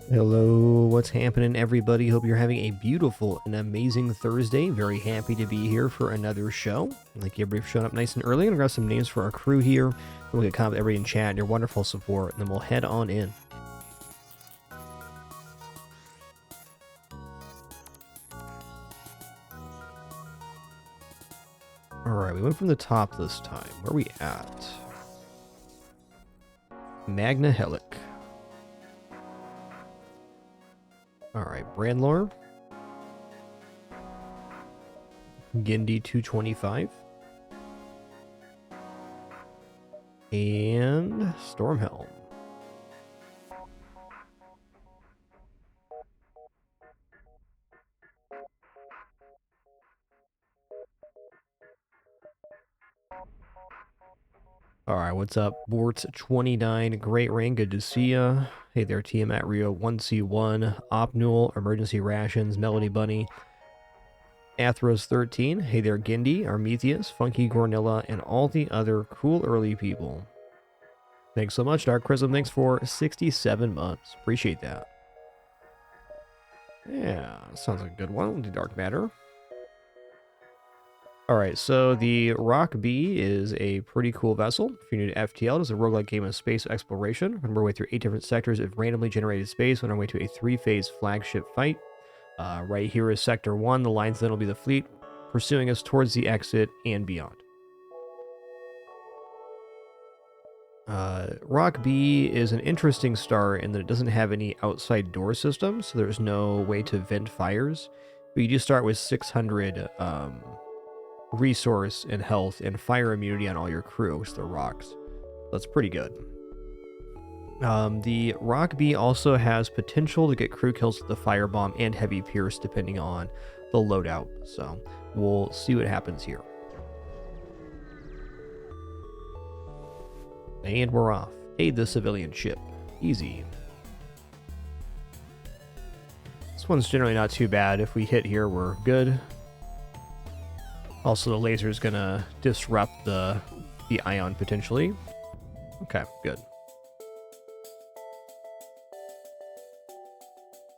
Hello, what's happening, everybody? Hope you're having a beautiful and amazing Thursday. Very happy to be here for another show. Thank you, everybody, for showing up nice and early. I'm gonna grab some names for our crew here. We'll get comment everybody in chat and your wonderful support, and then we'll head on in. Alright, we went from the top this time. Where are we at? Magna Helic. Alright, Brandlore. Gindi 225. And Stormhelm. Alright, what's up? Bort29, Great Rain, good to see ya. Hey there, Tiamat Rio, 1C1, Opnul, Emergency Rations, Melody Bunny, Athros13, hey there, Gindi, Armethius, Funky Gornilla, and all the other cool early people. Thanks so much, Dark Chrism, thanks for 67 months. Appreciate that. Yeah, sounds like a good one. We'll do Dark Matter. Alright, so the Rock B is a pretty cool vessel. If you're new to FTL, it is a roguelike game of space exploration. We're on our way through 8 different sectors of randomly generated space on our way to a 3-phase flagship fight. Right here is Sector 1. The lines then will be the fleet pursuing us towards the exit and beyond. Rock B is an interesting star in that it doesn't have any outside door system, so there's no way to vent fires. But you do start with 600 resource and health and fire immunity on all your crew, which are rocks. That's pretty good. The Rock B also has potential to get crew kills with the Firebomb and Heavy Pierce depending on the loadout, so we'll see what happens here. And we're off. Aid the civilian ship. Easy. This one's generally not too bad. If we hit here, we're good. Also, the laser is gonna disrupt the ion potentially. Okay, good.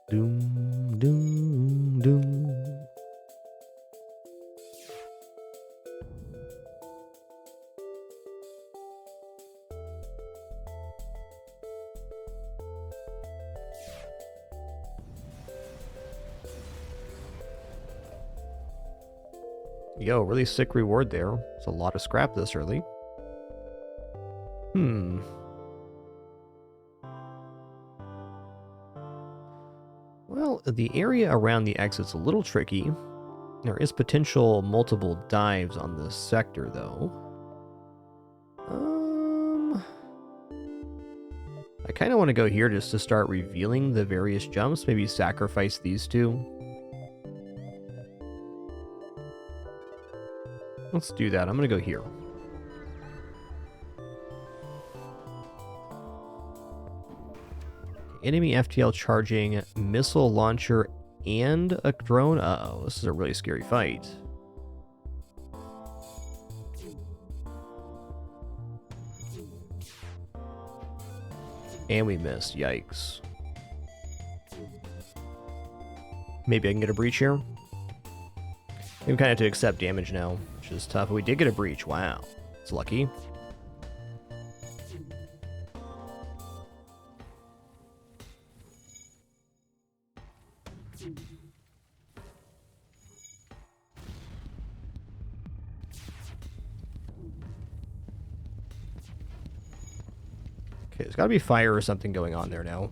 Doom, doom, doom. Yo, really sick reward there. It's a lot of scrap this early. Well, the area around the exit's a little tricky. There is potential multiple dives on this sector, though. I kind of want to go here just to start revealing the various jumps. Maybe sacrifice these two. Let's do that. I'm going to go here. Enemy FTL charging missile launcher and a drone. Uh-oh, this is a really scary fight. And we missed. Yikes. Maybe I can get a breach here. We kind of have to accept damage now, which is tough. But we did get a breach. Wow. It's lucky. Okay, there's got to be fire or something going on there now.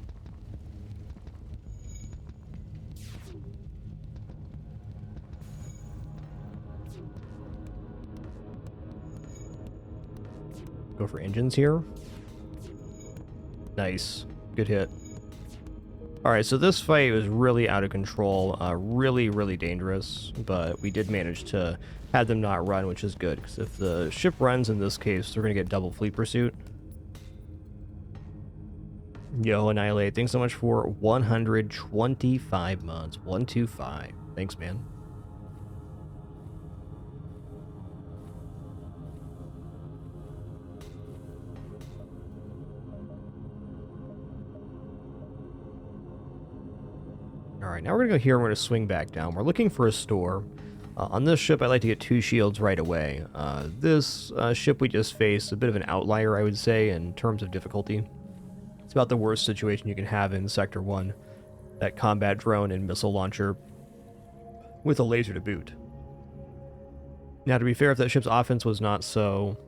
Go for engines here. Nice. Good hit. Alright, so this fight was really out of control. Really, really dangerous. But we did manage to have them not run, which is good. Because if the ship runs in this case, we're going to get double fleet pursuit. Yo, Annihilate, thanks so much for 125 months. 125. Thanks, man. Alright, now we're going to go here and we're going to swing back down. We're looking for a store. On this ship, I like to get 2 shields right away. This ship we just faced, a bit of an outlier, I would say, in terms of difficulty. It's about the worst situation you can have in Sector 1. That combat drone and missile launcher with a laser to boot. Now, to be fair, if that ship's offense was not so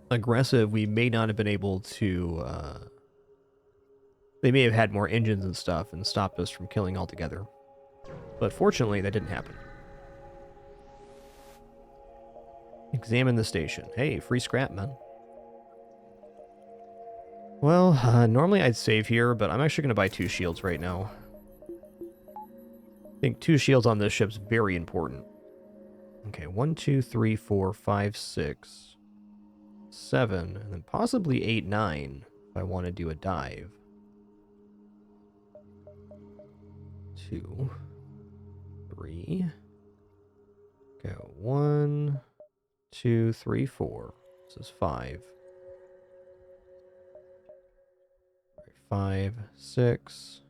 aggressive, we may not have been able to... they may have had more engines and stuff and stopped us from killing altogether. But fortunately, that didn't happen. Examine the station. Hey, free scrap, man. Well, normally I'd save here, but I'm actually going to buy 2 shields right now. I think 2 shields on this ship's very important. Okay, 1, 2, 3, 4, 5, 6, 7, and then possibly 8, 9 if I want to do a dive. 2, 3, go 1, 2, 3, 4. This is 5. 5, 6,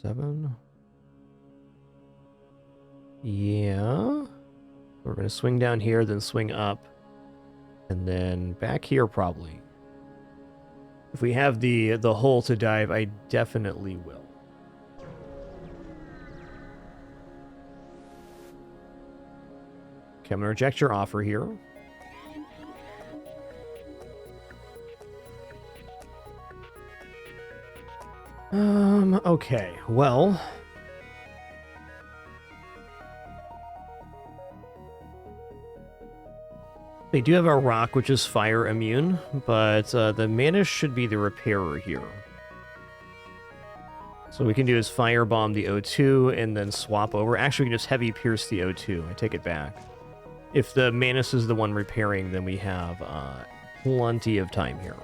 7. Yeah. We're going to swing down here, then swing up. And then back here, probably. If we have the hole to dive, I definitely will. Okay, I'm going to reject your offer here. Okay, well... They do have a rock, which is fire immune, but the Manus should be the repairer here. So what we can do is Firebomb the O2 and then swap over. Actually, we can just Heavy Pierce the O2. I take it back. If the Manus is the one repairing, then we have plenty of time here.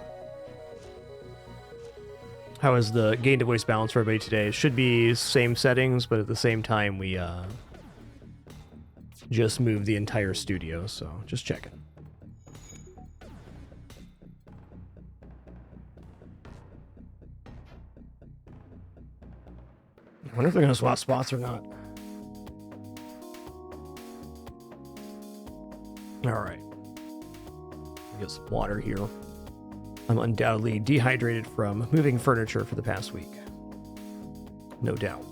How is the gain to voice balance for everybody today? It should be same settings, but at the same time, we just moved the entire studio, so just checking. I wonder if they're going to swap spots or not. Alright. Get some water here. I'm undoubtedly dehydrated from moving furniture for the past week. No doubt.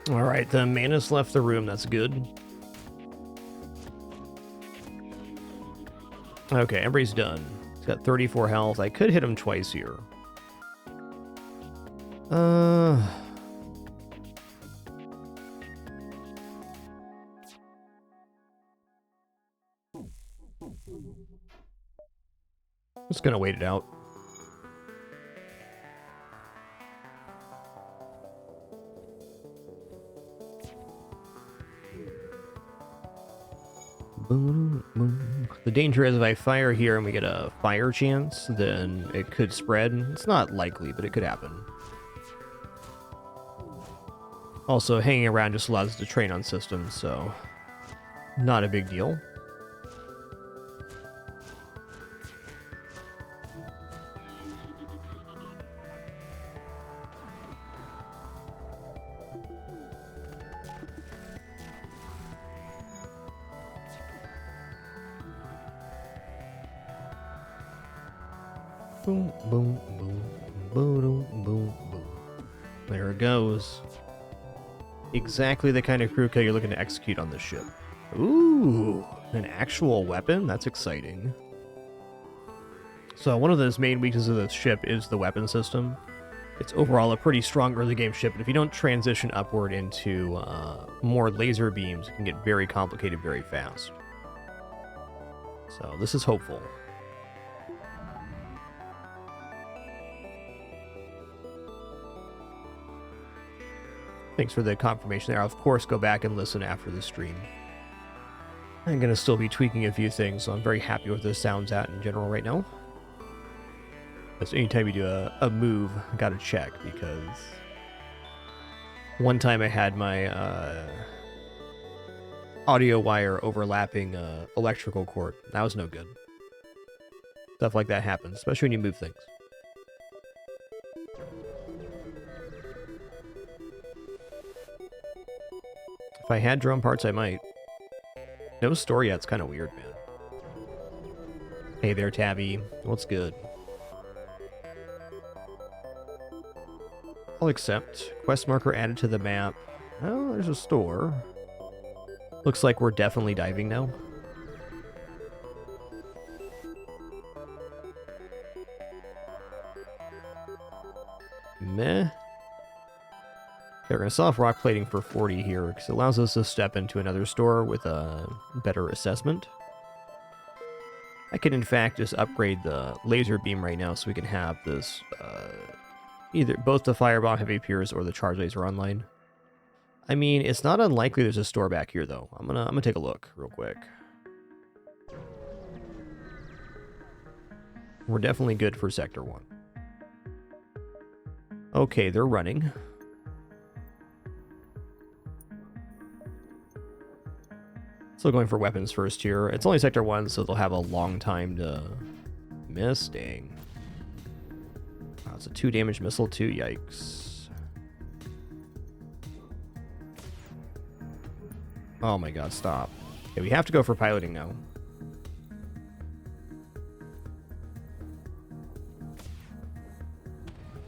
Alright, the Manus left the room. That's good. Okay, everybody's done. He's got 34 health. I could hit him twice here. Just gonna wait it out. The danger is if I fire here and we get a fire chance, then it could spread. It's not likely, but it could happen. Also, hanging around just allows us to train on systems, so not a big deal. Boom, boom, boom, boom, boom, boom. There it goes. Exactly the kind of crew kill you're looking to execute on this ship. Ooh, an actual weapon? That's exciting. So one of those main weaknesses of this ship is the weapon system. It's overall a pretty strong early game ship, but if you don't transition upward into more laser beams, it can get very complicated very fast. So this is hopeful. Thanks for the confirmation there. I'll, of course, go back and listen after the stream. I'm going to still be tweaking a few things, so I'm very happy with the sounds at in general right now. So anytime you do a move, I gotta check, because one time I had my audio wire overlapping electrical cord. That was no good. Stuff like that happens, especially when you move things. If I had drone parts, I might. No store yet. It's kind of weird, man. Hey there, Tabby. What's good? I'll accept. Quest marker added to the map. Oh, there's a store. Looks like we're definitely diving now. Meh. Okay, we're going to sell off rock plating for 40 here, because it allows us to step into another store with a better assessment. I can, in fact, just upgrade the laser beam right now so we can have this, either both the Firebomb Heavy Pierce or the Charge Laser online. I mean, it's not unlikely there's a store back here, though. I'm gonna take a look real quick. We're definitely good for Sector 1. Okay, they're running. Still going for weapons first here. It's only Sector 1, so they'll have a long time to miss. Dang. Wow, it's a 2 damage missile too. Yikes. Oh my god, stop. Okay, we have to go for piloting now.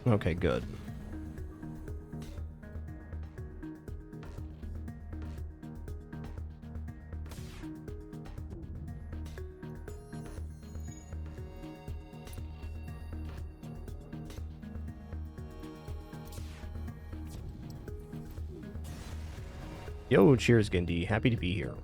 Okay, good. Yo, cheers, Gindi. Happy to be here.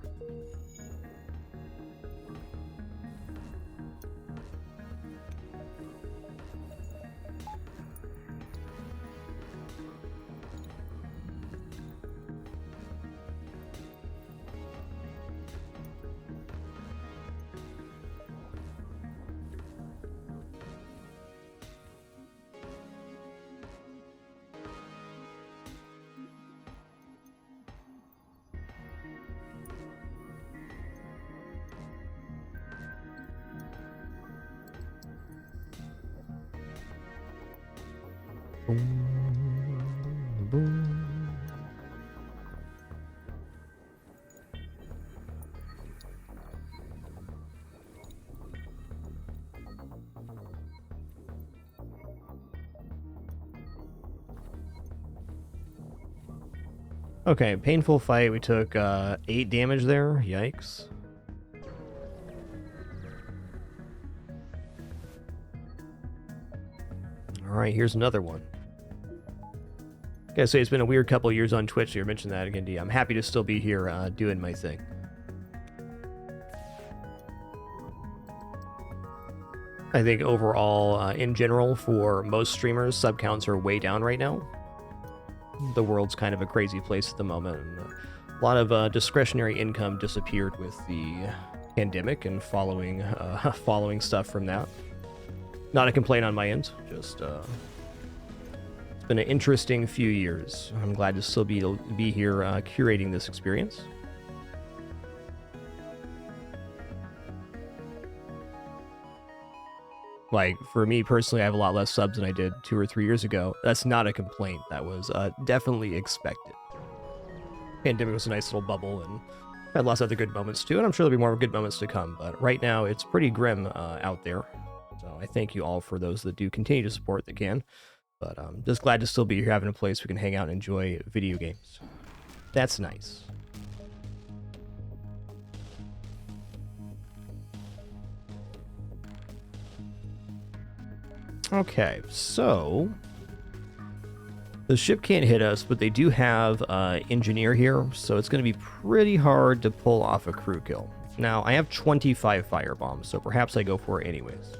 Boom, boom. Okay, painful fight. We took 8 damage there. Yikes. Alright, here's another one. Gotta say, it's been a weird couple years on Twitch. You mentioned that again, D. I'm happy to still be here doing my thing. I think overall, in general, for most streamers, sub counts are way down right now. The world's kind of a crazy place at the moment. And a lot of discretionary income disappeared with the pandemic and following stuff from that. Not a complaint on my end, just it's been an interesting few years. I'm glad to still be here curating this experience. Like, for me personally, I have a lot less subs than I did 2 or 3 years ago. That's not a complaint. That was definitely expected. Pandemic was a nice little bubble and had lots of other good moments too, and I'm sure there'll be more good moments to come. But right now, it's pretty grim out there. So I thank you all for those that do continue to support that can. But I'm just glad to still be here, having a place we can hang out and enjoy video games. That's nice. Okay, so the ship can't hit us, but they do have engineer here, so it's going to be pretty hard to pull off a crew kill. Now, I have 25 firebombs, so perhaps I go for it anyways.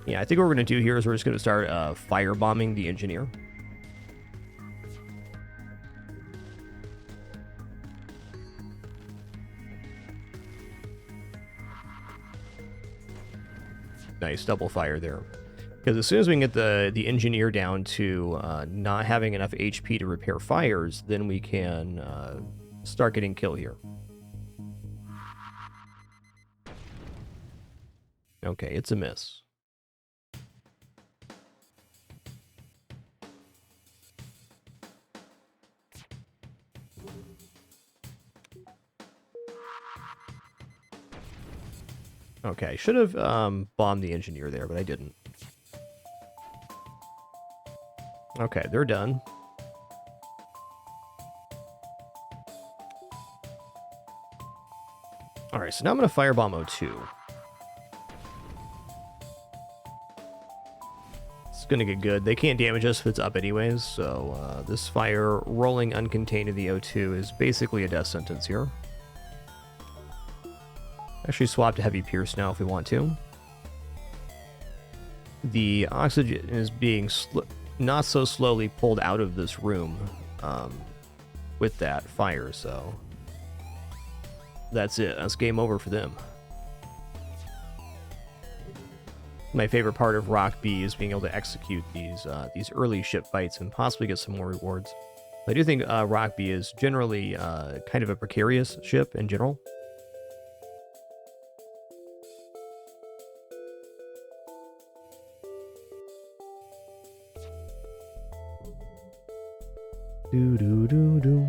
Yeah, I think what we're going to do here is we're just going to start firebombing the engineer. Nice, double fire there. Because as soon as we can get the engineer down to not having enough HP to repair fires, then we can start getting kill here. Okay, it's a miss. Okay, should have bombed the engineer there, but I didn't. Okay, they're done. Alright, so now I'm going to Firebomb O2. It's going to get good. They can't damage us if it's up anyways, so this fire rolling uncontained in the O2 is basically a death sentence here. Actually swap to Heavy Pierce now if we want to. The oxygen is being not so slowly pulled out of this room with that fire, so that's it. That's game over for them. My favorite part of Rock B is being able to execute these early ship fights and possibly get some more rewards. I do think Rock B is generally kind of a precarious ship in general. Do do do do.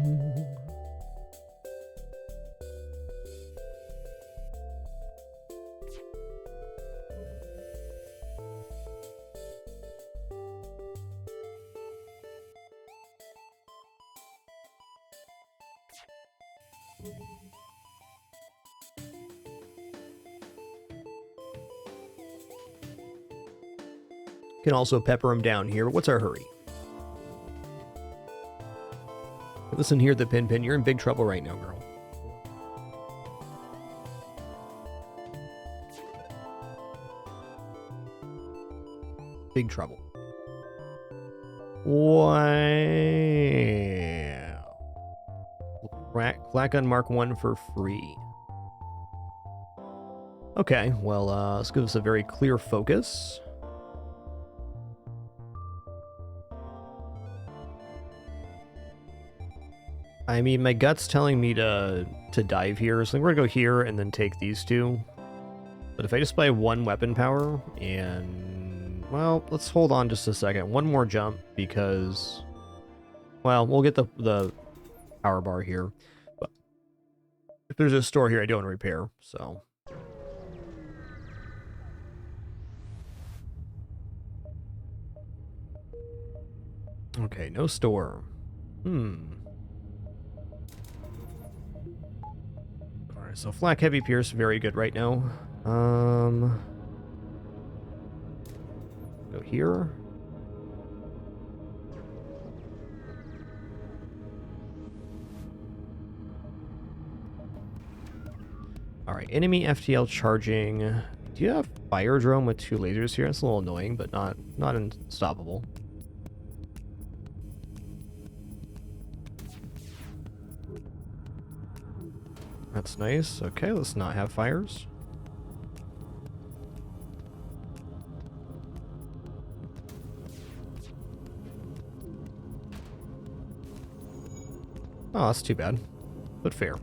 Can also pepper him down here. What's our hurry? Listen here, the Pin. You're in big trouble right now, girl. Big trouble. Wow. Flak gun Mark 1 for free. Okay, well, let's give us a very clear focus. I mean, my gut's telling me to dive here, so we're gonna go here and then take these two. But if I just buy one weapon power and... well, let's hold on just a second. One more jump because... well, we'll get the power bar here. But if there's a store here, I don't want to repair, so... okay, no store. Alright, so Flak Heavy Pierce, very good right now. Go here. Alright, enemy FTL charging. Do you have Fire Drone with 2 lasers here? That's a little annoying, but not unstoppable. That's nice. Okay, let's not have fires. Oh, that's too bad, but fair.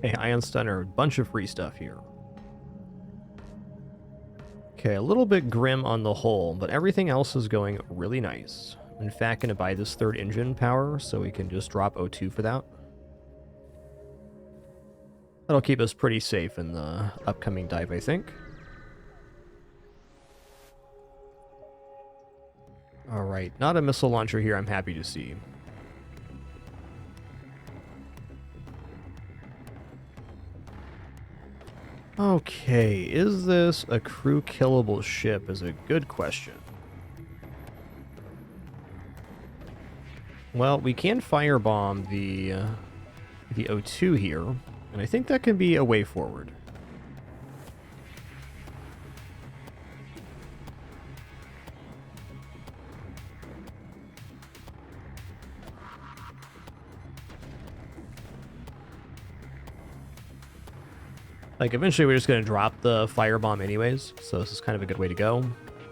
Hey, Ion Stunner, a bunch of free stuff here. Okay, a little bit grim on the whole, but everything else is going really nice. I'm in fact going to buy this 3rd engine power, so we can just drop O2 for that. That'll keep us pretty safe in the upcoming dive, I think. Alright, not a missile launcher here, I'm happy to see. Okay, is this a crew killable ship is a good question. Well, we can firebomb the O2 here, and I think that can be a way forward. Like, eventually we're just going to drop the Firebomb anyways, so this is kind of a good way to go.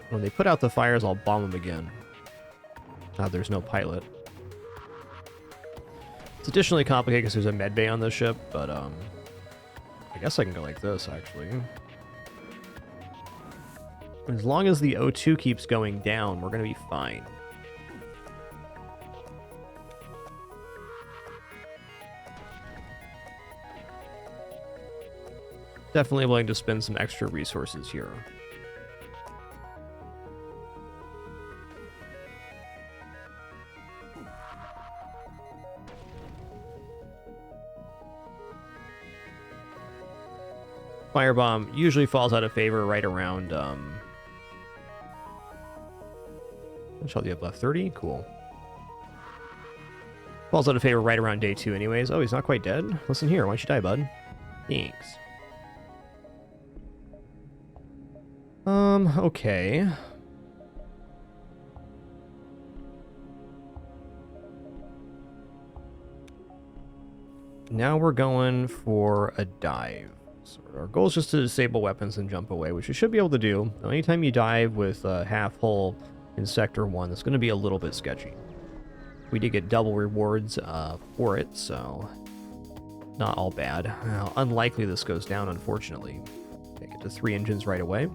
When they put out the fires, I'll bomb them again. Now there's no pilot. It's additionally complicated because there's a med bay on this ship, but I guess I can go like this, actually. As long as the O2 keeps going down, we're going to be fine. Definitely willing to spend some extra resources here. Firebomb usually falls out of favor right around, which all do you have left? 30? Cool. Falls out of favor right around day 2 anyways. Oh, he's not quite dead? Listen here, why don't you die, bud? Thanks. Okay. Now we're going for a dive. So our goal is just to disable weapons and jump away, which you should be able to do. Anytime you dive with a half hull in Sector 1, it's going to be a little bit sketchy. We did get double rewards for it, so not all bad. Now, unlikely this goes down, unfortunately. Make it to 3 engines right away.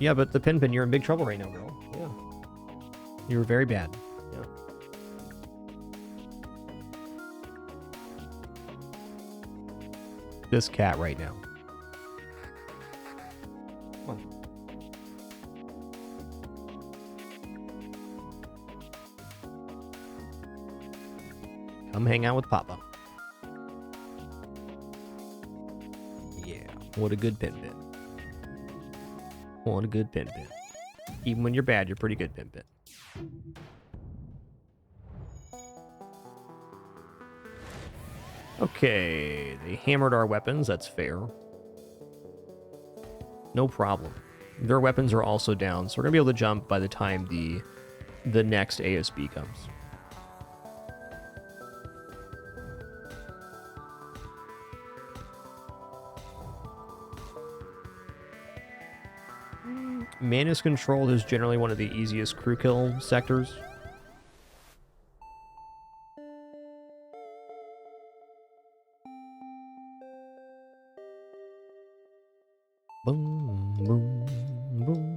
Yeah, but the Pin, you're in big trouble right now, girl. Yeah. You were very bad. Yeah. This cat right now. Come on. Come hang out with Papa. Yeah, what a good Pin. What a good Pin. Even when you're bad, you're pretty good, Pin. Okay, they hammered our weapons. That's fair. No problem. Their weapons are also down, so we're going to be able to jump by the time the next ASB comes. Manus controlled is generally one of the easiest crew kill sectors. Boom, boom, boom.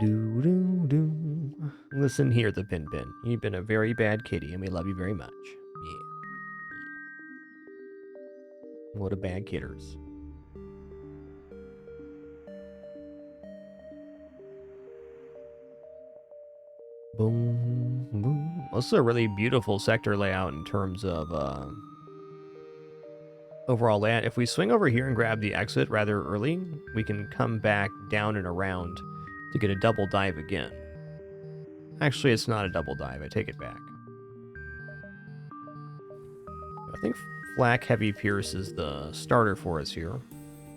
Do. Listen here, the Pin. You've been a very bad kitty, and we love you very much. Yeah. What a bad kidders. Boom, boom. This is a really beautiful sector layout in terms of overall layout. If we swing over here and grab the exit rather early, we can come back down and around to get a double dive again. Actually, it's not a double dive. I take it back. I think Flak Heavy Pierce is the starter for us here.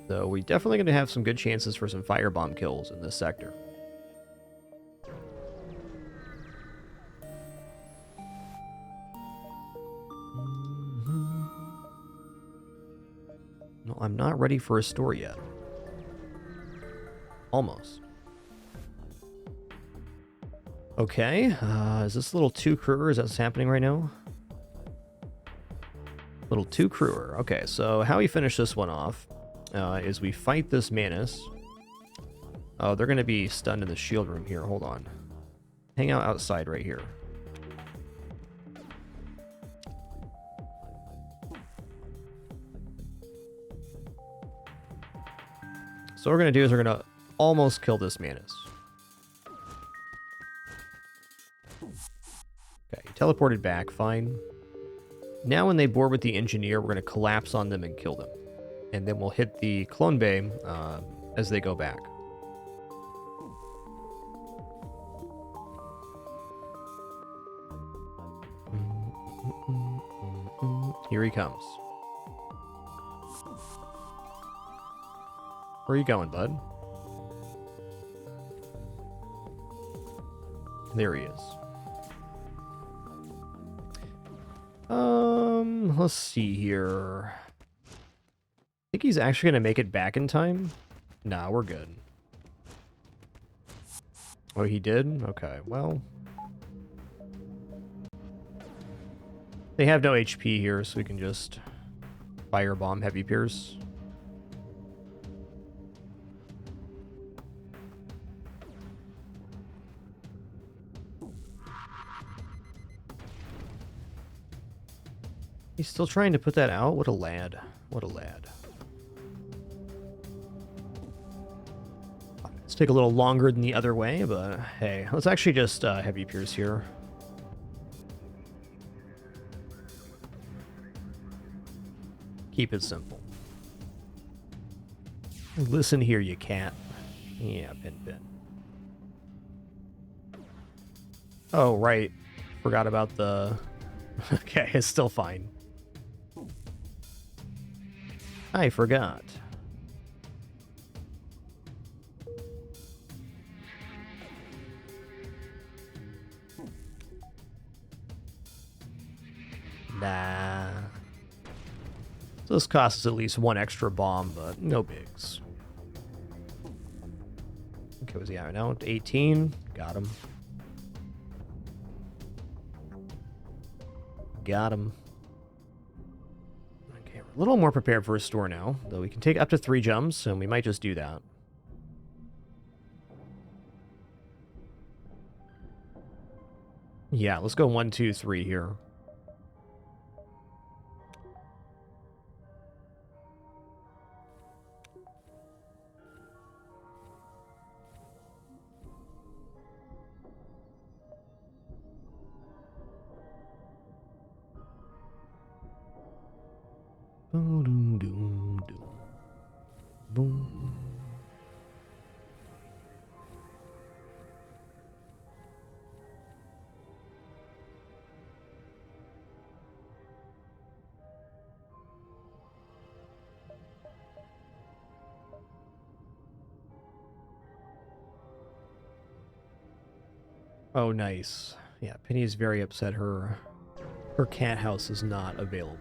So we definitely going to have some good chances for some Firebomb kills in this sector. No, I'm not ready for a store yet. Almost. Okay, is this little 2 crewer? Is that what's happening right now? Little 2 crewer. Okay, so how we finish this one off is we fight this Manus. Oh, they're going to be stunned in the shield room here. Hold on. Hang out outside right here. So what we're going to do is we're going to almost kill this Manus. Okay, he teleported back, fine. Now when they board with the engineer, we're going to collapse on them and kill them. And then we'll hit the clone bay as they go back. Here he comes. Where are you going, bud? There he is. Let's see here. I think he's actually going to make it back in time. Nah, we're good. Oh, he did? Okay, well. They have no HP here, so we can just Firebomb Heavy Pierce. He's still trying to put that out? What a lad. What a lad. Let's take a little longer than the other way, but hey, let's actually just Heavy Pierce here. Keep it simple. Listen here, you cat. Yeah, Pin. Oh, right. Forgot about the... Okay, it's still fine. I forgot. Nah. So this costs at least one extra bomb, but no bigs. Okay, was he at now? 18. Got him. Got him. Okay, we're a little more prepared for a store now, though we can take up to 3 jumps, and we might just do that. Yeah, let's go 1, 2, 3 here. Boom. Oh, nice. Yeah, Penny's very upset her cat house is not available.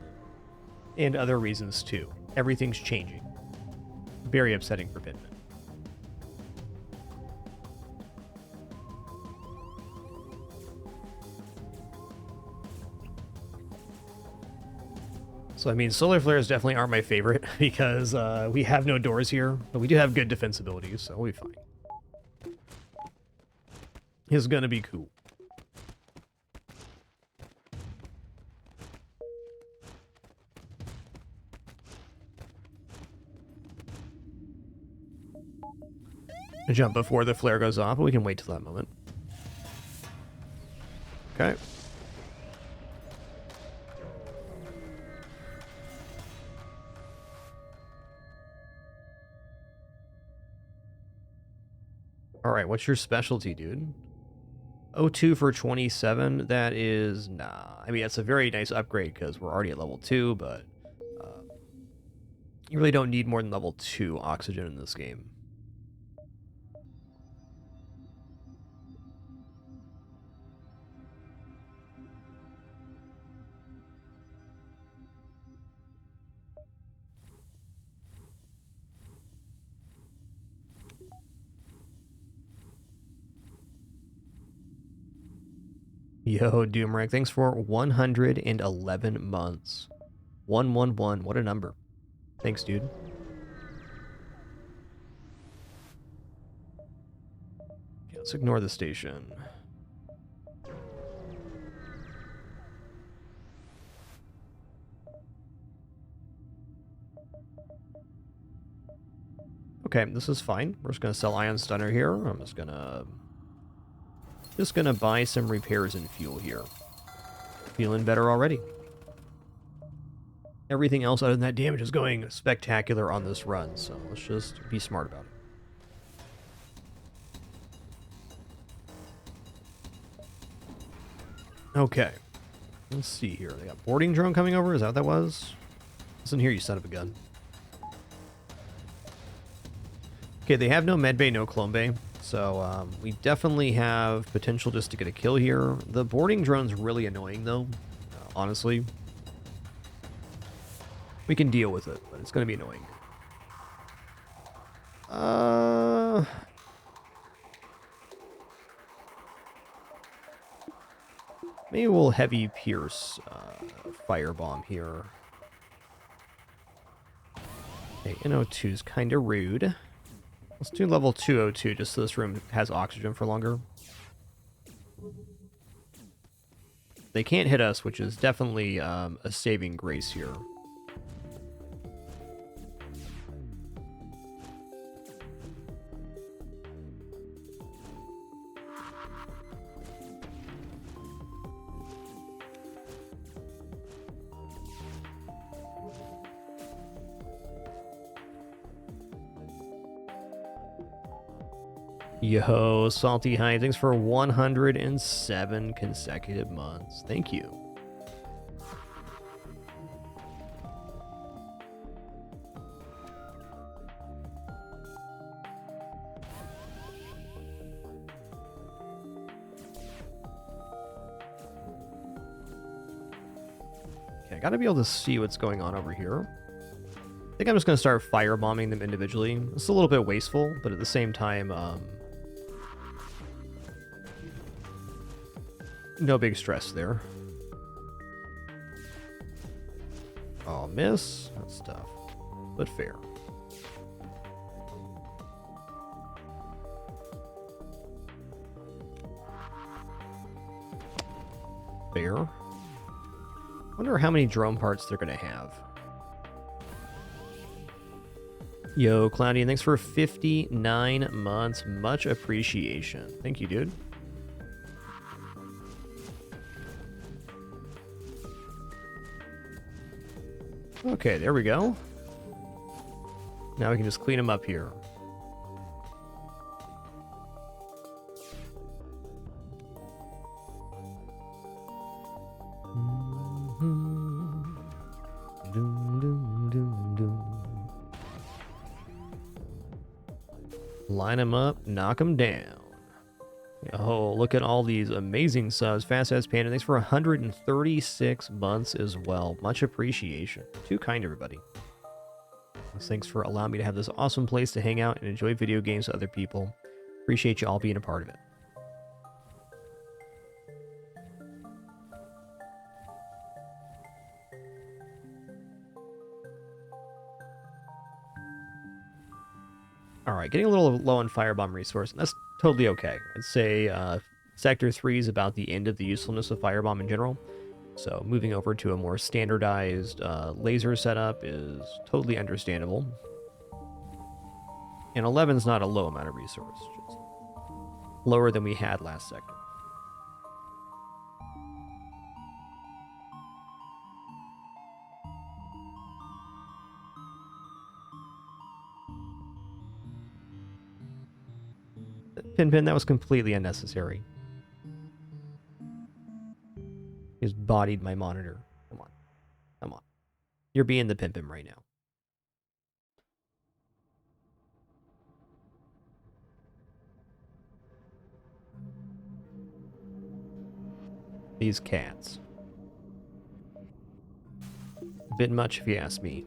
And other reasons, too. Everything's changing. Very upsetting for Pitman. So, I mean, solar flares definitely aren't my favorite because we have no doors here, but we do have good defense abilities, so we'll be fine. It's gonna be cool. Jump before the flare goes off, but we can wait till that moment. Okay. All right, what's your specialty, dude? 02 for 27, that is, nah. I mean, it's a very nice upgrade because we're already at level 2, but you really don't need more than level 2 oxygen in this game. Yo, Doomrek, thanks for 111 months. 111, what a number. Thanks, dude. Okay, let's ignore the station. Okay, this is fine. We're just gonna sell Ion Stunner here. I'm just gonna buy some repairs and fuel here. Feeling better already. Everything else other than that damage is going spectacular on this run, so let's just be smart about it. Okay. Let's see here. They got boarding drone coming over. Is that what that was? Listen here, you son of a gun. Okay, they have no medbay, no clone bay. So we definitely have potential just to get a kill here. The boarding drone's really annoying, though. Honestly. We can deal with it, but it's going to be annoying. Maybe we'll heavy pierce Firebomb here. Okay, NO2 is kind of rude. Let's do level 202 just so this room has oxygen for longer. They can't hit us, which is definitely a saving grace here. Yo, Salty High, thanks for 107 consecutive months. Thank you. Okay, I gotta be able to see what's going on over here. I think I'm just gonna start firebombing them individually. It's a little bit wasteful, but at the same time, no big stress there. Oh, miss. That's tough, but fair. Fair. Wonder how many drone parts they're gonna have. Yo, Cloudy, thanks for 59 months. Much appreciation. Thank you, dude. Okay, there we go. Now we can just clean them up here. Line them up, knock them down. Oh, look at all these amazing subs. Fast Ass Panda, thanks for 136 months as well. Much appreciation. Too kind, everybody. Thanks for allowing me to have this awesome place to hang out and enjoy video games with other people. Appreciate you all being a part of it. Alright, getting a little low on Firebomb resource. That's totally okay. I'd say Sector 3 is about the end of the usefulness of Firebomb in general. So moving over to a more standardized laser setup is totally understandable. And 11 is not a low amount of resource, just lower than we had last sector. Pin, that was completely unnecessary. He just bodied my monitor. Come on. Come on. You're being the Pin right now. These cats. A bit much if you ask me.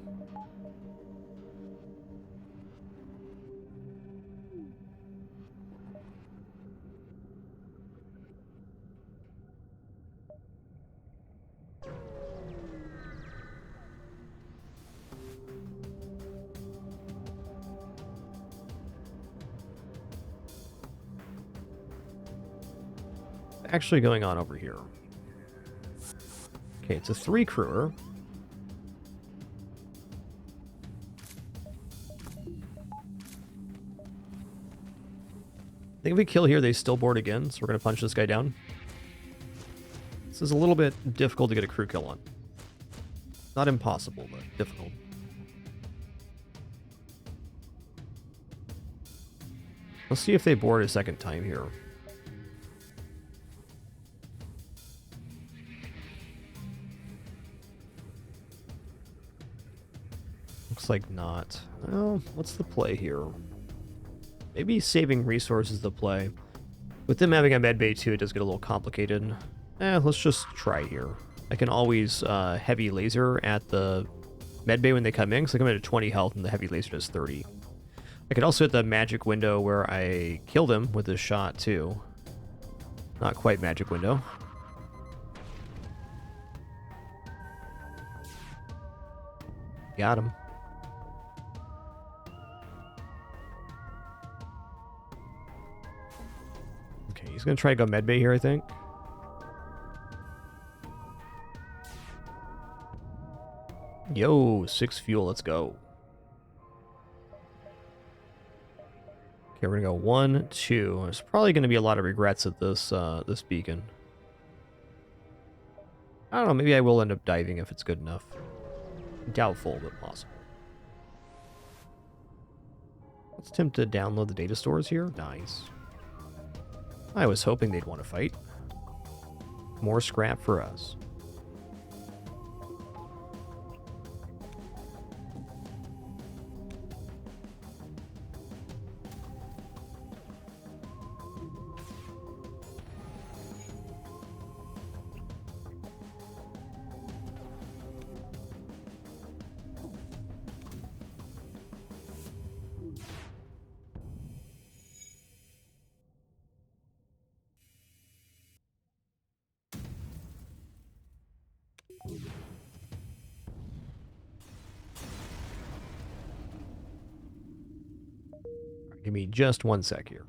Actually going on over here. Okay, it's a 3-crewer. think if we kill here, they still board again, so we're going to punch this guy down. This is a little bit difficult to get a crew kill on. Not impossible, but difficult. Let's see if they board a second time here. Looks like not. Well, what's the play here? Maybe saving resources is the play. With them having a medbay too, it does get a little complicated. Let's just try here. I can always heavy laser at the medbay when they come in, because they come in at 20 health and the heavy laser does 30. I could also hit the magic window where I kill them with this shot too. Not quite magic window. Got him. Okay, he's gonna try to go medbay here, I think. Yo, 6 fuel, let's go. Okay, we're gonna go 1, 2. There's probably gonna be a lot of regrets at this this beacon. I don't know, maybe I will end up diving if it's good enough. Doubtful, but possible. Let's attempt to download the data stores here. Nice. I was hoping they'd want to fight. More scrap for us. Give me just 1 sec here.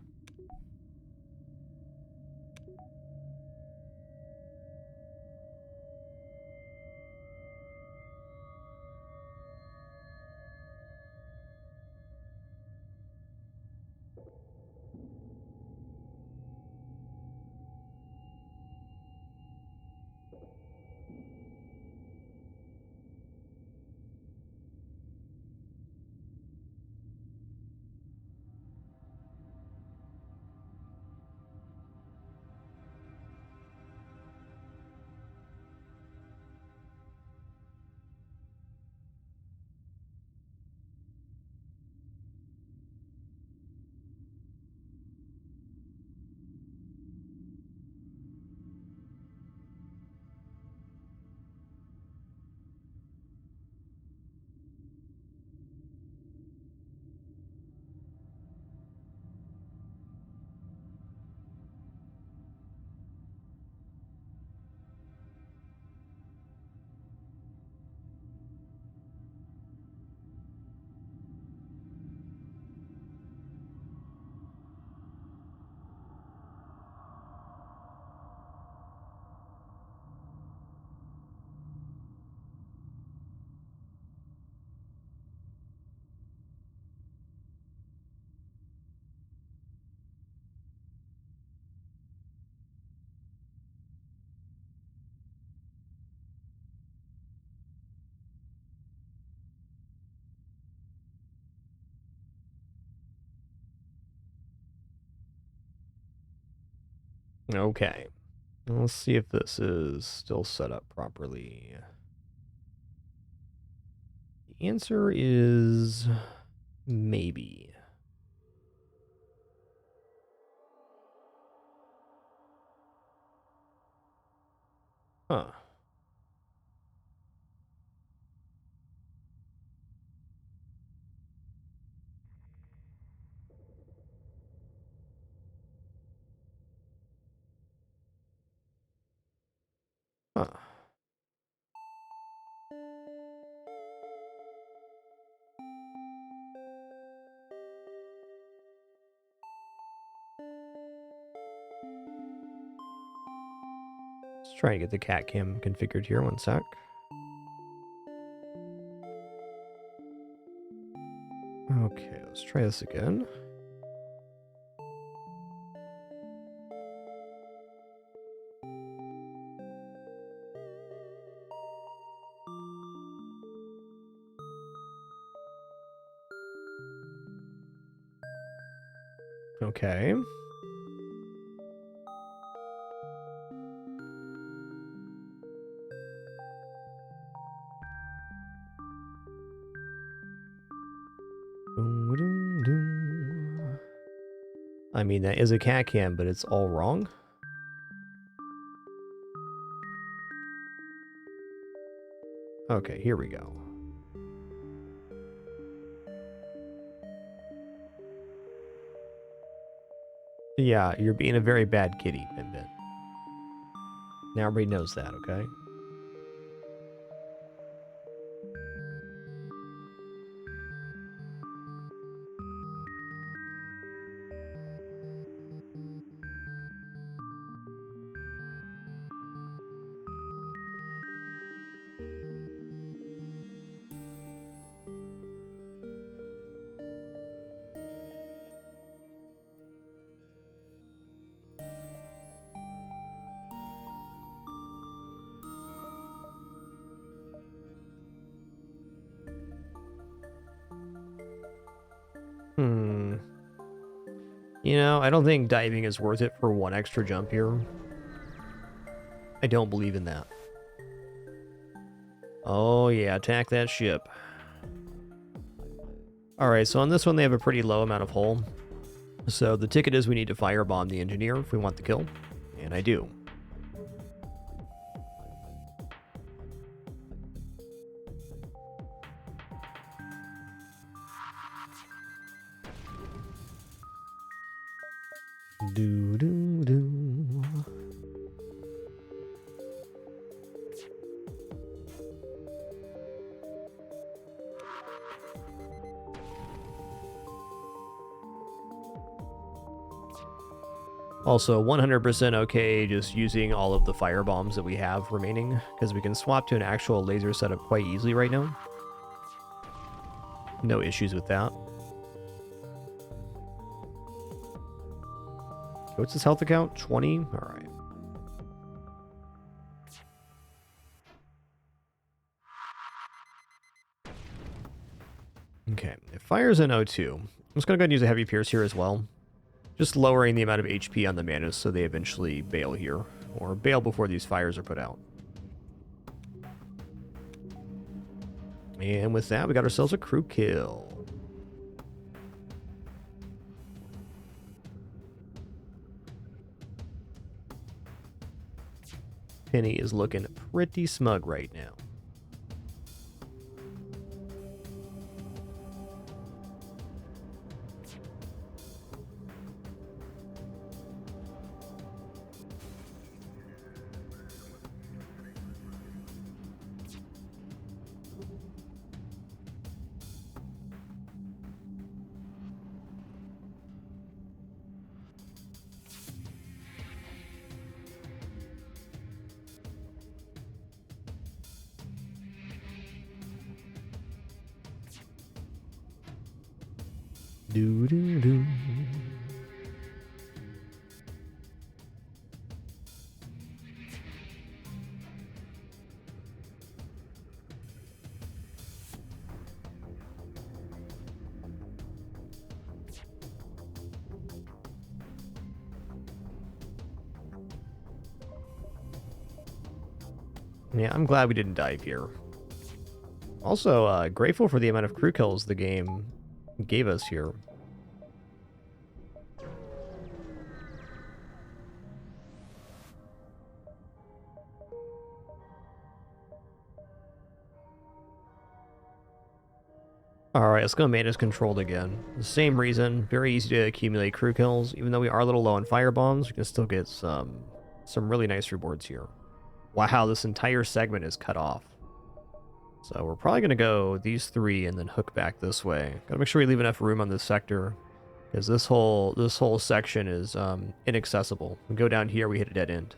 Okay. Let's see if this is still set up properly. The answer is maybe. Huh. Huh. Let's try and get the cat cam configured here. 1 sec. Okay, let's try this again. Okay. I mean, that is a cat cam, but it's all wrong. Okay, here we go. Yeah, you're being a very bad kitty, Bin. Now everybody knows that, okay? You know, I don't think diving is worth it for one extra jump here. I don't believe in that. Oh yeah, attack that ship. Alright, so on this one they have a pretty low amount of hull. So the ticket is we need to firebomb the engineer if we want the kill. And I do. Do. Also, 100% okay just using all of the fire bombs that we have remaining, because we can swap to an actual laser setup quite easily right now. No issues with that. What's his health account? 20? Alright. Okay, it fires in O2. I'm just going to go ahead and use a heavy pierce here as well. Just lowering the amount of HP on the Manus so they eventually bail here. Or bail before these fires are put out. And with that, we got ourselves a crew kill. Penny is looking pretty smug right now. Do. Yeah, I'm glad we didn't dive here. Also, grateful for the amount of crew kills the game gave us here. Alright, let's go Manus controlled again. The same reason, very easy to accumulate crew kills. Even though we are a little low on fire bombs, we can still get some really nice rewards here. Wow, this entire segment is cut off. So we're probably going to go these three and then hook back this way. Gotta make sure we leave enough room on this sector, because this whole section is inaccessible. We go down here, we hit a dead end.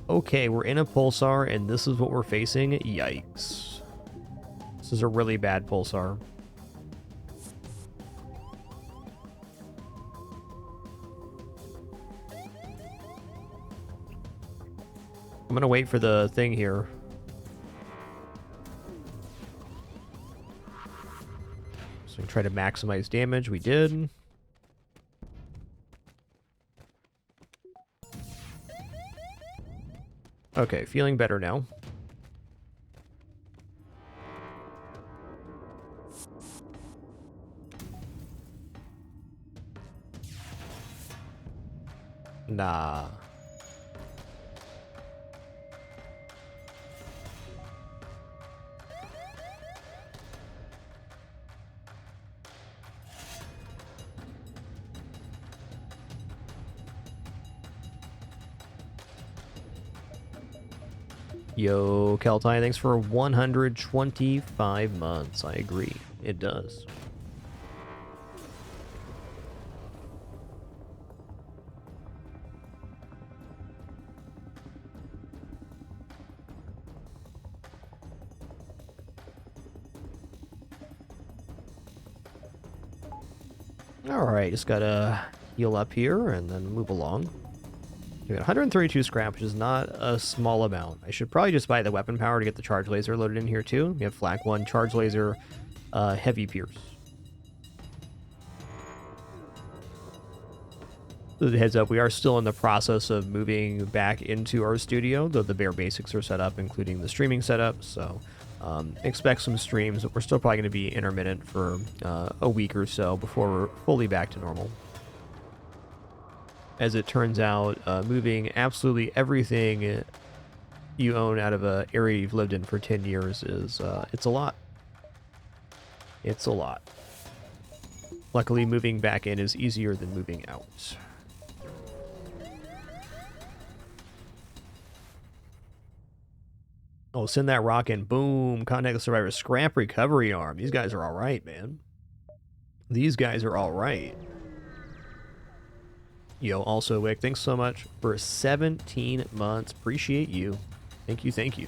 Okay, we're in a pulsar, and this is what we're facing. Yikes. This is a really bad pulsar. I'm gonna wait for the thing here. So we try to maximize damage. We did. Okay, feeling better now. Nah. Yo, Keltai, thanks for 125 months. I agree. It does. Alright, just gotta heal up here and then move along. We got 132 scrap, which is not a small amount. I should probably just buy the weapon power to get the charge laser loaded in here too. We have Flak 1, charge laser, heavy pierce. So the heads up, we are still in the process of moving back into our studio, though the bare basics are set up, including the streaming setup. So expect some streams, but we're still probably going to be intermittent for a week or so before we're fully back to normal. As it turns out, moving absolutely everything you own out of an area you've lived in for 10 years is, it's a lot. It's a lot. Luckily, moving back in is easier than moving out. Oh, send that rock in. Boom. Contact the survivor. Scrap recovery arm. These guys are all right, man. These guys are all right. Yo, also, Wick, thanks so much for 17 months. Appreciate you. Thank you, thank you.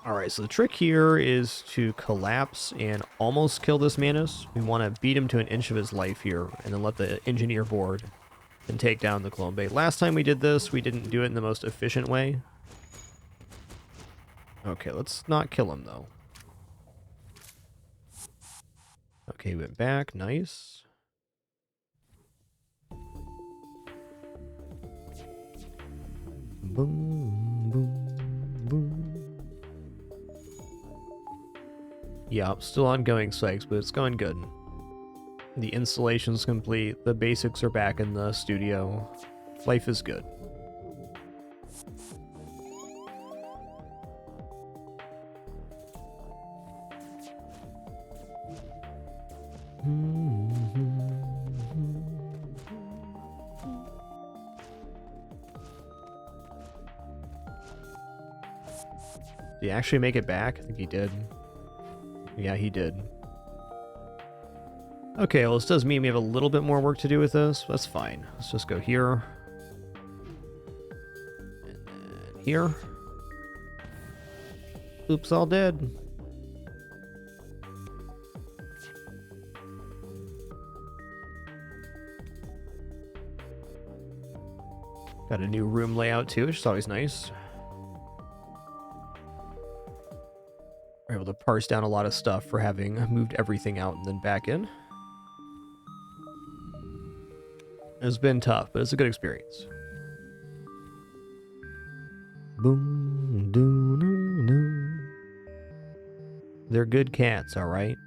Alright, so the trick here is to collapse and almost kill this Manus. We want to beat him to an inch of his life here, and then let the engineer board and take down the clone bait. Last time we did this, we didn't do it in the most efficient way. Okay, let's not kill him, though. Okay, went back. Nice. Boom, boom, boom. Yeah, still ongoing psychs, but it's going good. The installation's complete. The basics are back in the studio. Life is good. Did he actually make it back? I think he did. Yeah, he did. Okay, well, this does mean we have a little bit more work to do with this. That's fine. Let's just go here. And then here. Oops, all dead. Got a new room layout too, which is always nice. We're able to parse down a lot of stuff for having moved everything out and then back in. It's been tough, but it's a good experience. Boom, doo, doo, doo. They're good cats, all right.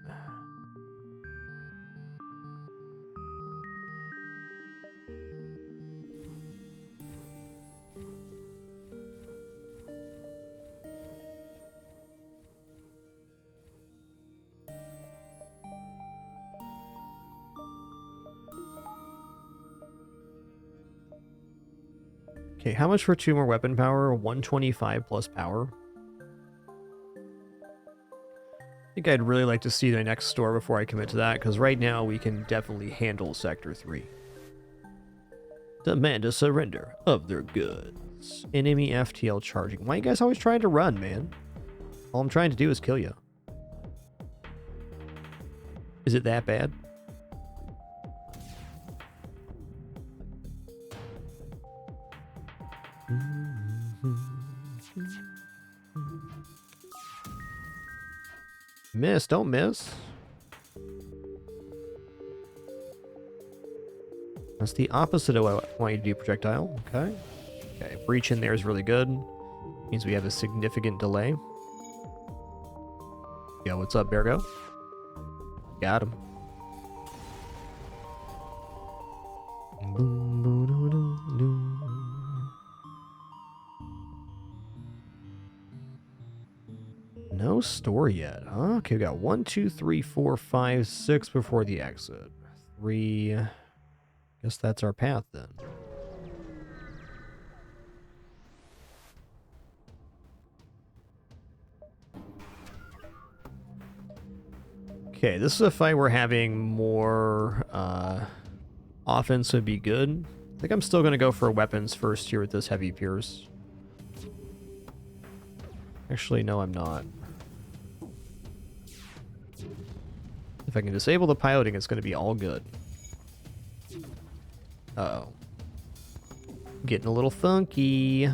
Okay, how much for 2 more weapon power? 125 plus power. I think I'd really like to see the next store before I commit to that, because right now we can definitely handle Sector 3. Demand a surrender of their goods. Enemy FTL charging. Why are you guys always trying to run, man? All I'm trying to do is kill you. Is it that bad? Miss, don't miss. That's the opposite of what I want you to do, projectile. Okay. Okay, breach in there is really good. Means we have a significant delay. Yeah, what's up, Bergo? Got him. No store yet, huh? Okay, we got 1, 2, 3, 4, 5, 6 before the exit. 3. Guess that's our path then. Okay, this is a fight we're having more offense would be good. I think I'm still going to go for weapons first here with this heavy pierce. Actually, no, I'm not. If I can disable the piloting, it's going to be all good. Uh-oh. Getting a little funky.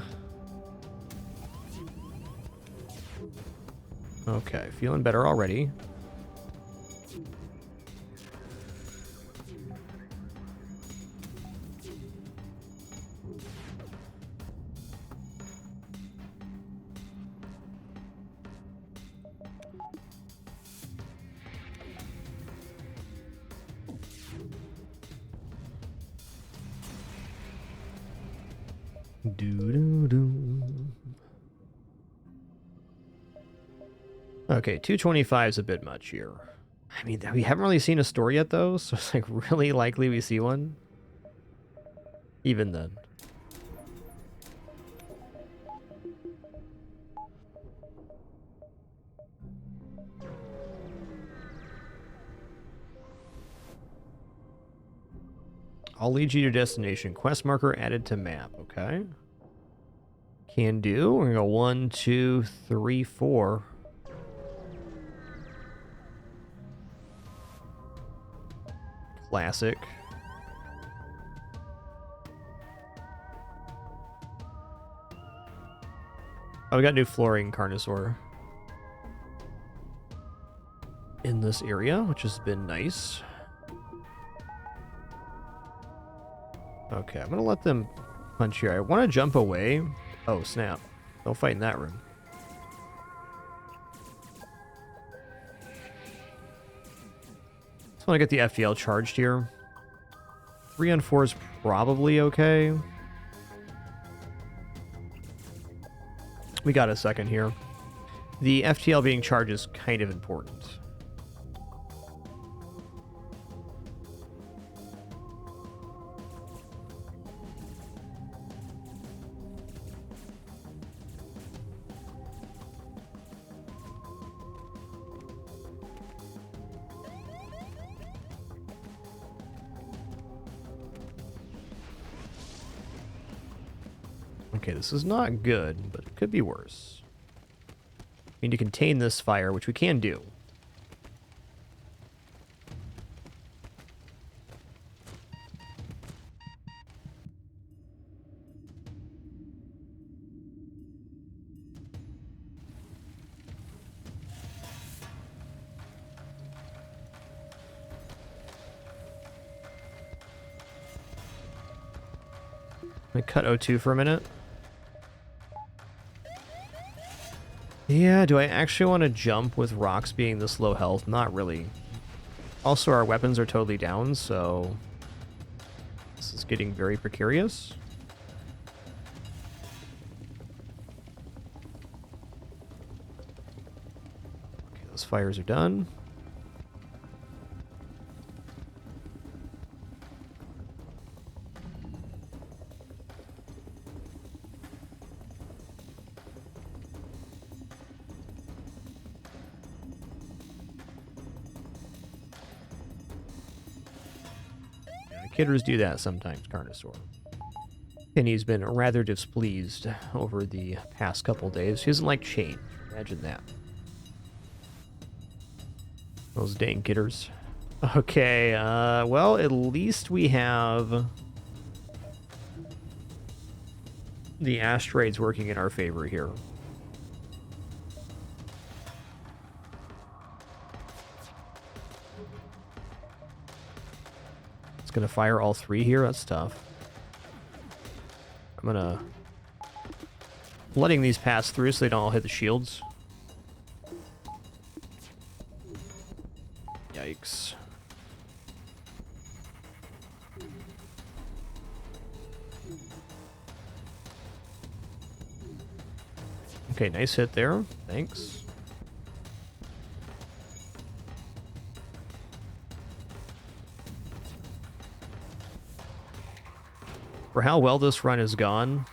Okay, feeling better already. Okay, 225 is a bit much here. I mean, we haven't really seen a store yet, though, so it's like really likely we see one. Even then. I'll lead you to destination. Quest marker added to map, okay? Can do. We're gonna go 1, 2, 3, 4. Classic. Oh, we got new flooring Carnosaur in this area, which has been nice. Okay, I'm gonna let them punch here. I want to jump away. Oh, snap. Don't fight in that room. Just want to get the FTL charged here. 3 on 4 is probably okay. We got a second here. The FTL being charged is kind of important. Okay, this is not good, but it could be worse. We need to contain this fire, which we can do. Let me cut O2 for a minute. Yeah, do I actually want to jump with rocks being this low health? Not really. Also, our weapons are totally down, so this is getting very precarious. Okay, those fires are done. Kidders do that sometimes, Carnosaur. And he's been rather displeased over the past couple days. He doesn't like change. Imagine that. Those dang kidders. Okay, well, at least we have the asteroid's working in our favor here. It's going to fire all three here. That's tough. I'm going to... letting these pass through so they don't all hit the shields. Yikes. Okay, nice hit there. Thanks. For how well this run has gone,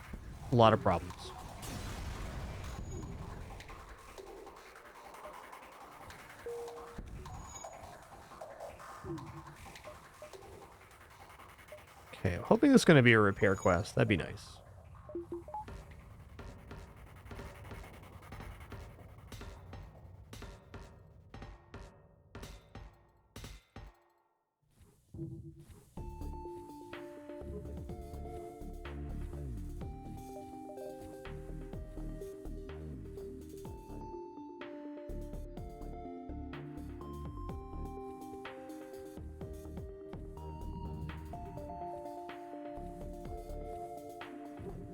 a lot of problems. Okay, I'm hoping this is going to be a repair quest. That'd be nice.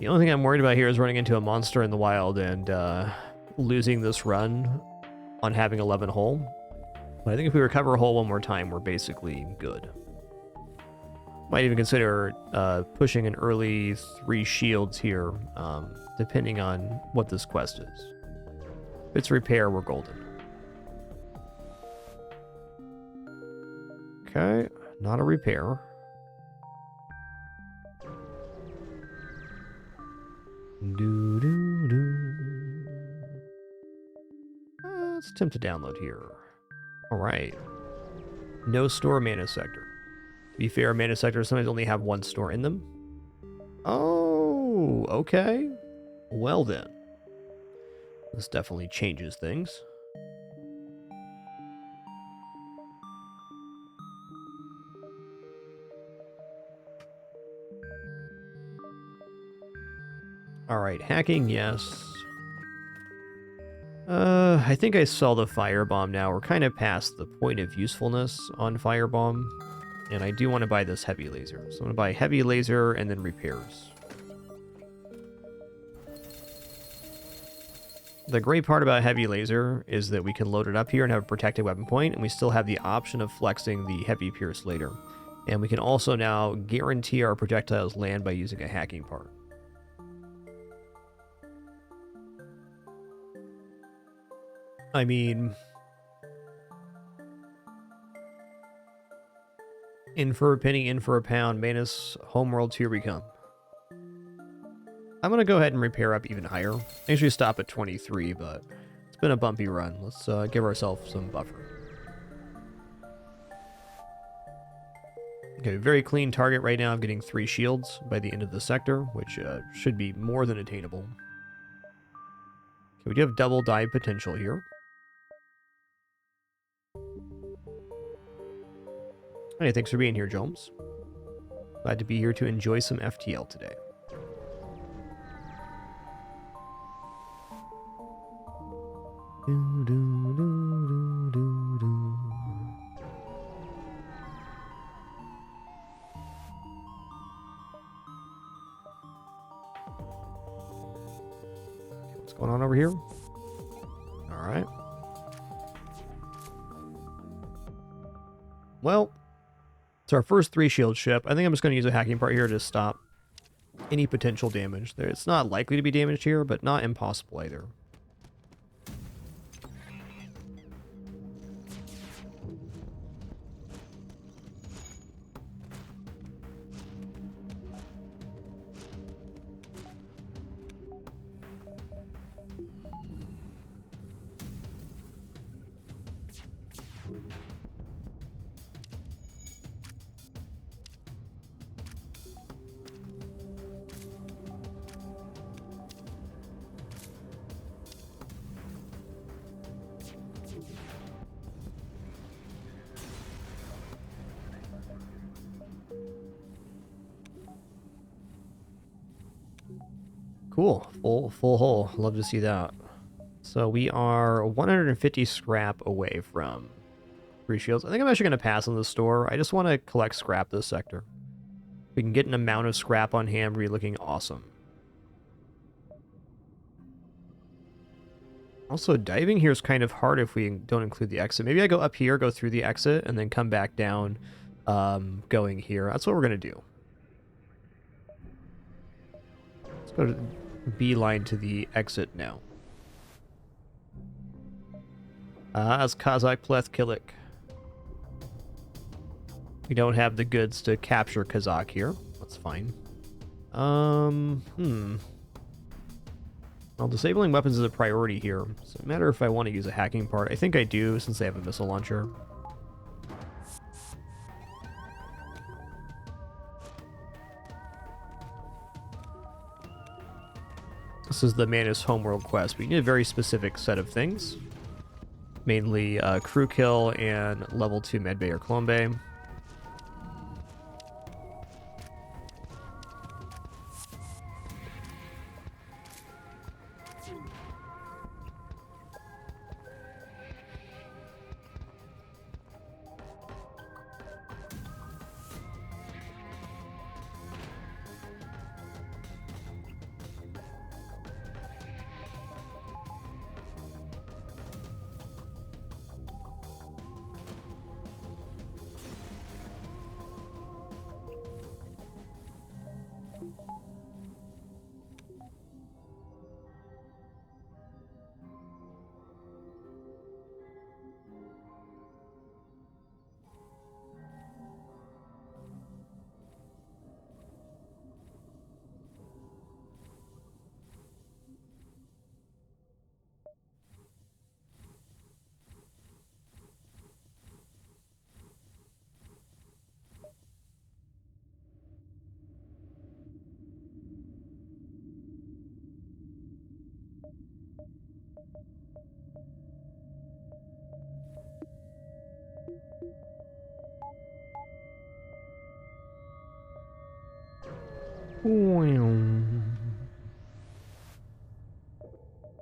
The only thing I'm worried about here is running into a monster in the wild and losing this run on having 11 hull. But I think if we recover a hull one more time, we're basically good. Might even consider pushing an early 3 shields here, depending on what this quest is. If it's repair, we're golden. Okay, not a repair. Let's attempt to download here. Alright. No store mana sector. To be fair, mana sectors sometimes only have 1 store in them. Oh, okay. Well then. This definitely changes things. Alright, hacking, yes. I think I saw the Firebomb now. We're kind of past the point of usefulness on Firebomb. And I do want to buy this heavy laser. So I'm going to buy heavy laser and then repairs. The great part about heavy laser is that we can load it up here and have a protected weapon point, and we still have the option of flexing the heavy pierce later. And we can also now guarantee our projectiles land by using a hacking part. I mean, in for a penny, in for a pound, Manus homeworlds, here we come. I'm going to go ahead and repair up even higher. I usually stop at 23, but it's been a bumpy run. Let's give ourselves some buffer. Okay, very clean target right now. I'm getting 3 shields by the end of the sector, which should be more than attainable. Okay, we do have double dive potential here. Hey, thanks for being here, Jones. Glad to be here to enjoy some FTL today. What's going on over here? All right. Well, it's our first 3 shield ship. I think I'm just going to use a hacking part here to stop any potential damage. It's not likely to be damaged here, but not impossible either. Cool. Full hull. Love to see that. So we are 150 scrap away from 3 shields. I think I'm actually going to pass on the store. I just want to collect scrap this sector. We can get an amount of scrap on hand. We're looking awesome. Also, diving here is kind of hard if we don't include the exit. Maybe I go up here, go through the exit, and then come back down going here. That's what we're going to do. Let's go to beeline to the exit now. That's Kazakh Pleth Killik. We don't have the goods to capture Kazakh here. That's fine. Well, disabling weapons is a priority here. So no matter if I want to use a hacking part. I think I do since they have a missile launcher. This is the Manus Homeworld quest. We need a very specific set of things. Mainly crew kill and level 2 medbay or clone bay.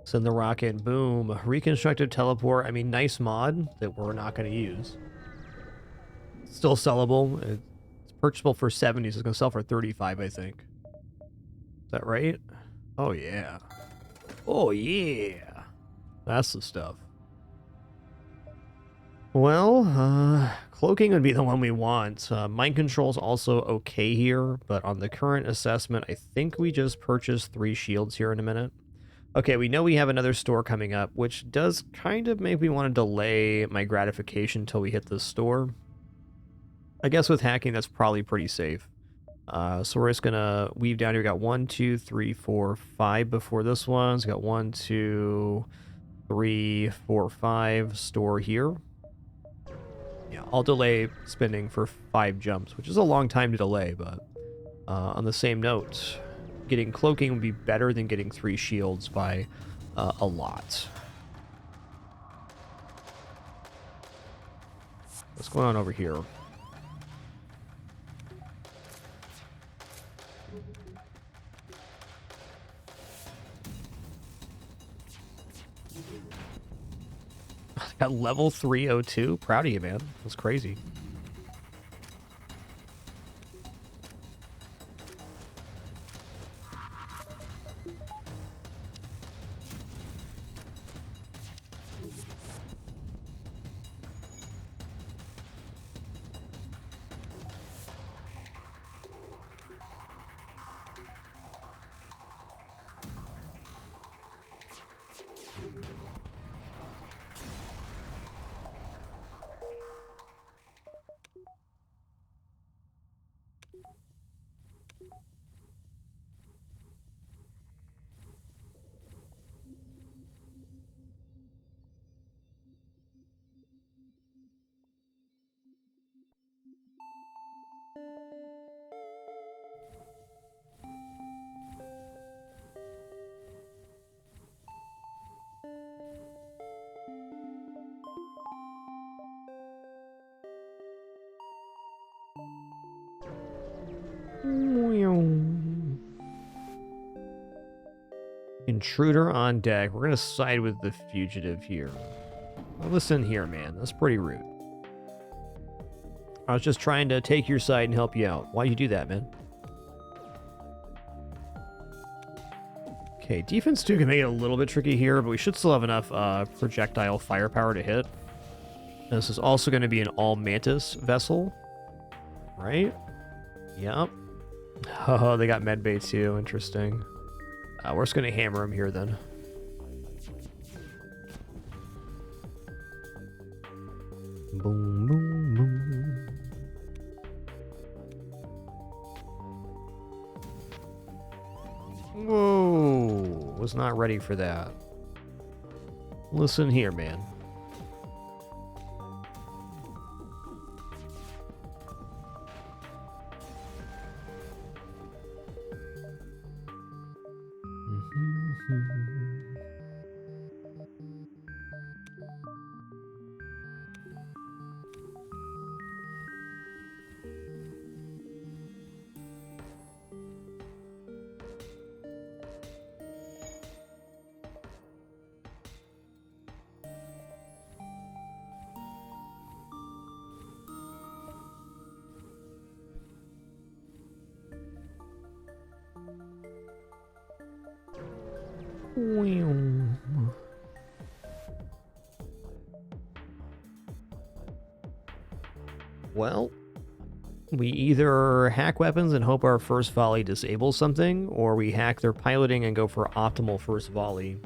Send the rocket. Boom. Reconstructed teleport. I mean, nice mod that we're not going to use. Still sellable. It's purchasable for 70, so it's going to sell for 35, I think. Is that right? Oh, yeah. Oh, yeah. That's the stuff. Well, cloaking would be the one we want. Mind control's also okay here, but on the current assessment, I think we just purchased 3 shields here in a minute. Okay, we know we have another store coming up, which does kind of make me want to delay my gratification until we hit the store. I guess with hacking, that's probably pretty safe. So we're just going to weave down here. We got 1, 2, 3, 4, 5 before this one. So we got 1, 2, 3, 4, 5 store here. Yeah, I'll delay spending for 5 jumps, which is a long time to delay, but on the same note, getting cloaking would be better than getting 3 shields by a lot. What's going on over here? Got level 302. Proud of you, man. That's crazy. Intruder on deck. We're gonna side with the fugitive here. Well, listen here, man. That's pretty rude. I was just trying to take your side and help you out. Why'd you do that, man? Okay, defense 2 can make it a little bit tricky here, but we should still have enough projectile firepower to hit. And this is also going to be an all-mantis vessel, right? Yep. Oh, they got medbay too. Interesting. We're just going to hammer him here then. Boom, boom, boom. Whoa, was not ready for that. Listen here, man. Well, we either hack weapons and hope our first volley disables something, or we hack their piloting and go for optimal first volley.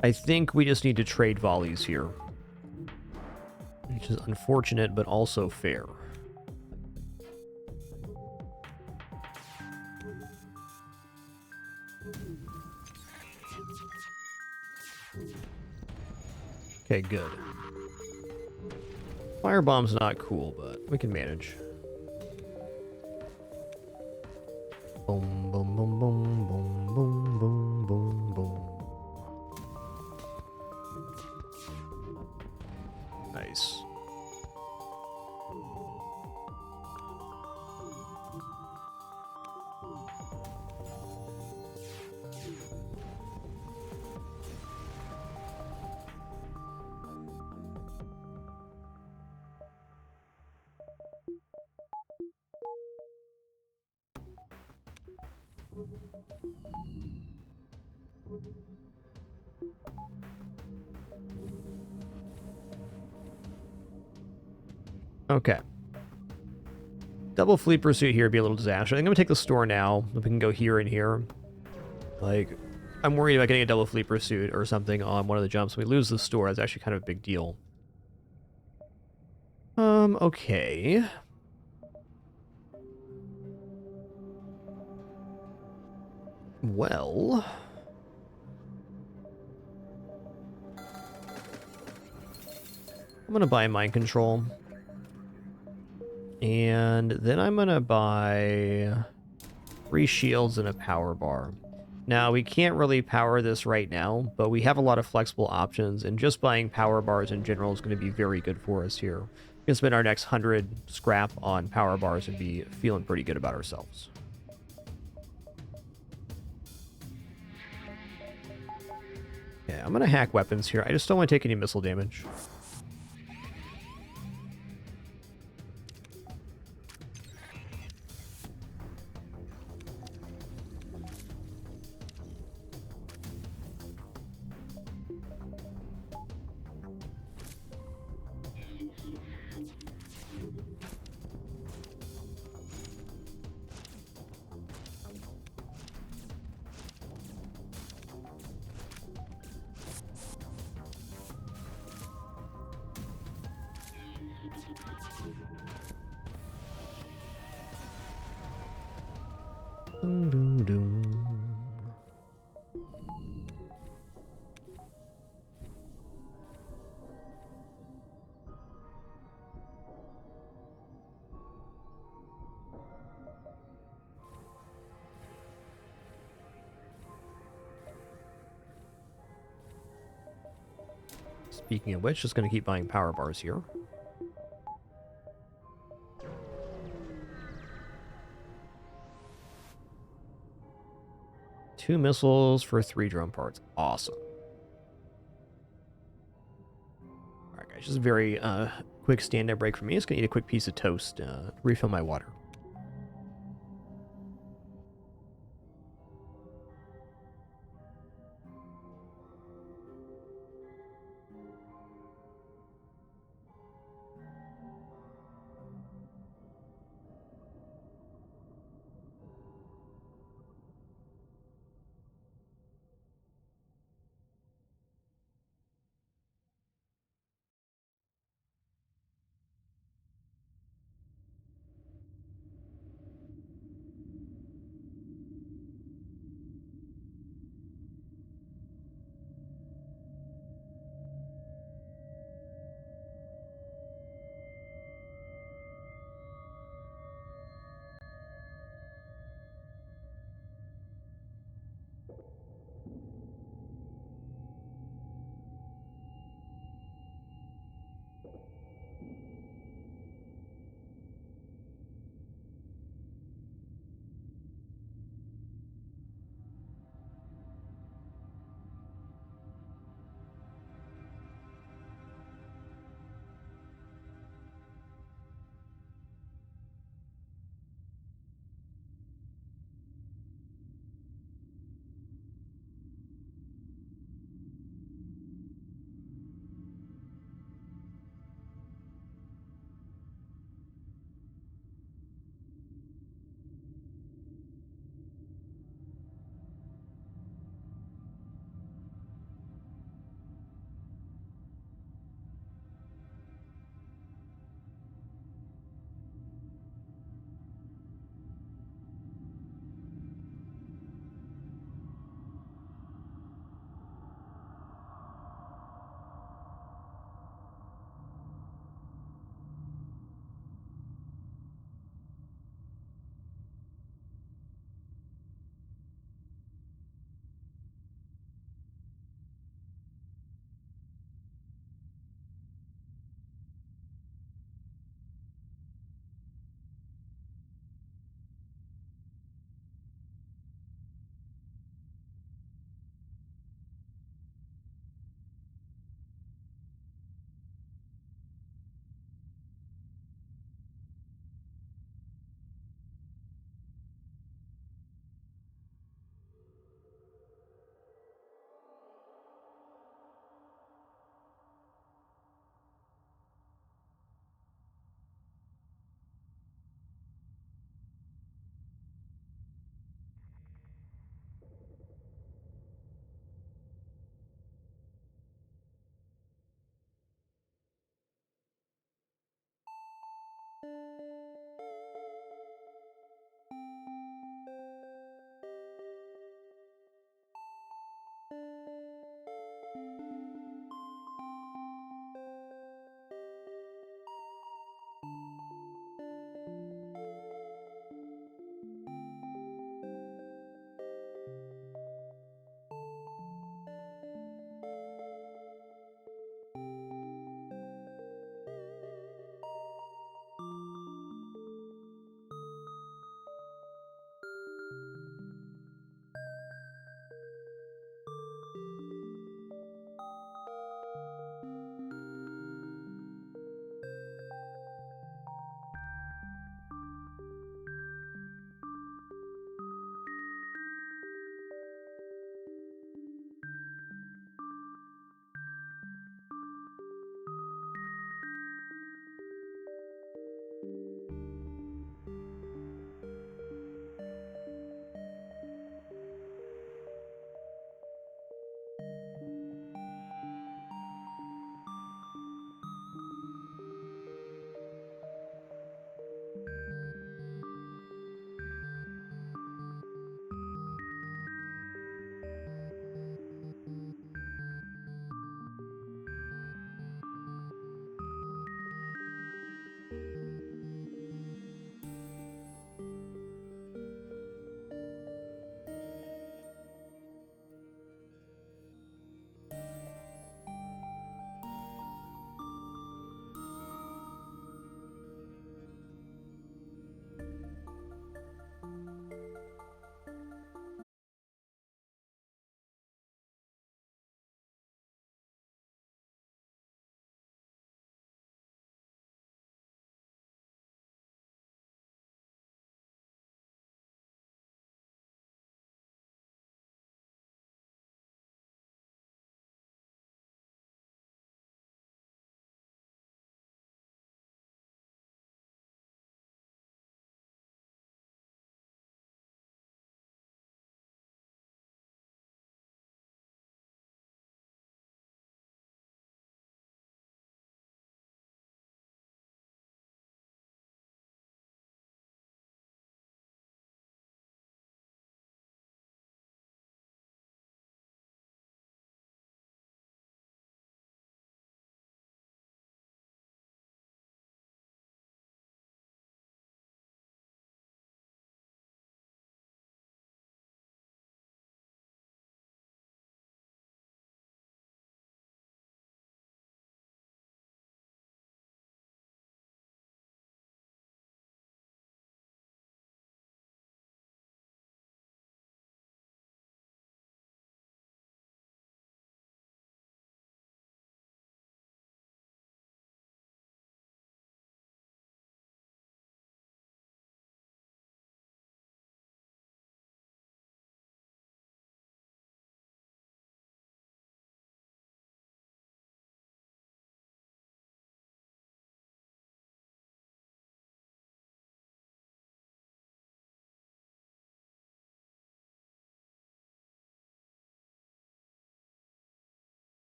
I think we just need to trade volleys here, which is unfortunate, but also fair. Okay, good. Firebomb's not cool, but we can manage. Boom, boom, boom, boom, boom, boom, boom, boom, boom. Nice. Okay. Double fleet pursuit here would be a little disaster. I think I'm going to take the store now. If we can go here and here. Like, I'm worried about getting a double fleet pursuit or something on one of the jumps. We lose the store. That's actually kind of a big deal. Okay. Well... I'm going to buy mind control. And then I'm going to buy 3 shields and a power bar. Now, we can't really power this right now, but we have a lot of flexible options, and just buying power bars in general is going to be very good for us here. We can spend our next 100 scrap on power bars and be feeling pretty good about ourselves. Yeah, I'm going to hack weapons here. I just don't want to take any missile damage. Speaking of which, just going to keep buying power bars here. 2 missiles for 3 drone parts. Awesome. Alright guys, just a very quick stand-up break for me. Just gonna eat a quick piece of toast, refill my water.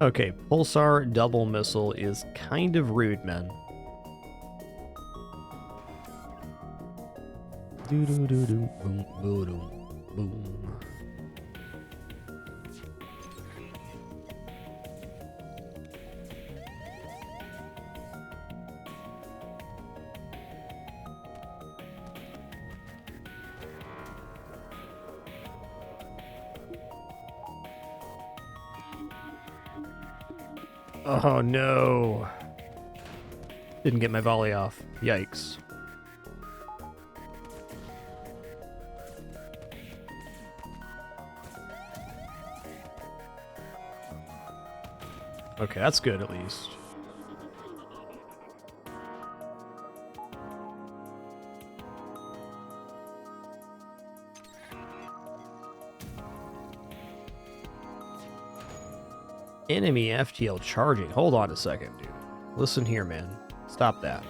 Okay, Pulsar double missile is kind of rude, man. Doo doo doo doo boom boom boom. Oh no. Didn't get my volley off. Yikes. Okay, that's good at least. Enemy FTL charging. Hold on a second, dude. Listen here, man. Stop that.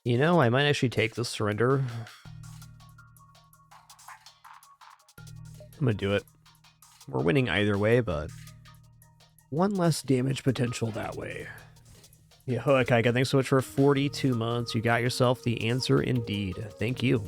You know, I might actually take this surrender. I'm gonna do it. We're winning either way, but one less damage potential that way. Yeah, Kaika, thanks so much for 42 months. You got yourself the answer indeed. Thank you.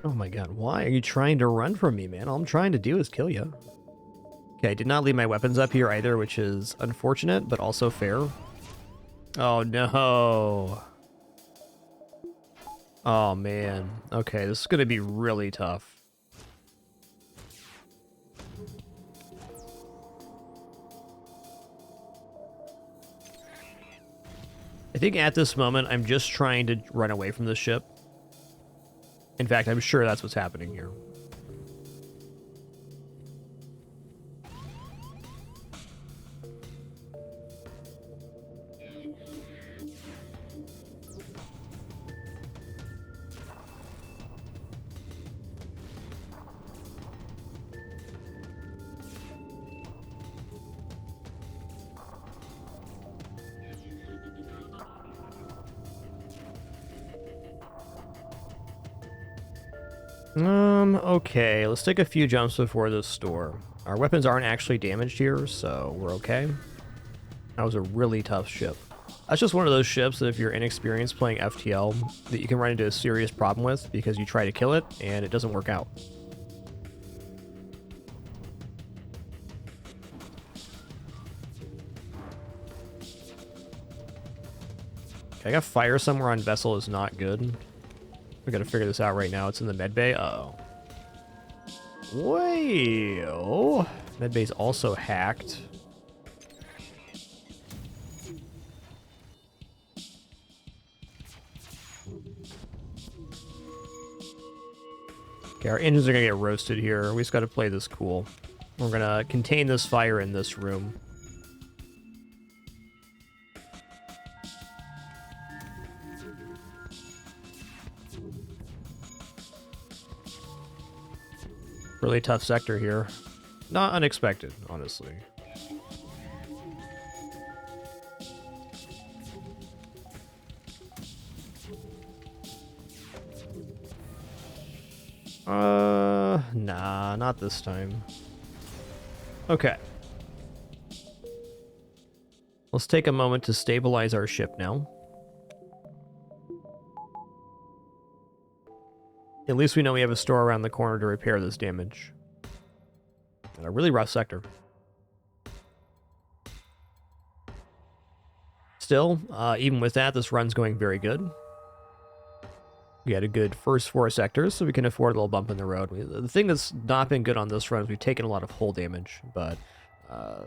Oh my god, why are you trying to run from me, man? All I'm trying to do is kill you. Okay, I did not leave my weapons up here either, which is unfortunate, but also fair. Oh no. Oh man. Okay, this is gonna be really tough. I think at this moment, I'm just trying to run away from the ship. In fact, I'm sure that's what's happening here. Okay, let's take a few jumps before this store. Our weapons aren't actually damaged here, so we're okay. That was a really tough ship. That's just one of those ships that if you're inexperienced playing FTL, that you can run into a serious problem with because you try to kill it and it doesn't work out. Okay, I got fire somewhere on vessel is not good. We gotta figure this out right now. It's in the med bay. Uh-oh. Well, med bay's also hacked. Okay, our engines are gonna get roasted here. We just gotta play this cool. We're gonna contain this fire in this room. Really tough sector here. Not unexpected, honestly. Nah, not this time. Okay. Let's take a moment to stabilize our ship now. At least we know we have a store around the corner to repair this damage. And a really rough sector. Still, even with that, this run's going very good. We had a good first 4 sectors, so we can afford a little bump in the road. The thing that's not been good on this run is we've taken a lot of hull damage, but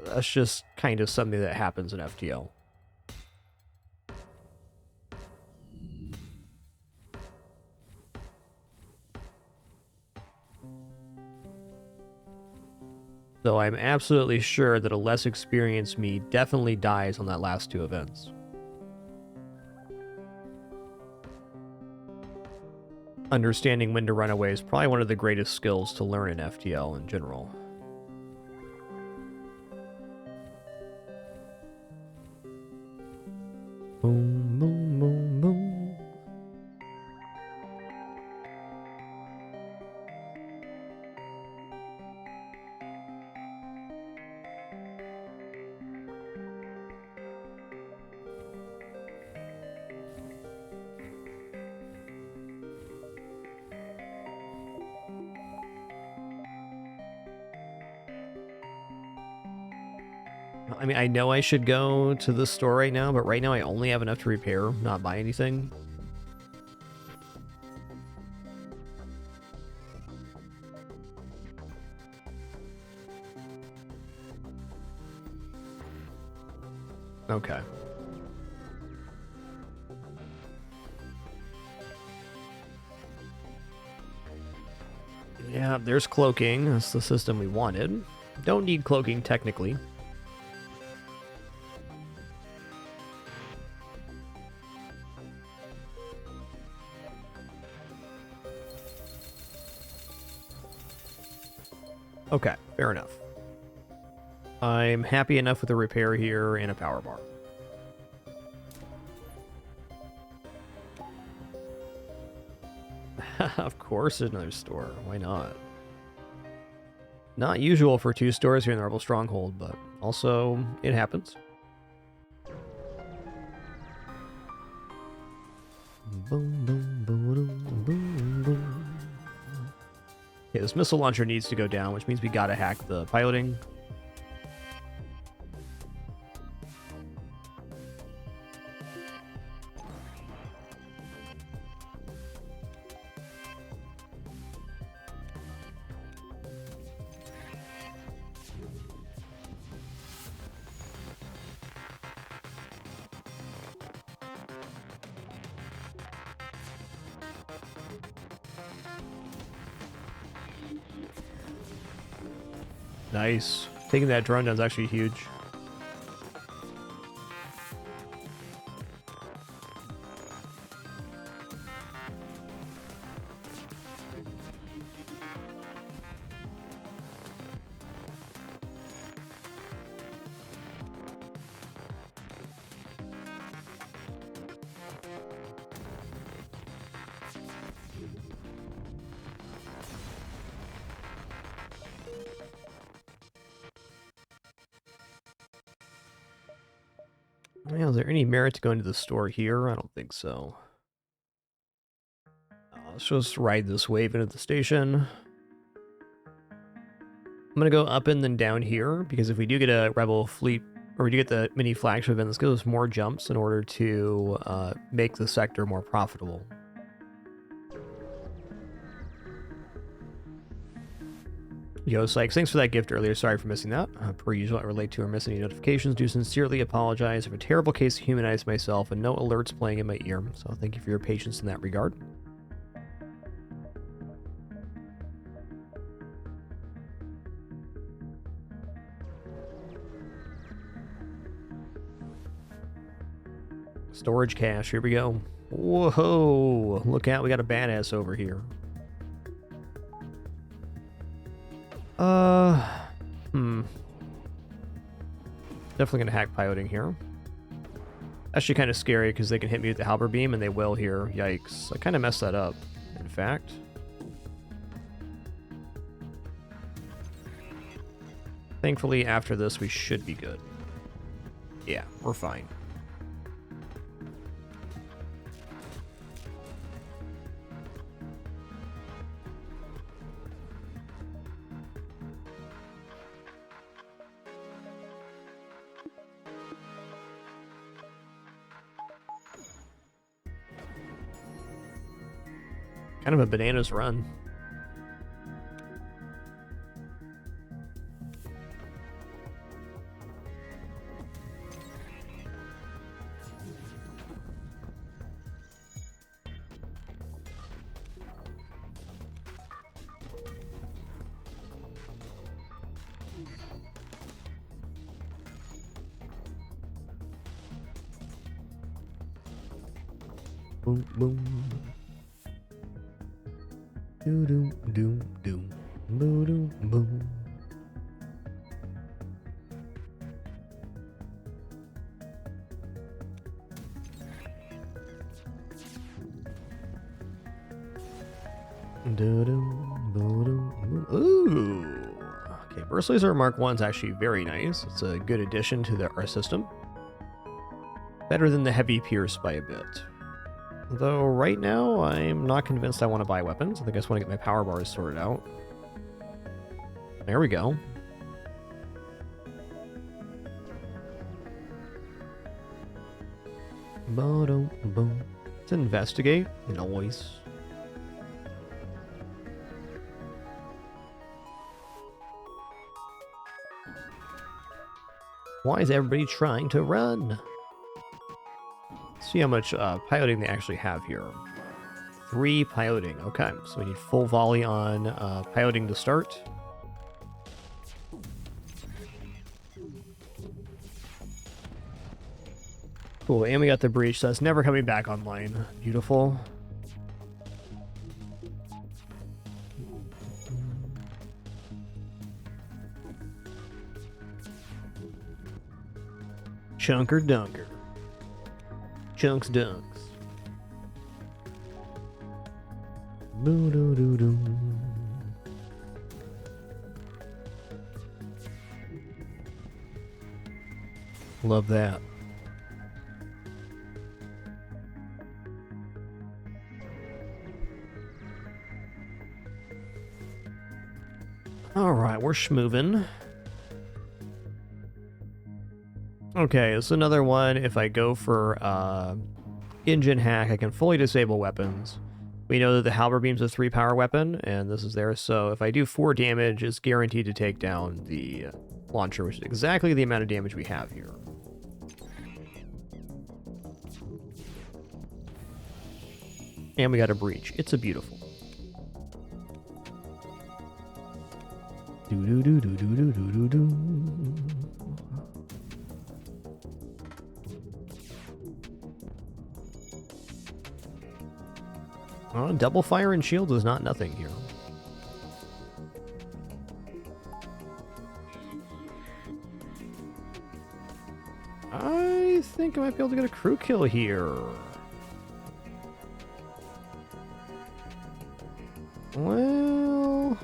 that's just kind of something that happens in FTL. Though I'm absolutely sure that a less experienced me definitely dies on that last 2 events. Understanding when to run away is probably one of the greatest skills to learn in FTL in general. Boom, boom, boom, boom. I mean, I know I should go to the store right now, but right now I only have enough to repair, not buy anything. Okay. Yeah, there's cloaking. That's the system we wanted. Don't need cloaking technically. Okay, fair enough. I'm happy enough with a repair here and a power bar. Of course there's another store. Why not? Not usual for 2 stores here in the Rebel Stronghold, but also it happens. Boom, boom, boom, boom, boom. Yeah, this missile launcher needs to go down, which means we gotta hack the piloting. Nice. Taking that drone down is actually huge. Well, is there any merit to going to the store here? I don't think so. Let's just ride this wave into the station. I'm going to go up and then down here, because if we do get a Rebel fleet, or we do get the mini flagship event, let's give us more jumps in order to make the sector more profitable. Yo, Sykes, thanks for that gift earlier. Sorry for missing that. Per usual, I relate to or miss any notifications. Do sincerely apologize. I have a terrible case of humanized myself and no alerts playing in my ear. So thank you for your patience in that regard. Storage cache. Here we go. Whoa. Look out. We got a badass over here. Definitely gonna hack piloting here. Actually kind of scary because they can hit me with the halberd beam and they will here. Yikes. I kind of messed that up, in fact. Thankfully, after this, we should be good. Yeah, we're fine. Kind of a bananas run. Boom, boom. Doo doo doo doo. Boo doo boom. Doo doo boo doo. Ooh. Okay, Burst Laser Mark 1's actually very nice. It's a good addition to our system. Better than the Heavy Pierce by a bit. Though right now, I'm not convinced I want to buy weapons. I think I just want to get my power bars sorted out. There we go. Let's investigate. Noise. Why is everybody trying to run? See how much piloting they actually have here. 3 piloting. Okay, so we need full volley on piloting to start. Cool, and we got the breach, so that's never coming back online. Beautiful. Chunker Dunker. Chunks Dunks. Boo doo doo doo. Love that. All right, we're schmovin'. Okay, it's another one. If I go for engine hack, I can fully disable weapons. We know that the halberd beam's a 3 power weapon, and this is there. So if I do 4 damage, it's guaranteed to take down the launcher, which is exactly the amount of damage we have here. And we got a breach. It's a beautiful. Do do do do do do do do. Double fire and shield is not nothing here. I think I might be able to get a crew kill here. Well...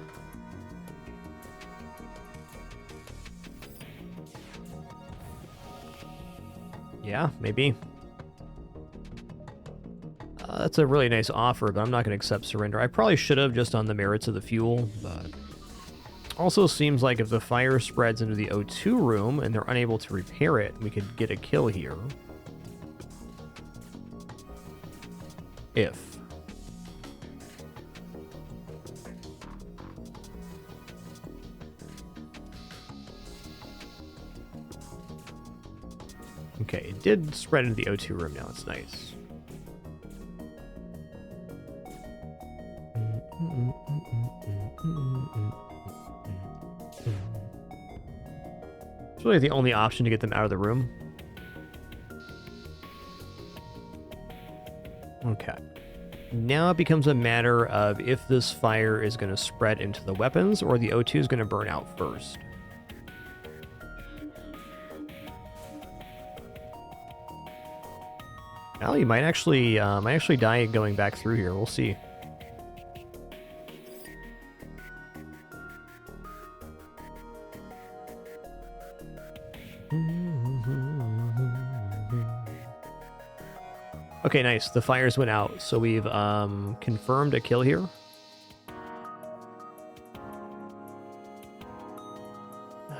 yeah, maybe. That's a really nice offer, but I'm not going to accept surrender. I probably should have, just on the merits of the fuel, but... also seems like if the fire spreads into the O2 room and they're unable to repair it, we could get a kill here. If. Okay, it did spread into the O2 room now. It's nice. It's really the only option to get them out of the room. Okay. Now it becomes a matter of if this fire is going to spread into the weapons or the O2 is going to burn out first. Well, you might actually die going back through here. We'll see. Okay, nice. The fires went out, so we've confirmed a kill here.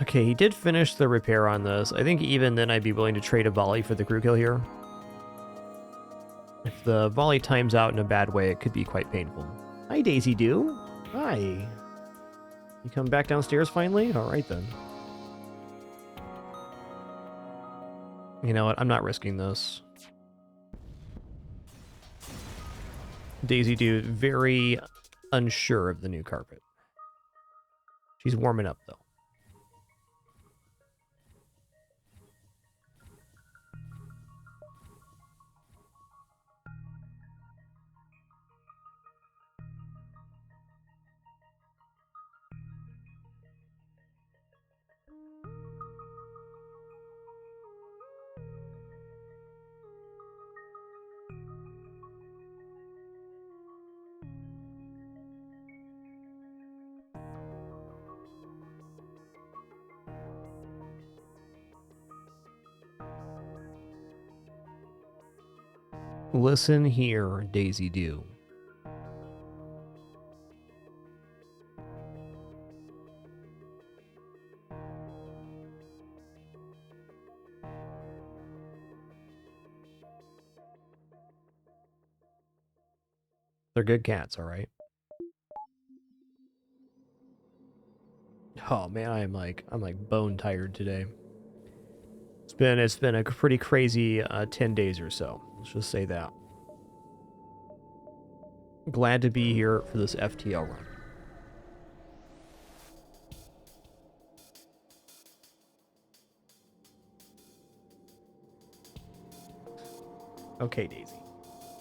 Okay, he did finish the repair on this. I think even then I'd be willing to trade a volley for the crew kill here. If the volley times out in a bad way, it could be quite painful. Hi, Daisy Doo. Hi. You come back downstairs finally? All right, then. You know what? I'm not risking this. Daisy Doo, very unsure of the new carpet. She's warming up, though. Listen here, Daisy Doo. They're good cats, all right? Oh man, I'm like bone tired today. It's been a pretty crazy 10 days or so. Let's just say that. Glad to be here for this FTL run. Okay, Daisy.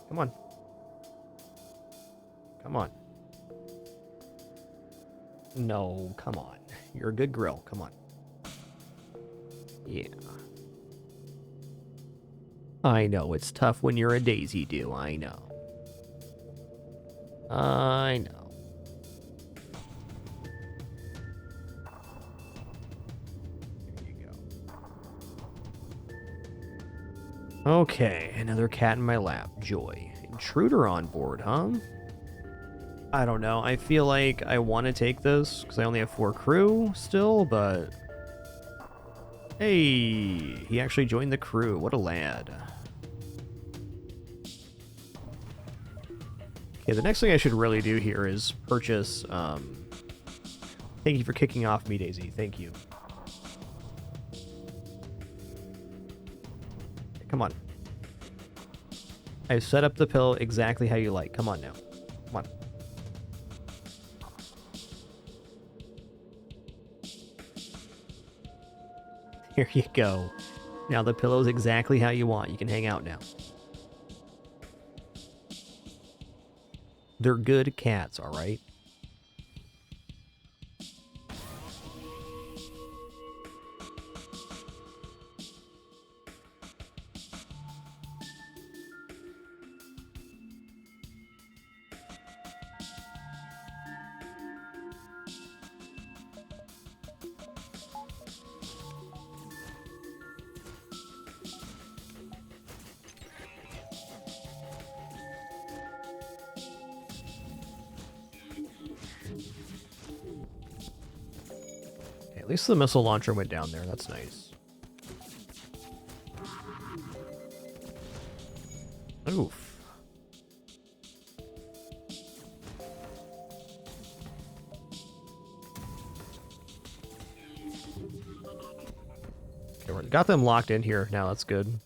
Come on. Come on. No, come on. You're a good grill. Come on. Yeah. I know, it's tough when you're a Daisy Doo. I know. I know. There you go. Okay, another cat in my lap. Joy. Intruder on board, huh? I don't know. I feel like I want to take this because I only have 4 crew still, but... Hey, he actually joined the crew. What a lad. Okay, the next thing I should really do here is purchase... Thank you for kicking off me, Daisy. Thank you. Come on. I've set up the pill exactly how you like. Come on now. Come on. Here you go. Now the pillow's exactly how you want. You can hang out now. They're good cats, all right? At least the missile launcher went down there. That's nice. Oof. Okay, we got them locked in here. Now that's good.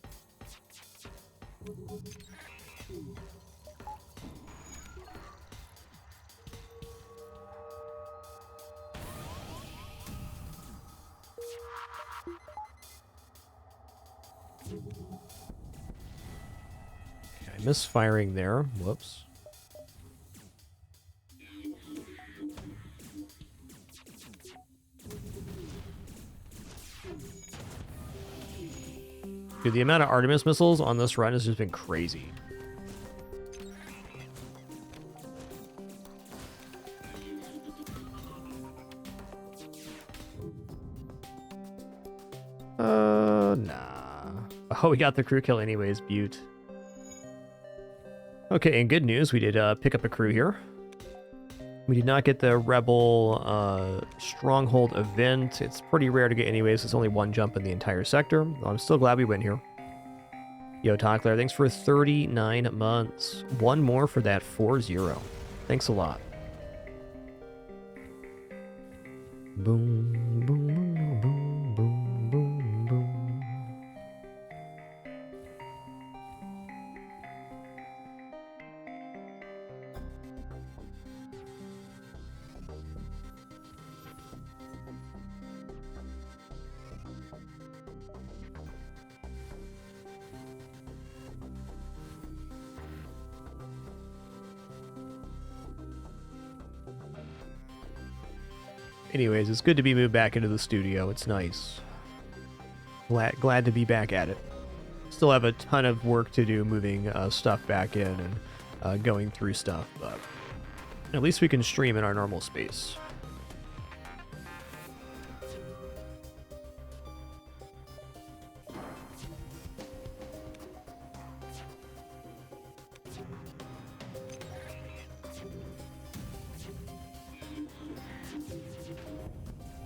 Misfiring there. Whoops. Dude, the amount of Artemis missiles on this run has just been crazy. Nah. Oh, we got the crew kill anyways, Butte. Okay, and good news, we did pick up a crew here. We did not get the Rebel Stronghold event. It's pretty rare to get anyways. It's only 1 jump in the entire sector. I'm still glad we went here. Yo, Tockler, thanks for 39 months. 1 more for that 4-0. Thanks a lot. Boom, boom, boom, boom, boom, boom, boom. Anyways, it's good to be moved back into the studio. It's nice. Glad to be back at it. Still have a ton of work to do moving stuff back in and going through stuff, but at least we can stream in our normal space.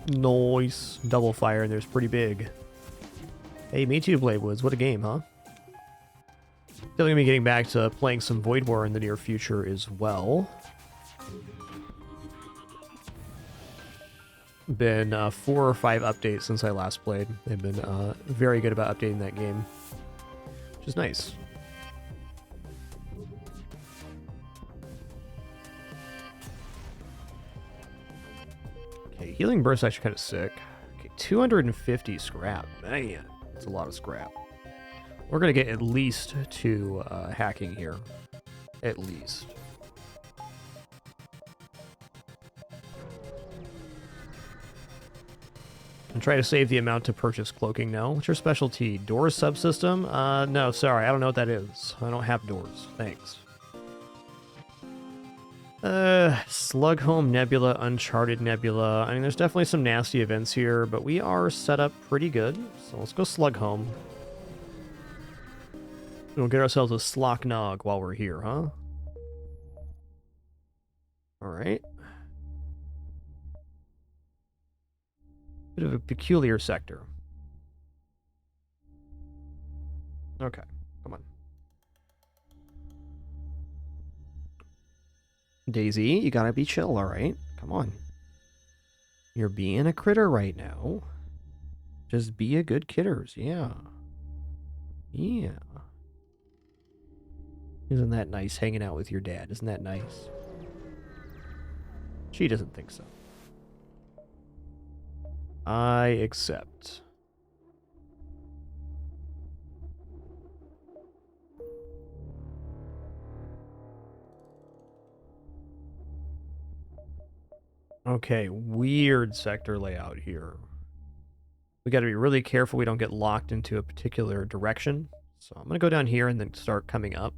Nice. Double fire, and there's pretty big. Hey, me too, Bladewoods. What a game, huh? Still gonna be getting back to playing some Void War in the near future as well. Been 4 or 5 updates since I last played. They've been very good about updating that game, which is nice. Okay, Healing Burst actually kind of sick. Okay, 250 scrap. Man, that's a lot of scrap. We're gonna get at least 2 hacking here. At least. And try to save the amount to purchase cloaking now. What's your specialty? Doors subsystem? No, sorry, I don't know what that is. I don't have doors. Thanks. Slug Home Nebula, Uncharted Nebula. I mean, there's definitely some nasty events here, but we are set up pretty good. So let's go Slug Home. We'll get ourselves a Slock Nog while we're here, huh? Alright. Bit of a peculiar sector. Okay, come on. Daisy, you gotta be chill, alright? Come on. You're being a critter right now. Just be a good kidders, yeah. Yeah. Isn't that nice hanging out with your dad? Isn't that nice? She doesn't think so. I accept. Okay, weird sector layout here. We got to be really careful we don't get locked into a particular direction. So I'm going to go down here and then start coming up.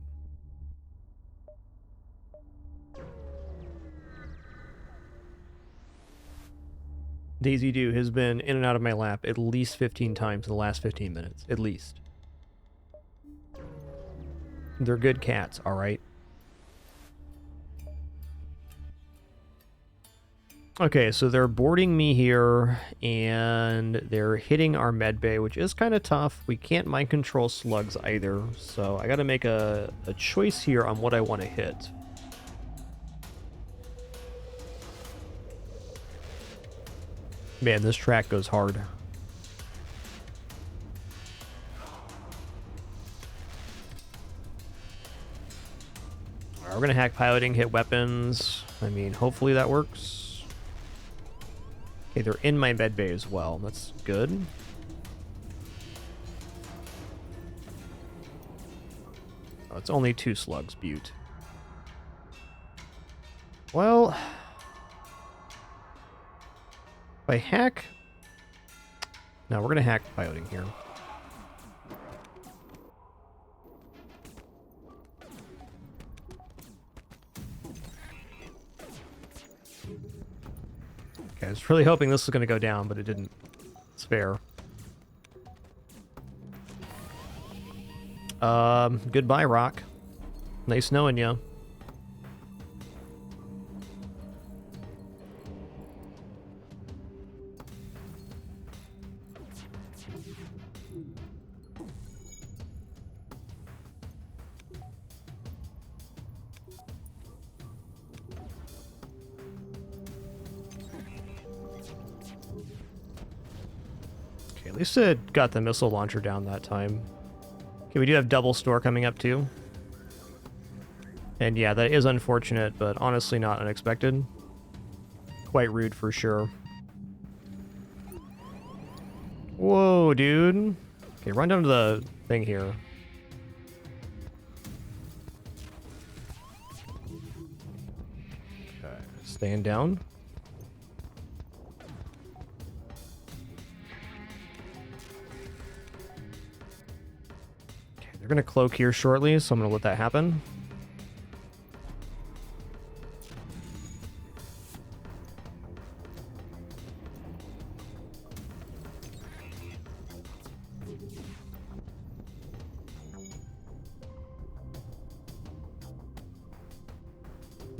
Daisy Doo has been in and out of my lap at least 15 times in the last 15 minutes. At least. They're good cats, alright? Okay, so they're boarding me here, and they're hitting our med bay, which is kind of tough. We can't mind control slugs either, so I gotta make a choice here on what I want to hit. Man, this track goes hard. Alright, we're gonna hack piloting, hit weapons. I mean, hopefully that works. Okay, they're in my med bay as well. That's good. Oh, it's only 2 slugs, Butte. Well, if I hack... No, we're going to hack piloting here. Okay, I was really hoping this was going to go down, but it didn't. It's fair. Goodbye, Rock. Nice knowing you. Okay, at least it got the missile launcher down that time. Okay, we do have double store coming up too. And yeah, that is unfortunate, but honestly not unexpected. Quite rude for sure. Whoa, dude. Okay, run down to the thing here. Okay, stand down. Okay, they're gonna cloak here shortly, so I'm gonna let that happen.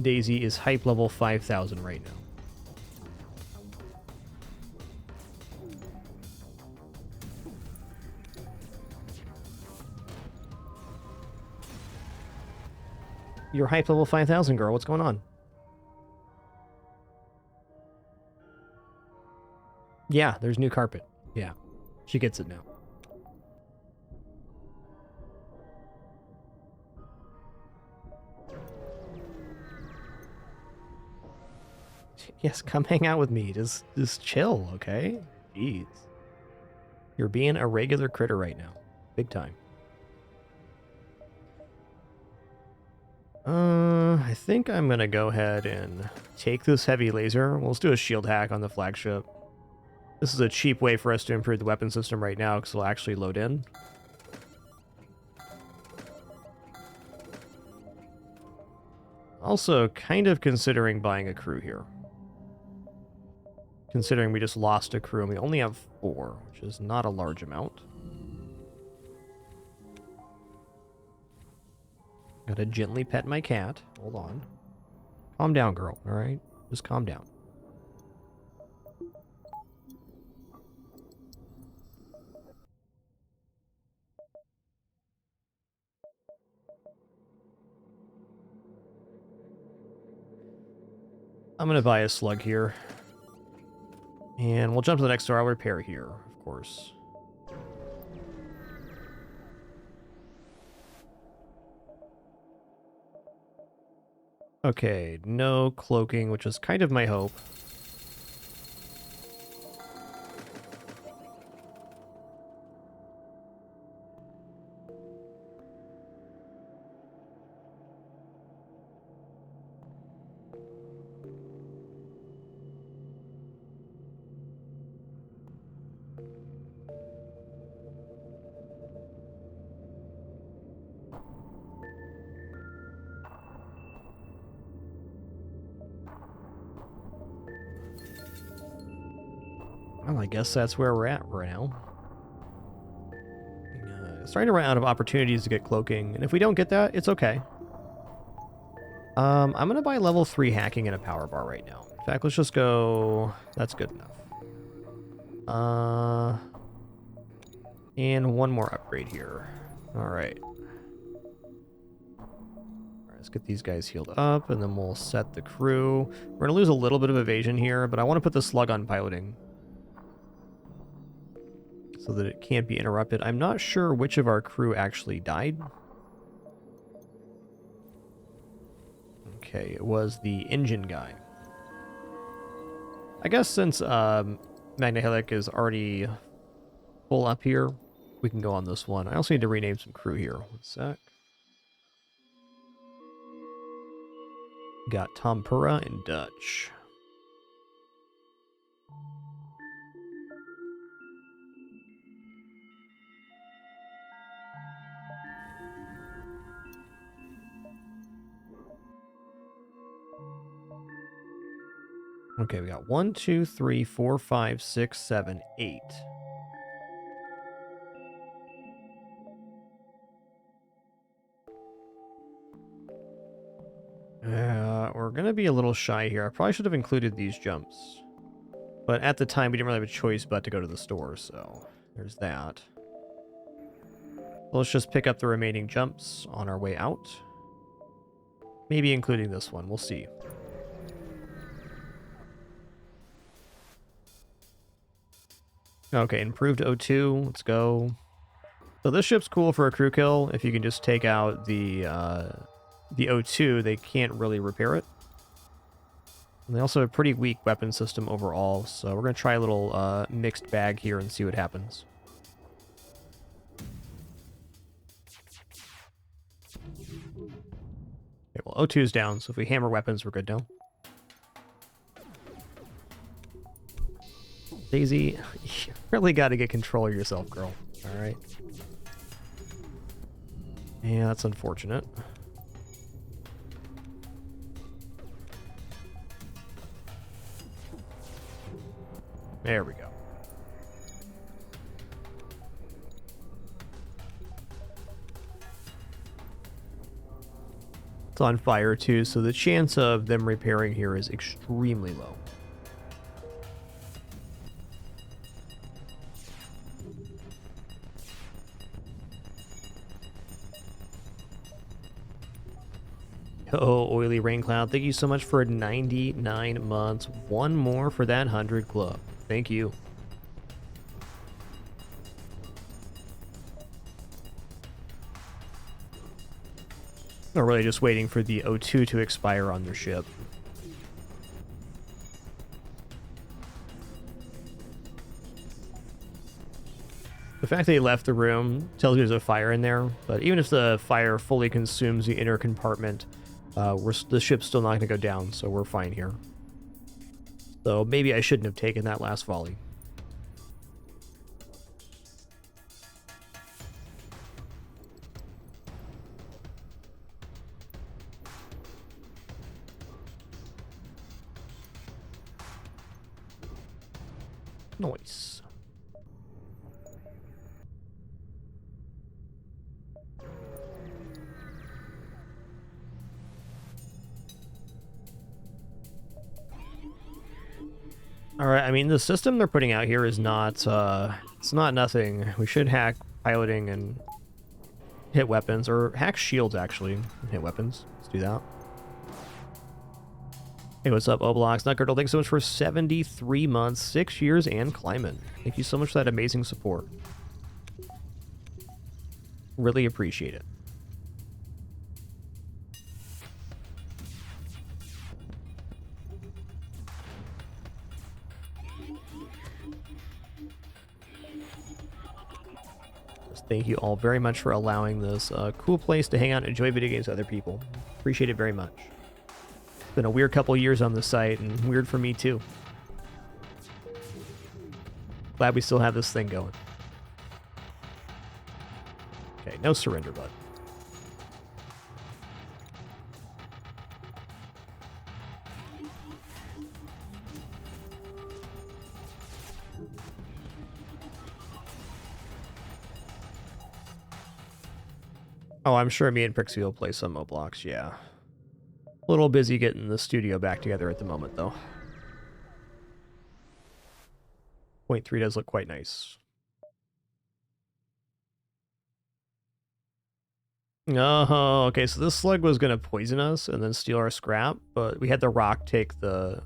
Daisy is hype level 5,000 right now. You're hype level 5,000, girl. What's going on? Yeah, there's new carpet. Yeah, she gets it now. Yes, come hang out with me. Just chill, okay? Jeez. You're being a regular critter right now. Big time. I think I'm gonna go ahead and take this heavy laser. We'll just do a shield hack on the flagship. This is a cheap way for us to improve the weapon system right now because it'll actually load in. Also, kind of considering buying a crew here. Considering we just lost a crew and we only have 4, which is not a large amount. Gotta gently pet my cat. Hold on. Calm down, girl, alright? Just calm down. I'm gonna buy a slug here. And we'll jump to the next door. I'll repair here, of course. Okay, no cloaking, which is kind of my hope. Well, I guess that's where we're at right now. Starting to run out of opportunities to get cloaking, and if we don't get that, it's okay. I'm gonna buy level 3 hacking and a power bar right now. In fact, let's just go... That's good enough. And one more upgrade here. Alright. Let's get these guys healed up, and then we'll set the crew. We're gonna lose a little bit of evasion here, but I want to put the slug on piloting so that it can't be interrupted. I'm not sure which of our crew actually died. Okay, it was the engine guy. I guess since Magnahelic is already full up here, we can go on this one. I also need to rename some crew here. One sec. Got Tompura and Dutch. Okay, we got 1, 2, 3, 4, 5, 6, 7, 8. We're going to be a little shy here. I probably should have included these jumps. But at the time, we didn't really have a choice but to go to the store, so there's that. Let's just pick up the remaining jumps on our way out. Maybe including this one. We'll see. Okay, improved O2. Let's go. So this ship's cool for a crew kill. If you can just take out the O2, they can't really repair it. And they also have a pretty weak weapon system overall, so we're going to try a little mixed bag here and see what happens. Okay, well, O2 is down, so if we hammer weapons, we're good now. Daisy, you really got to get control of yourself, girl. All right. Yeah, that's unfortunate. There we go. It's on fire too, so the chance of them repairing here is extremely low. Oh, Oily Rain Cloud, thank you so much for 99 months. One more for that 100 club. Thank you. They're really just waiting for the O2 to expire on their ship. The fact they left the room tells you there's a fire in there, but even if the fire fully consumes the inner compartment, the ship's still not going to go down, so we're fine here. So maybe I shouldn't have taken that last volley. Nice. All right, I mean, the system they're putting out here is not, it's not nothing. We should hack piloting and hit weapons, or hack shields, actually, and hit weapons. Let's do that. Hey, what's up, Oblox? Nutgirdle, thanks so much for 73 months, 6 years, and climbing. Thank you so much for that amazing support. Really appreciate it. Thank you all very much for allowing this cool place to hang out and enjoy video games with other people. Appreciate it very much. It's been a weird couple years on the site, and weird for me too. Glad we still have this thing going. Okay, no surrender, bud. Oh, I'm sure me and Prixie will play some Oblox, yeah. A little busy getting the studio back together at the moment, though. 0.3 does look quite nice. Oh, okay, so this slug was going to poison us and then steal our scrap, but we had the rock take the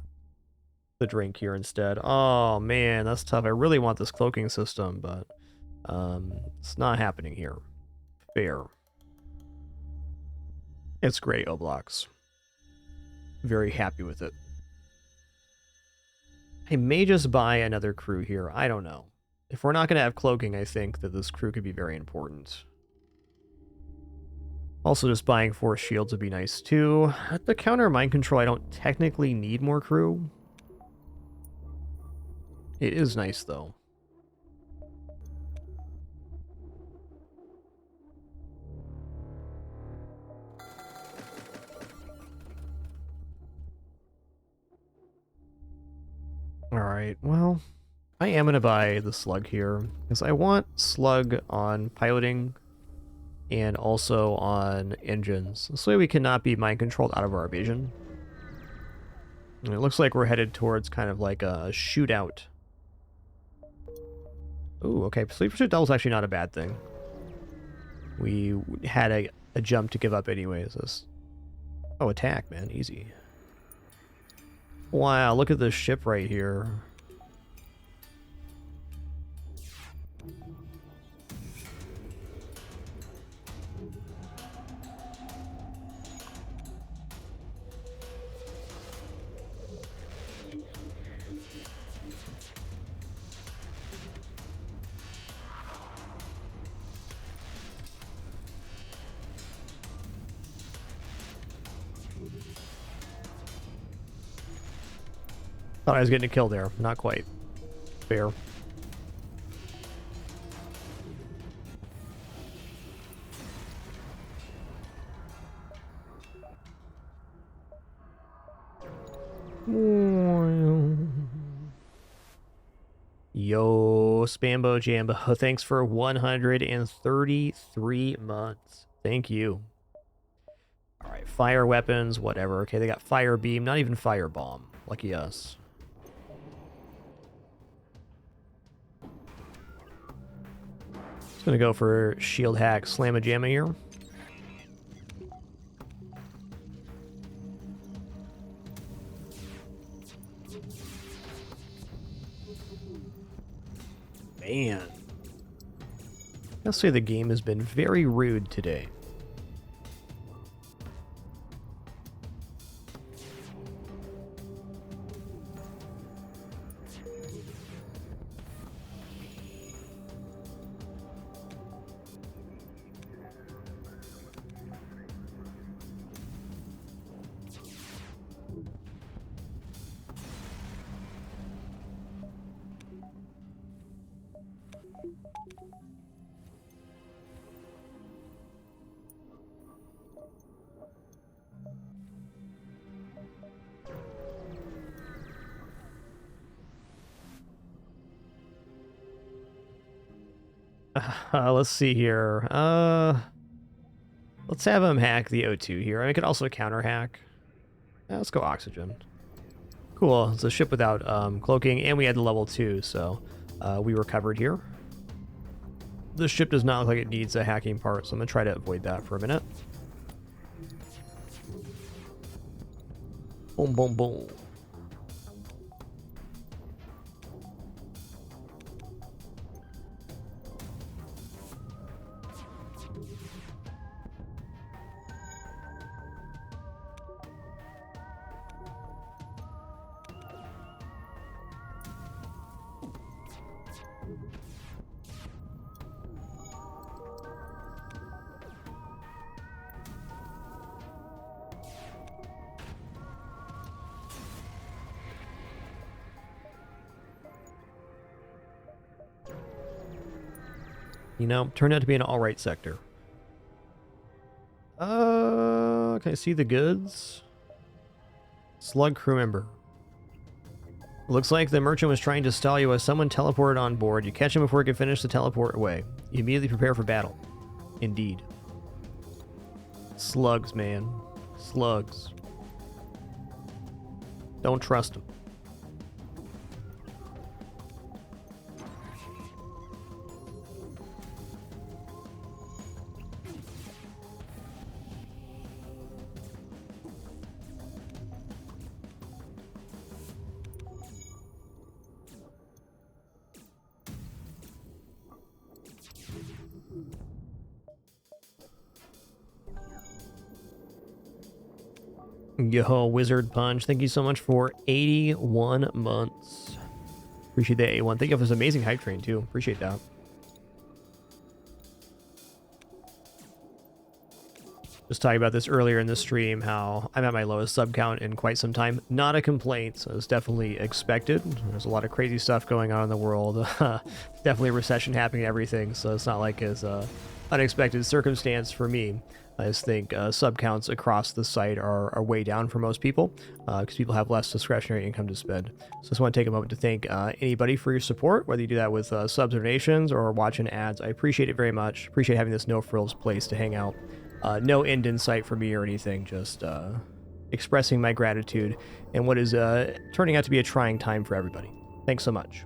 drink here instead. Oh, man, that's tough. I really want this cloaking system, but it's not happening here. Fair. It's great, Oblox. Very happy with it. I may just buy another crew here. I don't know. If we're not going to have cloaking, I think that this crew could be very important. Also, just buying 4 shields would be nice, too. At the counter mind control, I don't technically need more crew. It is nice, though. Alright, well, I am going to buy the slug here, because I want slug on piloting and also on engines. This way we cannot be mind-controlled out of our vision. And it looks like we're headed towards kind of like a shootout. Ooh, okay, sleep pursuit double is actually not a bad thing. We had a jump to give up anyways. Oh, attack, man, easy. Wow, look at this ship right here. Thought I was getting a kill there. Not quite. Fair. Yo, Spambo Jambo, thanks for 133 months. Thank you. All right, fire weapons, whatever. Okay, they got fire beam, not even firebomb. Lucky us. Just gonna go for shield hack, slamma jamma here. Man. I'll say the game has been very rude today. Let's see here. Let's have him hack the O2 here. I mean, I could also counter hack. Let's go oxygen. Cool. It's a ship without cloaking, and we had the level 2, so we were covered here. This ship does not look like it needs a hacking part, so I'm gonna try to avoid that for a minute. Boom, boom, boom. You know, turned out to be an alright sector. Can I see the goods? Slug crew member. Looks like the merchant was trying to stall you as someone teleported on board. You catch him before he can finish the teleport away. You immediately prepare for battle. Indeed. Slugs, man. Slugs. Don't trust them. Yo, Wizard Punch, thank you so much for 81 months. Appreciate that, A1. Thank you for this amazing hype train, too. Appreciate that. Just talking about this earlier in the stream, how I'm at my lowest sub count in quite some time. Not a complaint, so it's definitely expected. There's a lot of crazy stuff going on in the world. Definitely a recession happening and everything, so it's not like it's unexpected circumstance for me. I just think sub counts across the site are way down for most people because people have less discretionary income to spend. So I just want to take a moment to thank anybody for your support, whether you do that with subs or donations or watching ads. I appreciate it very much. Appreciate having this no frills place to hang out. No end in sight for me or anything, just expressing my gratitude and what is turning out to be a trying time for everybody. Thanks so much.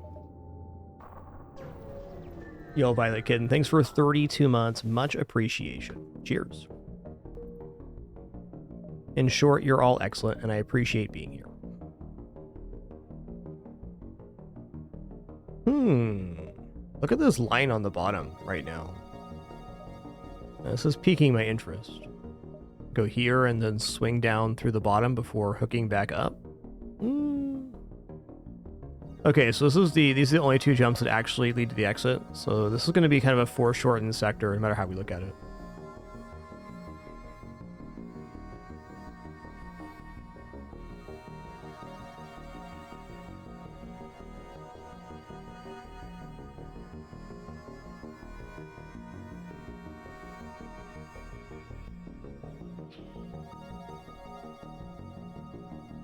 Yo, Violet Kitten, thanks for 32 months. Much appreciation. Cheers. In short, you're all excellent, and I appreciate being here. Look at this line on the bottom right now. This is piquing my interest. Go here and then swing down through the bottom before hooking back up. Okay, so these are the only two jumps that actually lead to the exit. So this is going to be kind of a foreshortened sector, no matter how we look at it.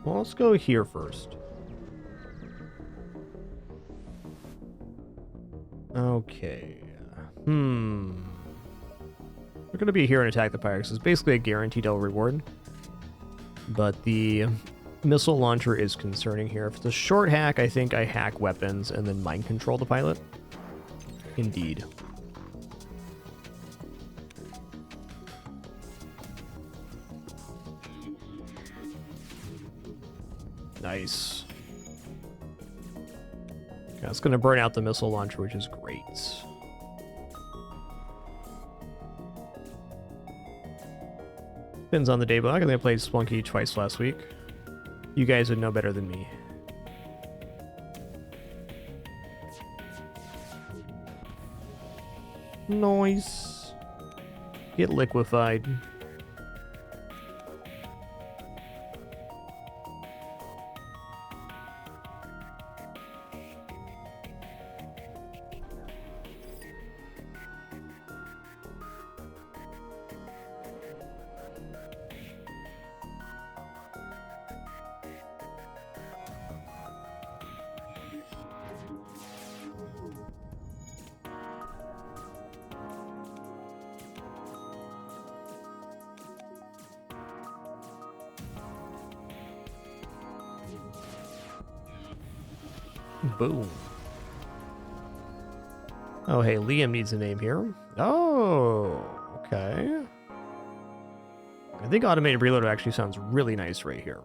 Well, let's go here first. Okay. We're gonna be here and attack the pirates. It's basically a guaranteed double reward. But the missile launcher is concerning here. If it's a short hack, I think I hack weapons and then mind control the pilot. Indeed. Nice. Yeah, it's going to burn out the missile launcher, which is great. Depends on the day, but I think I played Splunky twice last week. You guys would know better than me. Nice. Get liquefied. Boom. Oh, hey, Liam needs a name here. Oh, okay. I think automated reload actually sounds really nice right here.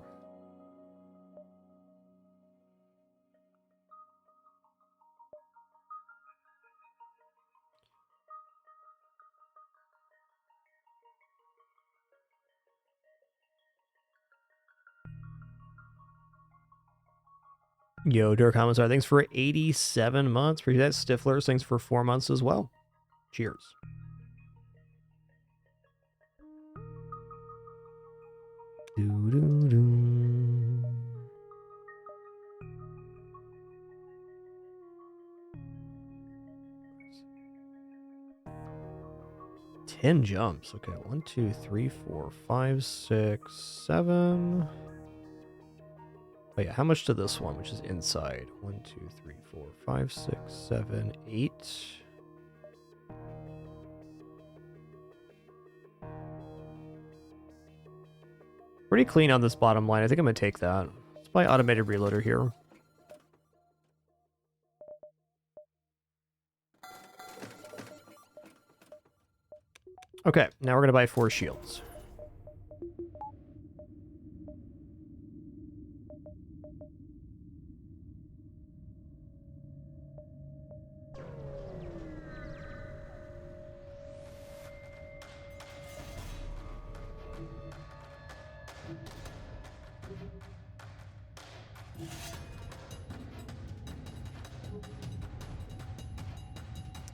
Yo, Dirk Commissar, thanks for 87 months. Appreciate that. Stiflers, thanks for 4 months as well. Cheers. Doo-doo-doo. 10 jumps. Okay, 1, 2, 3, 4, 5, 6, 7. Oh yeah, how much to this one, which is inside? 1, 2, 3, 4, 5, 6, 7, 8. Pretty clean on this bottom line. I think I'm going to take that. Let's buy automated reloader here. Okay, now we're going to buy 4 shields.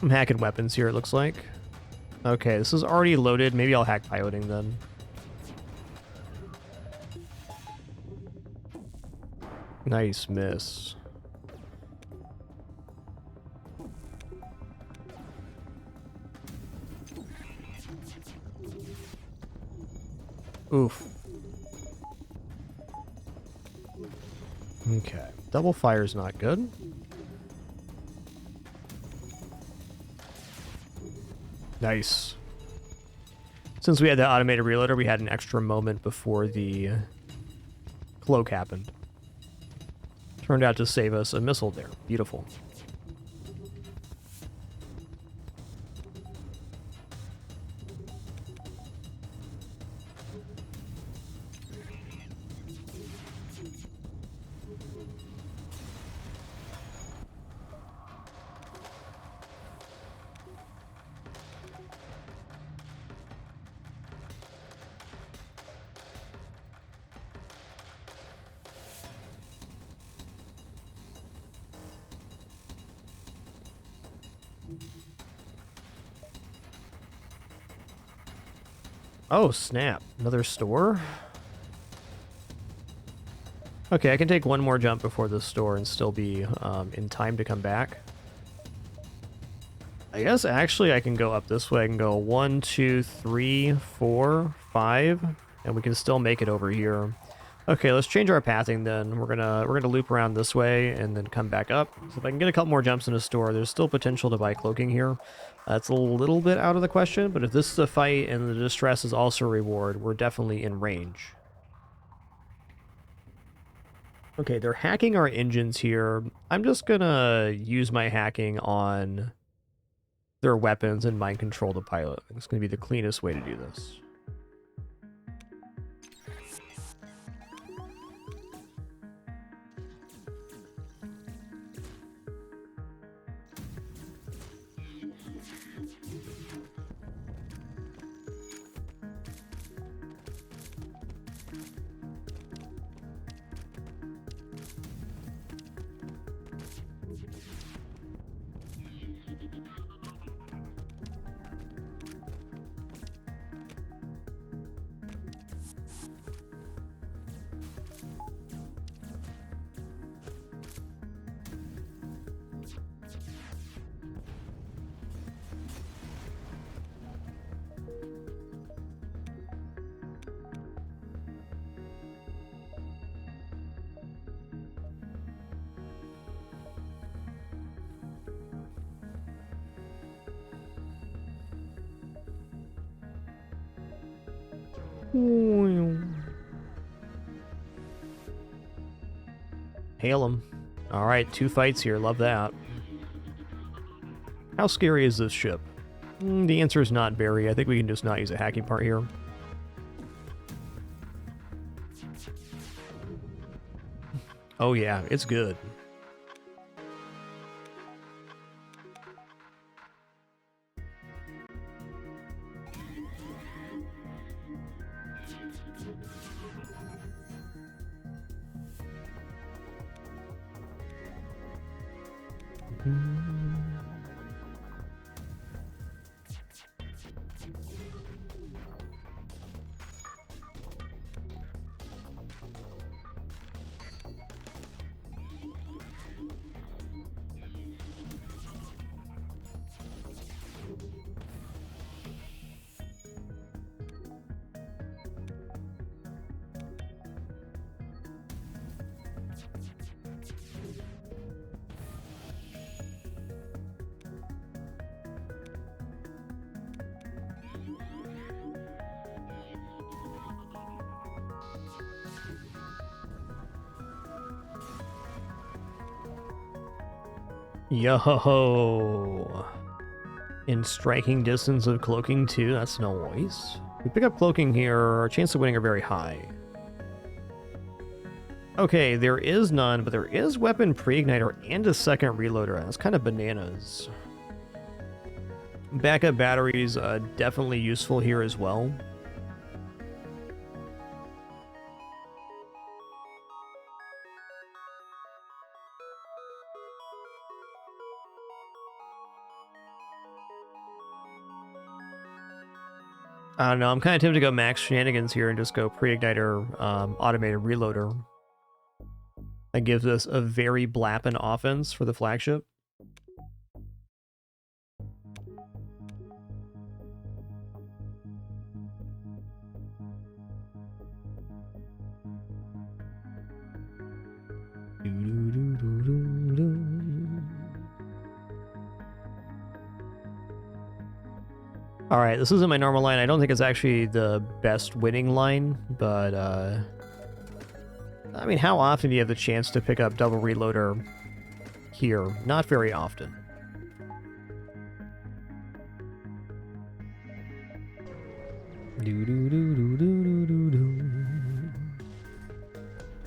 I'm hacking weapons here, it looks like. Okay, this is already loaded. Maybe I'll hack piloting then. Nice miss. Oof. Okay, double fire's not good. Nice. Since we had the automated reloader, we had an extra moment before the cloak happened. Turned out to save us a missile there. Beautiful. Oh, snap. Another store? Okay, I can take one more jump before the store and still be in time to come back. I guess actually I can go up this way. I can go 1, 2, 3, 4, 5, and we can still make it over here. Okay, let's change our pathing then. We're gonna loop around this way and then come back up. So if I can get a couple more jumps in a store, there's still potential to buy cloaking here. That's a little bit out of the question, but if this is a fight and the distress is also a reward, we're definitely in range. Okay, they're hacking our engines here. I'm just gonna use my hacking on their weapons and mind control the pilot. It's gonna be the cleanest way to do this. Hail him. Alright, 2 fights here. Love that. How scary is this ship? The answer is not very. I think we can just not use a hacking part here. Oh yeah, it's good. Yo! In striking distance of cloaking too, that's noise. If we pick up cloaking here, our chances of winning are very high. Okay, there is none, but there is weapon pre-igniter and a second reloader. That's kind of bananas. Backup batteries definitely useful here as well. I don't know, I'm kind of tempted to go max shenanigans here and just go pre-igniter automated reloader. That gives us a very blappin' offense for the flagship. Alright, this isn't my normal line. I don't think it's actually the best winning line, but I mean, how often do you have the chance to pick up double reloader here? Not very often.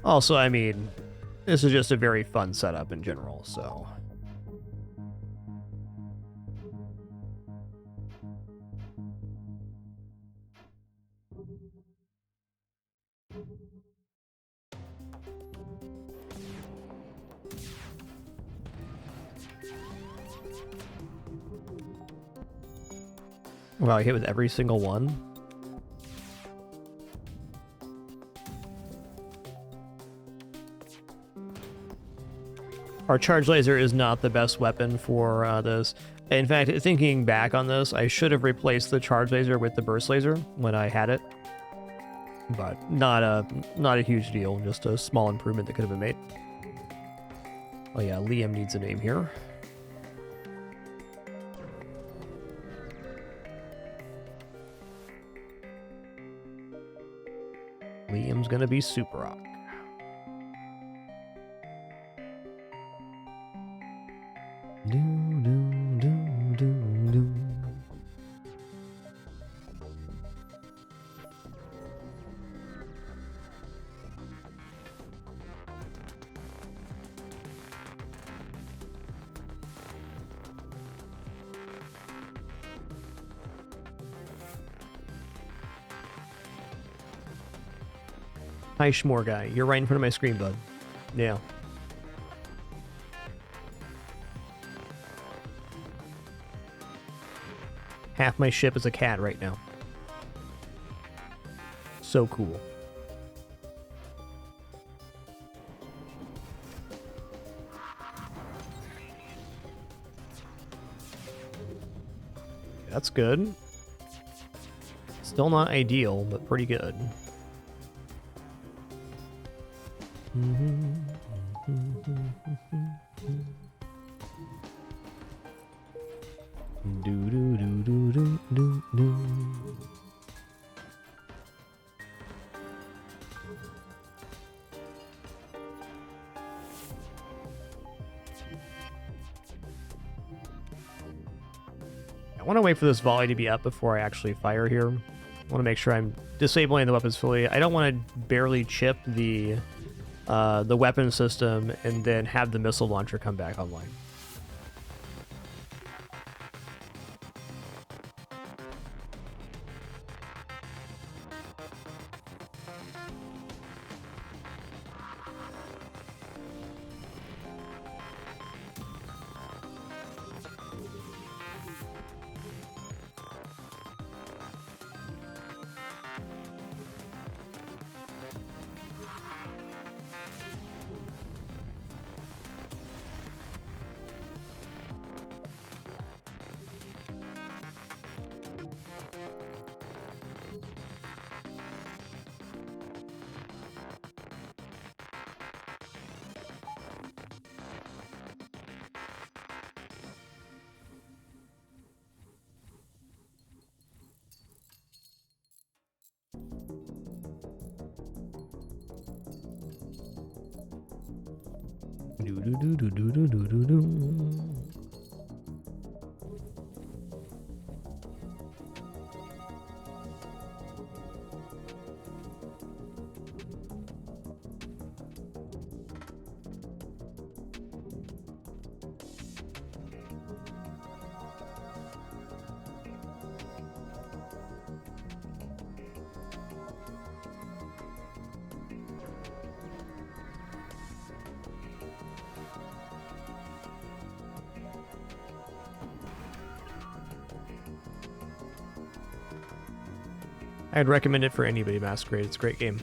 Also, I mean, this is just a very fun setup in general, so... Wow, I hit with every single one. Our charge laser is not the best weapon for this. In fact, thinking back on this, I should have replaced the charge laser with the burst laser when I had it. but not a huge deal, just a small improvement that could have been made. Oh yeah, Liam needs a name here. Liam's gonna be Super Rock. Do, do, do, do, do. Hi, Schmore guy. You're right in front of my screen, bud. Yeah. Half my ship is a cat right now. So cool. That's good. Still not ideal, but pretty good. Do do do do do do do. I want to wait for this volley to be up before I actually fire here. I want to make sure I'm disabling the weapons fully. I don't want to barely chip the weapon system and then have the missile launcher come back online. Do do do do do do do do do. I'd recommend it for anybody, Masquerade. It's a great game.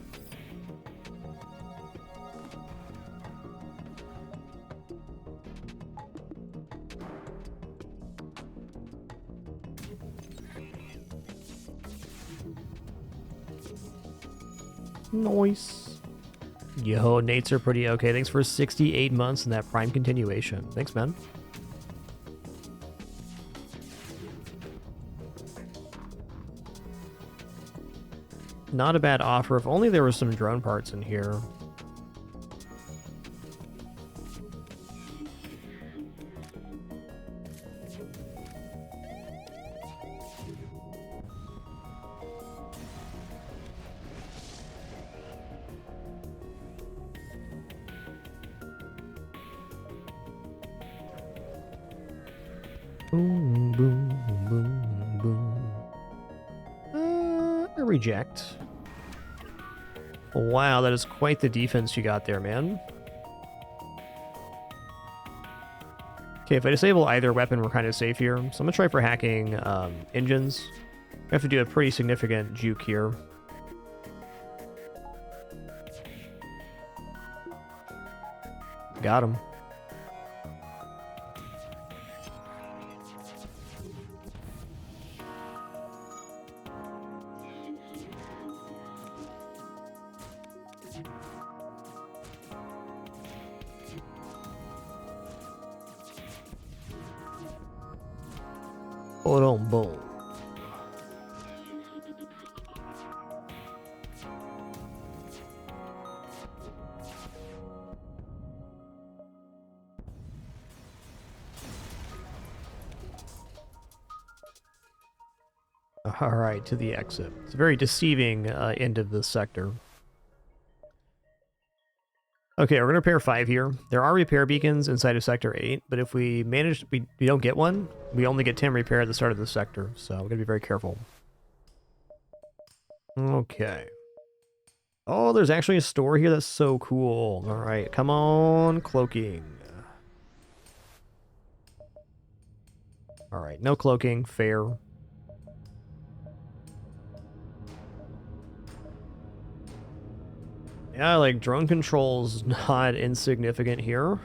Nice. Yo, Nates are pretty okay. Thanks for 68 months and that Prime continuation. Thanks, man. Not a bad offer. If only there were some drone parts in here. Boom, boom, boom, boom. A reject. Wow, that is quite the defense you got there, man. Okay, if I disable either weapon, we're kind of safe here. So I'm gonna try for hacking engines. I have to do a pretty significant juke here. Got him. Boom, boom. All right, to the exit. It's a very deceiving end of this sector. Okay, we're going to repair 5 here. There are repair beacons inside of Sector 8, but if we manage, we don't get one, we only get 10 repair at the start of the sector, so we're going to be very careful. Okay. Oh, there's actually a store here. That's so cool. All right, come on, cloaking. All right, no cloaking, fair. Yeah, like drone control's not insignificant here.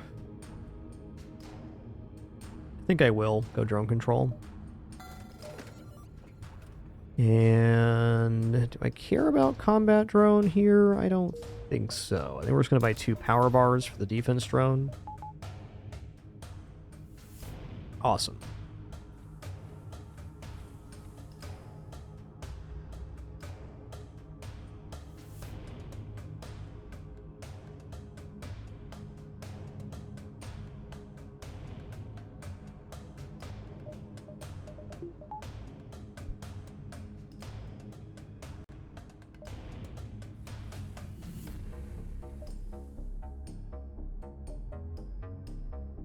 I think I will go drone control. And do I care about combat drone here? I don't think so. I think we're just going to buy 2 power bars for the defense drone. Awesome.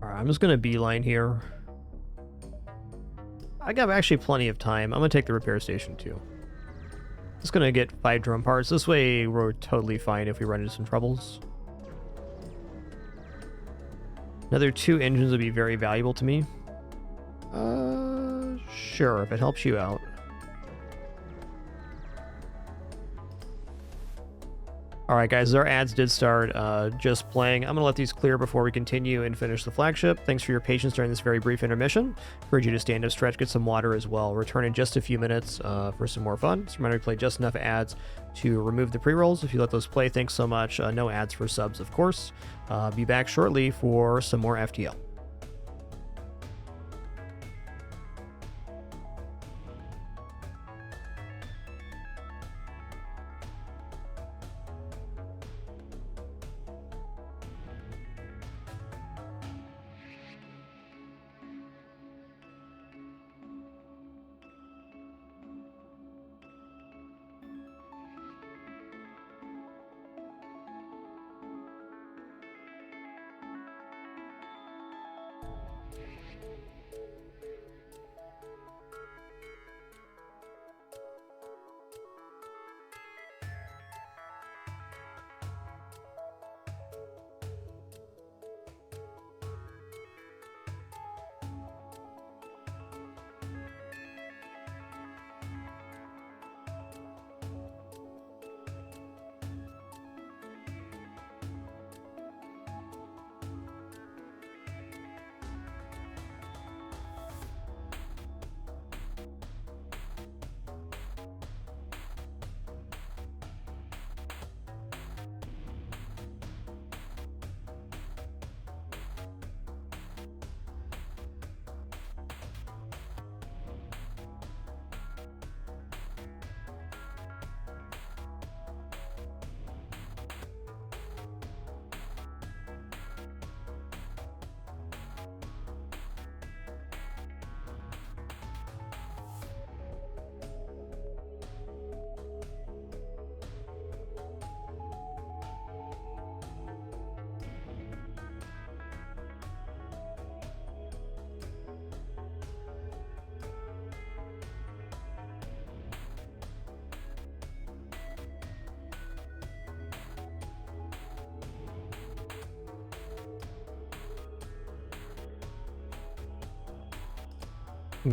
Alright, I'm just going to beeline here. I got actually plenty of time. I'm going to take the repair station too. Just going to get 5 drone parts. This way we're totally fine if we run into some troubles. Another 2 engines would be very valuable to me. Sure, if it helps you out. Alright guys, our ads did start just playing. I'm going to let these clear before we continue and finish the flagship. Thanks for your patience during this very brief intermission. Encourage you to stand up, stretch, get some water as well. Return in just a few minutes for some more fun. Just remember to play just enough ads to remove the pre-rolls. If you let those play, thanks so much. No ads for subs, of course. Be back shortly for some more FTL.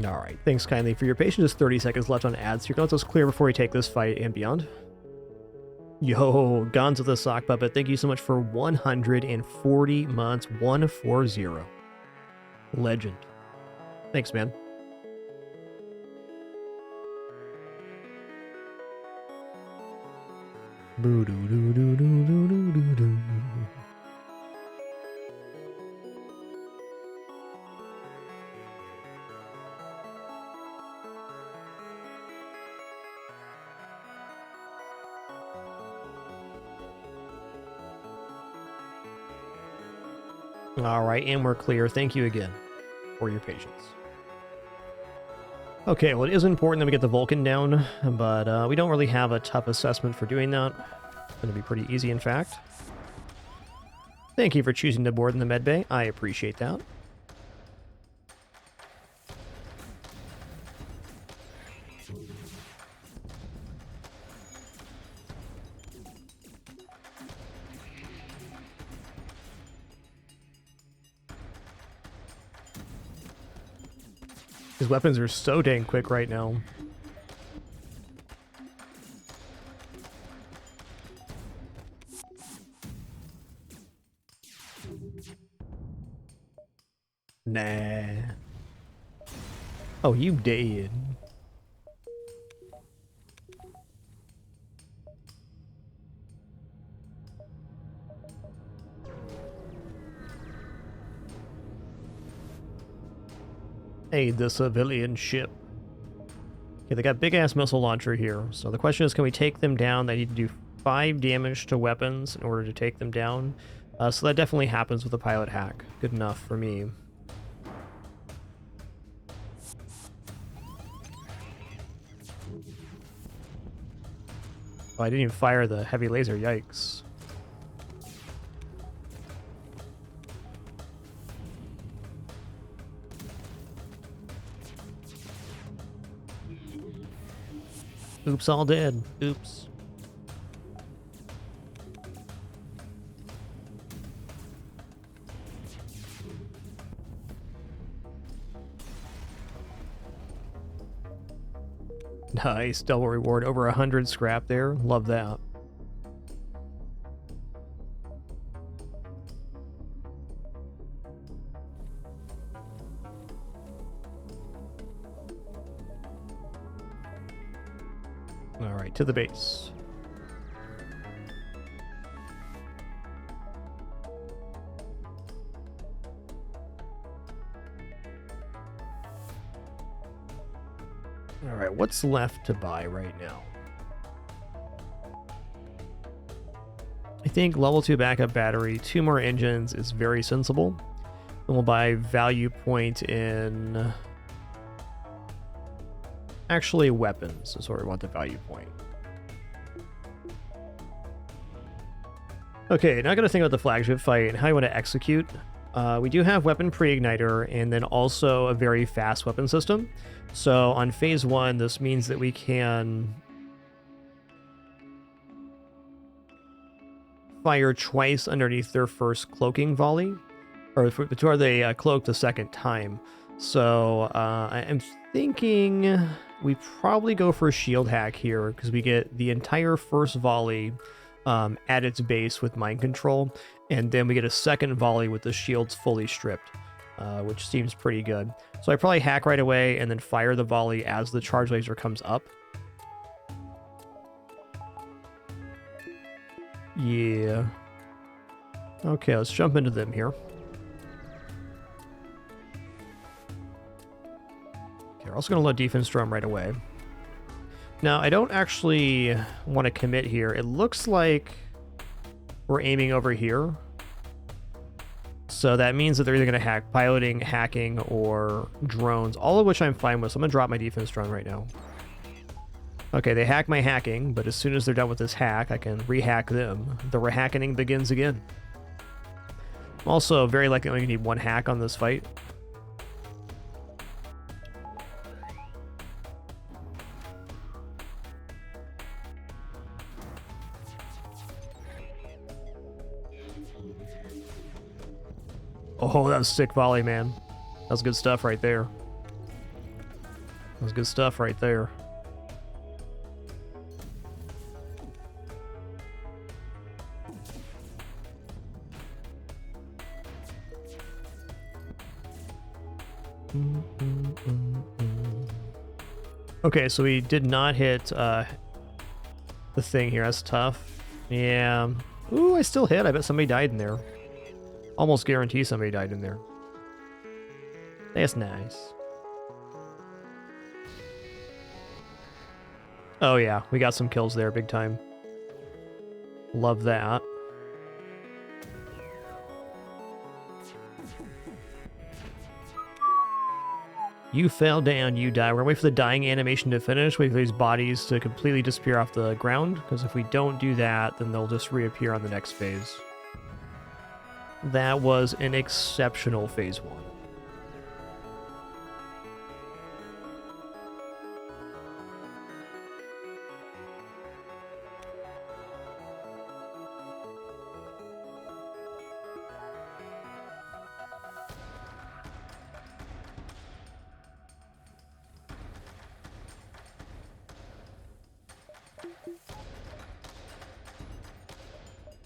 Alright, thanks kindly for your patience. Just 30 seconds left on ads. You're going to let those clear before we take this fight and beyond. Yo, Gonzo the Sock Puppet, thank you so much for 140 months. 140. Legend. Thanks, man. Boo-doo-doo-doo-doo-doo-doo-doo. All right, and we're clear. Thank you again for your patience. Okay, well, it is important that we get the Vulcan down, but we don't really have a tough assessment for doing that. It's going to be pretty easy, in fact. Thank you for choosing to board in the medbay. I appreciate that. His weapons are so dang quick right now. Nah. Oh, you dead. Hey, the civilian ship. Okay, they got big-ass missile launcher here. So the question is, can we take them down? They need to do 5 damage to weapons in order to take them down. So that definitely happens with a pilot hack. Good enough for me. Oh, I didn't even fire the heavy laser. Yikes. Oops, all dead. Oops. Nice. Double reward. Over 100 scrap there. Love that. All right, to the base. All right, what's left to buy right now? I think level 2 backup battery, 2 more engines is very sensible. Then we'll buy value point in... Actually, weapons is where we want the value point. Okay, now I gotta think about the flagship fight and how you want to execute. We do have weapon pre-igniter and then also a very fast weapon system. So on phase 1, this means that we can fire twice underneath their first cloaking volley, or before they cloak the second time. So I'm thinking we probably go for a shield hack here because we get the entire first volley at its base with mind control, and then we get a second volley with the shields fully stripped, which seems pretty good. So I probably hack right away and then fire the volley as the charge laser comes up. Yeah. Okay, let's jump into them here. Okay, we're also going to load defense drum right away. Now, I don't actually want to commit here. It looks like we're aiming over here. So that means that they're either going to hack piloting, hacking, or drones, all of which I'm fine with. So I'm going to drop my defense drone right now. Okay, they hack my hacking, but as soon as they're done with this hack, I can rehack them. The rehacking begins again. I'm also very likely only need 1 hack on this fight. Oh, that was sick volley, man. That was good stuff right there. That was good stuff right there. Okay, so we did not hit the thing here. That's tough. Yeah. Ooh, I still hit. I bet somebody died in there. Almost guarantee somebody died in there. That's nice. Oh yeah, we got some kills there, big time. Love that. You fell down, you die. We're gonna wait for the dying animation to finish, wait for these bodies to completely disappear off the ground, because if we don't do that, then they'll just reappear on the next phase. That was an exceptional phase 1.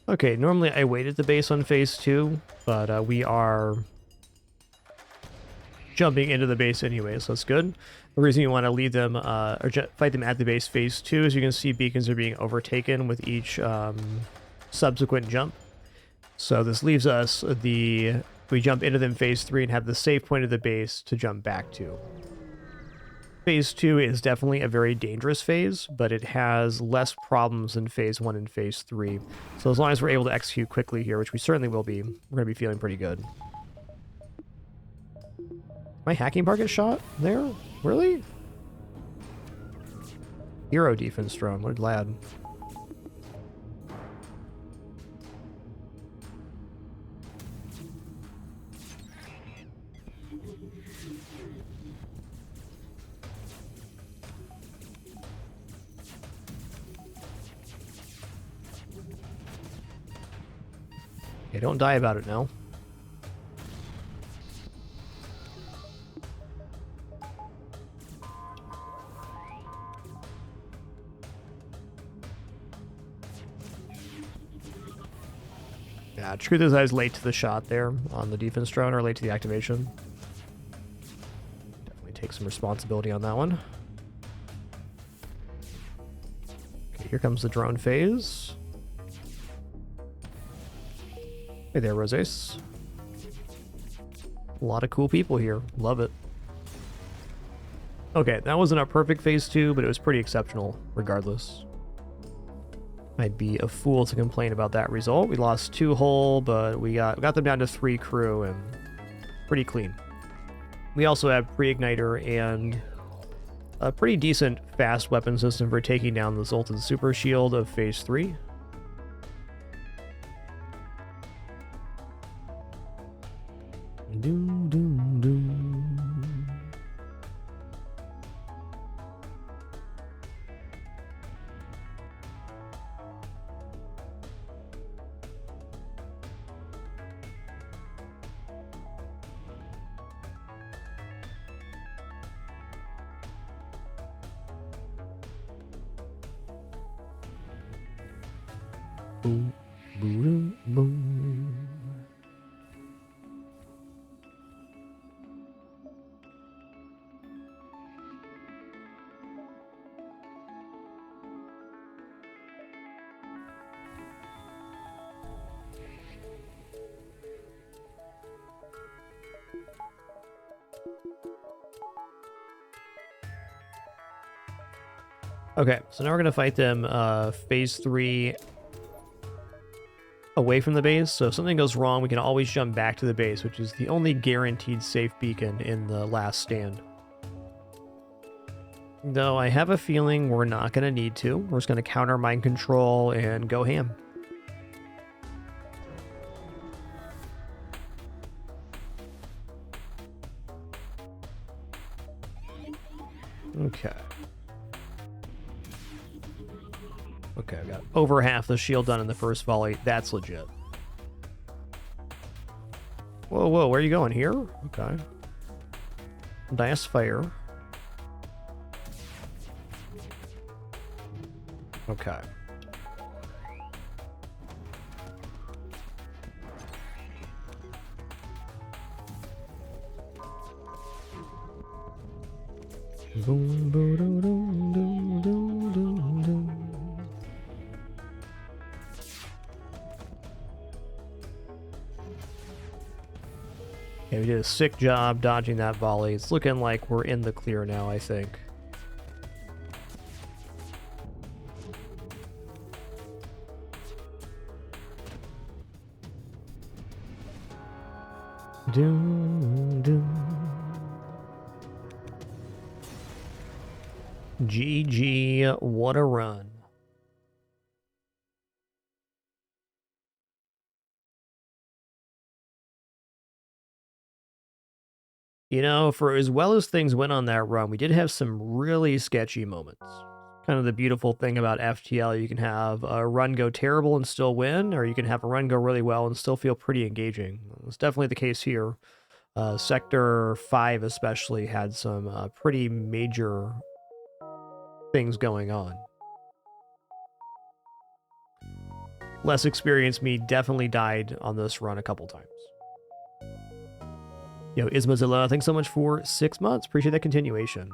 Okay, normally I wait at the base on phase 2, but we are jumping into the base anyway, so that's good. The reason you want to leave them, or fight them at the base phase 2 is you can see beacons are being overtaken with each subsequent jump. So this leaves us we jump into them phase 3 and have the safe point of the base to jump back to. Phase 2 is definitely a very dangerous phase, but it has less problems than phase 1 and phase 3. So as long as we're able to execute quickly here, which we certainly will be, we're going to be feeling pretty good. My hacking part get shot there? Really? Hero defense drone, what a lad. Okay, don't die about it now. Yeah, truth is I was late to the shot there on the defense drone, or late to the activation. Definitely take some responsibility on that one. Okay, here comes the drone phase. Hey there, Roses. A lot of cool people here. Love it. Okay, that wasn't a perfect phase 2, but it was pretty exceptional regardless. I'd be a fool to complain about that result. We lost 2 hull, but we got them down to 3 crew and pretty clean. We also have pre-igniter and a pretty decent fast weapon system for taking down the Zoltan super shield of phase 3. Boom, boom, boom. Okay, so now we're gonna fight them phase 3 away from the base, so if something goes wrong we can always jump back to the base, which is the only guaranteed safe beacon in the last stand. Though I have a feeling we're not going to need to. We're just going to counter mind control and go ham. Okay. Okay, I got over half the shield done in the first volley. That's legit. Whoa, whoa, where are you going? Here? Okay. Nice fire. Okay. Boom, boom, boom, boom, boom, boom, boom, boom. Okay, we did a sick job dodging that volley. It's looking like we're in the clear now, I think. Doom, doom. GG, what a run. You know, for as well as things went on that run, we did have some really sketchy moments. Kind of the beautiful thing about FTL, you can have a run go terrible and still win, or you can have a run go really well and still feel pretty engaging. It's definitely the case here. Sector 5 especially had some pretty major things going on. Less experienced me definitely died on this run a couple times. Yo, Ismazilla, thanks so much for 6 months. Appreciate that continuation.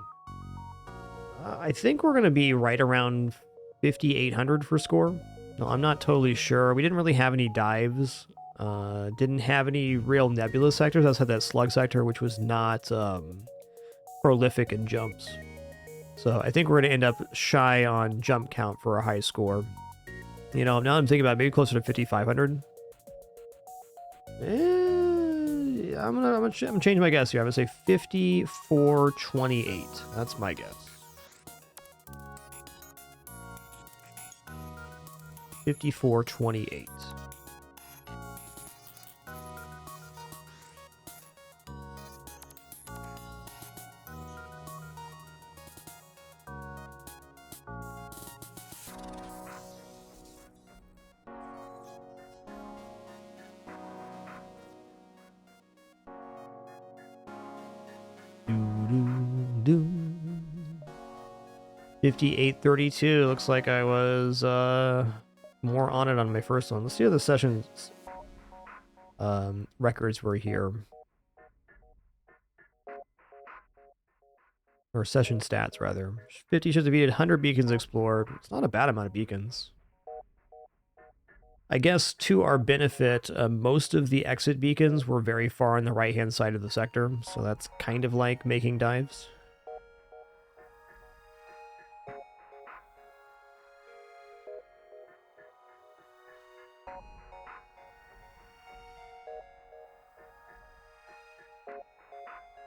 I think we're going to be right around 5,800 for score. No, I'm not totally sure. We didn't really have any dives. Didn't have any real nebula sectors. I just had that slug sector, which was not prolific in jumps. So I think we're going to end up shy on jump count for a high score. You know, now I'm thinking about maybe closer to 5,500. I'm changing my guess here. I'm gonna say 5428. That's my guess. 5428. Do. 5832. Looks like I was more on it on my first one. Let's see how the sessions records were here. Or session stats, rather. 50 ships defeated, 100 beacons explored. It's not a bad amount of beacons. I guess to our benefit, most of the exit beacons were very far on the right-hand side of the sector, so that's kind of like making dives.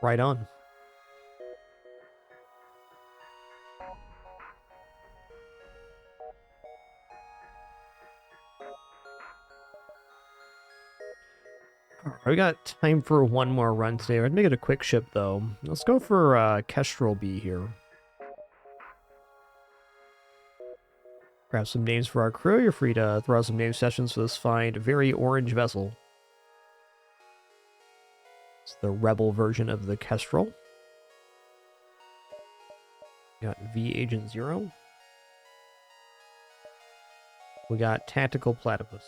Right on. We got time for one more run today. We're gonna make it a quick ship, though. Let's go for Kestrel B here. Grab some names for our crew. You're free to throw out some name sessions for this fine, very orange vessel. It's the Rebel version of the Kestrel. We got V Agent 0. We got Tactical Platypus.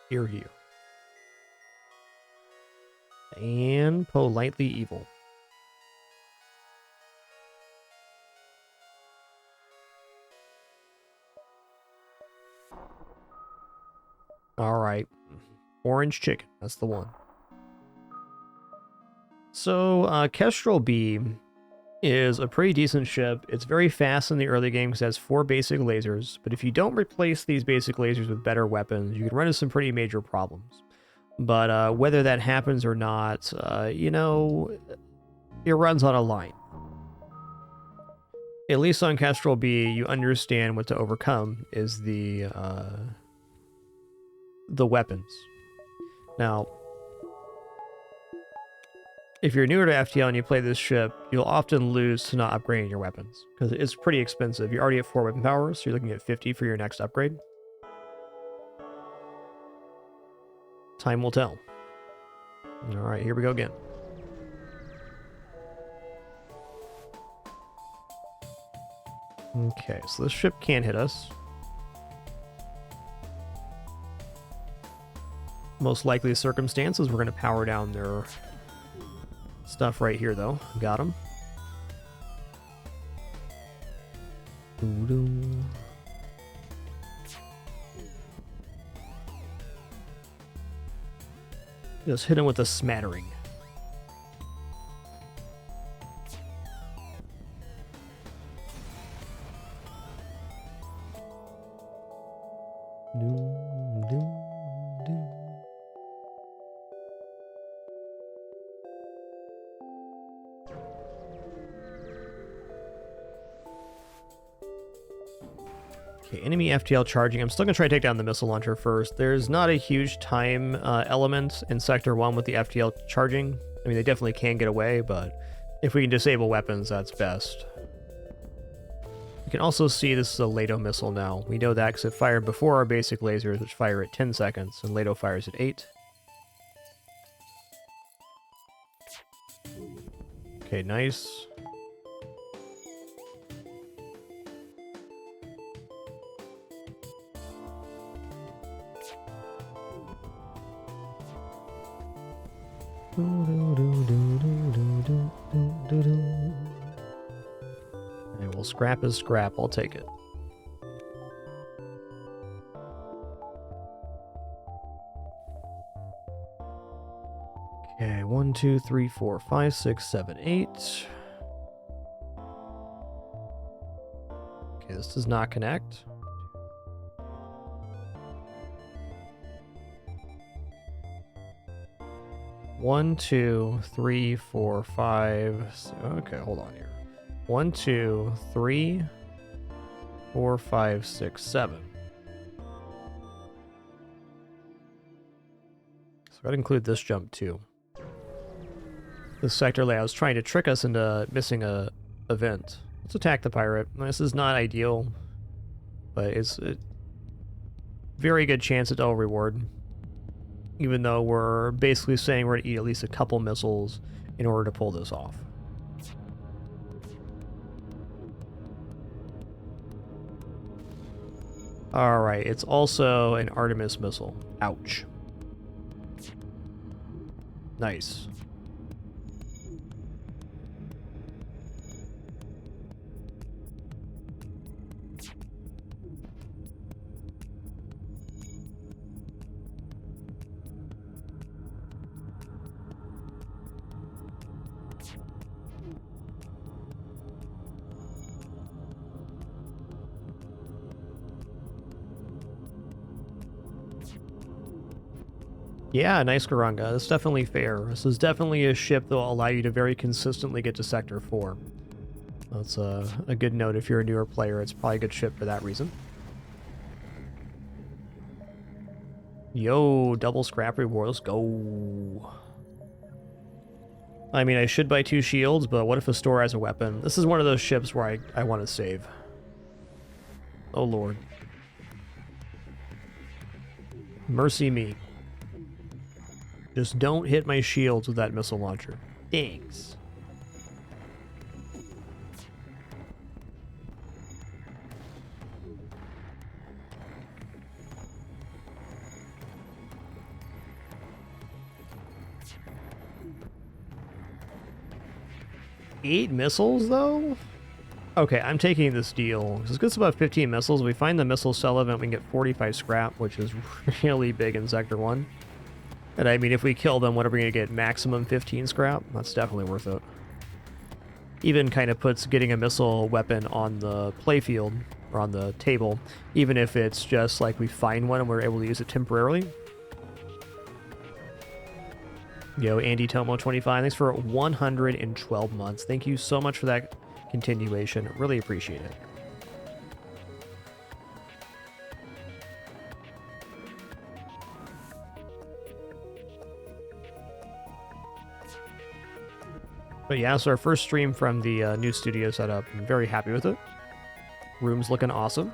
Here. And Politely Evil. Alright. Orange Chicken. That's the one. So, Kestrel B is a pretty decent ship. It's very fast in the early game because it has 4 basic lasers, but if you don't replace these basic lasers with better weapons, you can run into some pretty major problems. But whether that happens or not, you know, it runs on a line. At least on Kestrel B, you understand what to overcome is the weapons. Now, if you're newer to FTL and you play this ship, you'll often lose to not upgrading your weapons, because it's pretty expensive. You're already at 4 weapon power, so you're looking at 50 for your next upgrade. Time will tell. Alright, here we go again. Okay, so this ship can't hit us. Most likely circumstances, we're going to power down their stuff right here, though. Got him. Just hit him with a smattering. Okay, enemy FTL charging. I'm still going to try to take down the missile launcher first. There's not a huge time element in Sector 1 with the FTL charging. I mean, they definitely can get away, but if we can disable weapons, that's best. You can also see this is a LATO missile now. We know that because it fired before our basic lasers, which fire at 10 seconds, and LATO fires at 8. Okay, nice. And we'll scrap is scrap. I'll take it. Okay, 1, 2, 3, 4, 5, 6, 7, 8. Okay, this does not connect. One, 2, 3, 4, 5. Okay, hold on here. 1, 2, 3, 4, 5, 6, 7. So I'd include this jump too. This sector layout is trying to trick us into missing a event. Let's attack the pirate. This is not ideal, but it's a very good chance at double reward. Even though we're basically saying we're going to eat at least a couple missiles in order to pull this off. Alright, it's also an Artemis missile. Ouch. Nice. Yeah, nice Garanga. That's definitely fair. This is definitely a ship that will allow you to very consistently get to Sector 4. That's a good note if you're a newer player. It's probably a good ship for that reason. Yo, double scrap reward. Let's go. I mean, I should buy 2 shields, but what if a store has a weapon? This is one of those ships where I want to save. Oh, Lord. Mercy me. Just don't hit my shields with that missile launcher. Thanks. Eight missiles, though? Okay, I'm taking this deal. This gets about 15 missiles. We find the missile cell event, we can get 45 scrap, which is really big in Sector 1. And I mean, if we kill them, what are we going to get? Maximum 15 scrap? That's definitely worth it. Even kind of puts getting a missile weapon on the playfield, or on the table, even if it's just like we find one and we're able to use it temporarily. Yo, Andy Tomo 25, thanks for 112 months. Thank you so much for that continuation. Really appreciate it. But yeah, so our first stream from the new studio setup. I'm very happy with it. Room's looking awesome.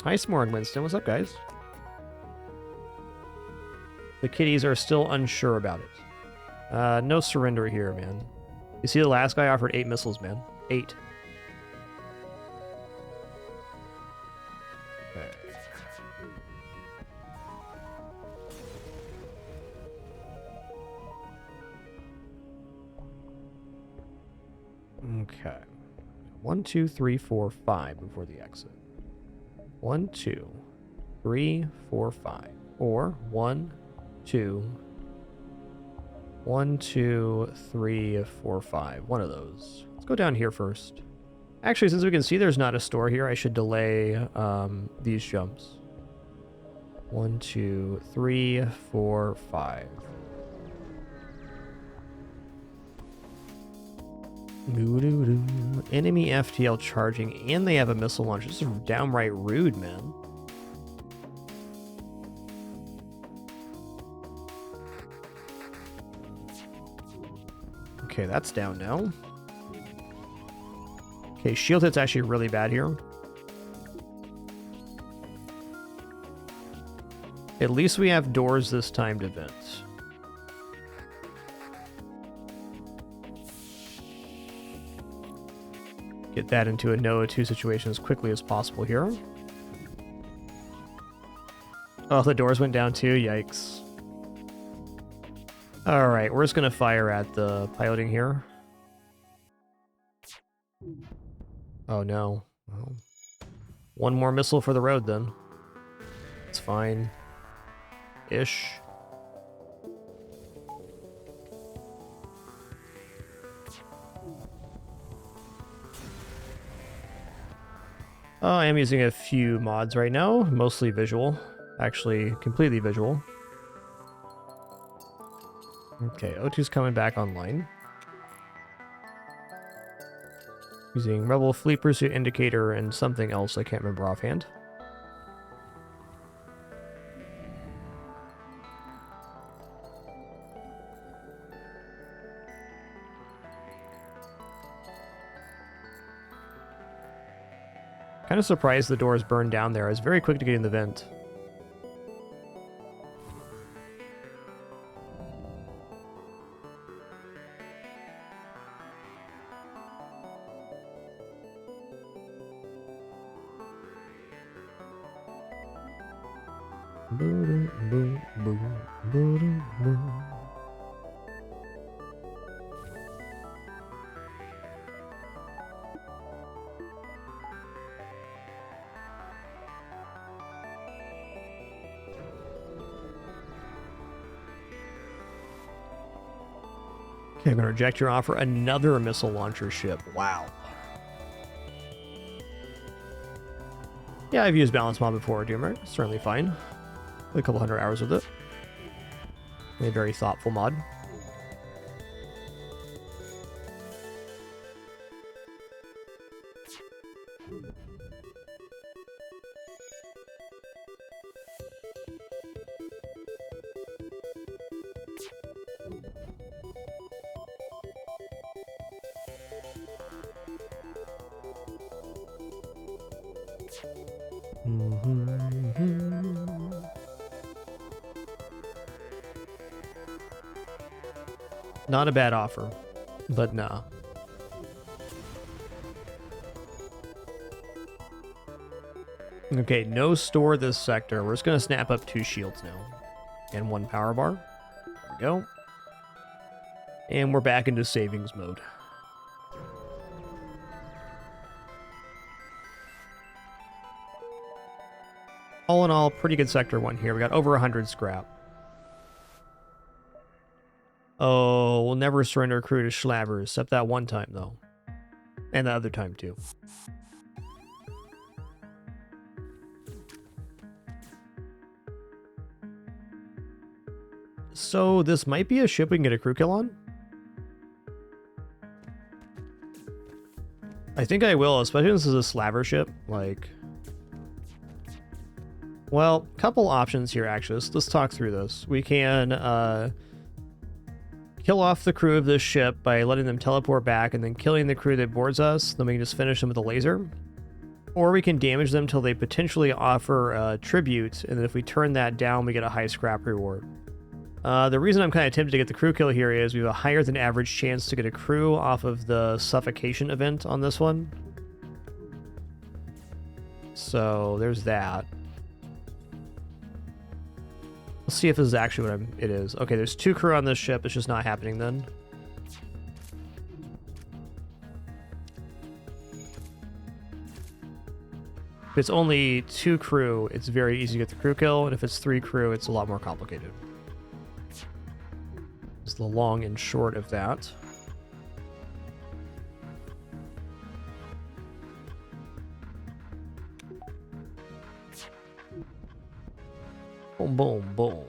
Hi, S'more and Winston. What's up, guys? The kitties are still unsure about it. No surrender here, man. You see the last guy offered 8 missiles, man. 8. Okay. Okay. 1, 2, 3, 4, 5 before the exit. 1, 2, 3, 4, 5. Or 1, 2, 1, 2, 3, 4, 5. One of those. Let's go down here first. Actually, since we can see there's not a store here, I should delay these jumps. 1, 2, 3, 4, 5. Doo-doo-doo. Enemy FTL charging, and they have a missile launcher. This is downright rude, man. Okay, that's down now. Okay, shield hit's actually really bad here. At least we have doors this time to vent. Get that into a NOAA 2 situation as quickly as possible here. Oh, the doors went down too? Yikes. Alright, we're just going to fire at the piloting here. Oh no. Well, one more missile for the road then. It's fine. Ish. I am using a few mods right now, mostly visual. Actually, completely visual. Okay, O2's coming back online. Using Rebel Fleet Pursuit Indicator and something else I can't remember offhand. Kind of surprised the doors burned down there. I was very quick to get in the vent. Okay, I'm going to reject your offer. Another missile launcher ship. Wow. Yeah, I've used balance mod before, Doomer. Certainly fine. A couple hundred hours with it. A very thoughtful mod. Not a bad offer, but nah. Okay, no store this sector. We're just going to snap up 2 shields now. And 1 power bar. There we go. And we're back into savings mode. All in all, pretty good sector 1 here. We got over 100 scrap. Oh, we'll never surrender a crew to Schlabbers, except that one time, though. And the other time, too. So, this might be a ship we can get a crew kill on? I think I will, especially since this is a Slaver ship. Like... Well, couple options here, actually. Let's talk through this. We can, kill off the crew of this ship by letting them teleport back and then killing the crew that boards us. Then we can just finish them with a laser. Or we can damage them till they potentially offer tribute, and then if we turn that down, we get a high scrap reward. The reason I'm kind of tempted to get the crew kill here is we have a higher than average chance to get a crew off of the suffocation event on this one. So there's that. Let's see if this is actually what it is. Okay, there's 2 crew on this ship. It's just not happening then. If it's only 2 crew, it's very easy to get the crew kill. And if it's 3 crew, it's a lot more complicated. It's the long and short of that. Boom, boom, boom.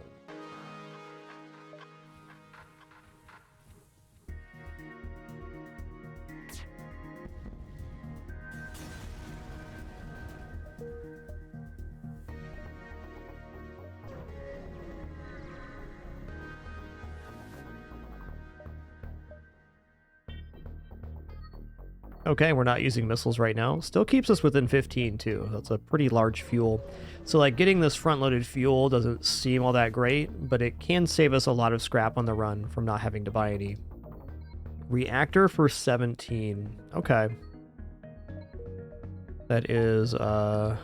Okay, we're not using missiles right now. Still keeps us within 15 too. That's a pretty large fuel. So like getting this front-loaded fuel doesn't seem all that great, but it can save us a lot of scrap on the run from not having to buy any. Reactor for 17. Okay. That is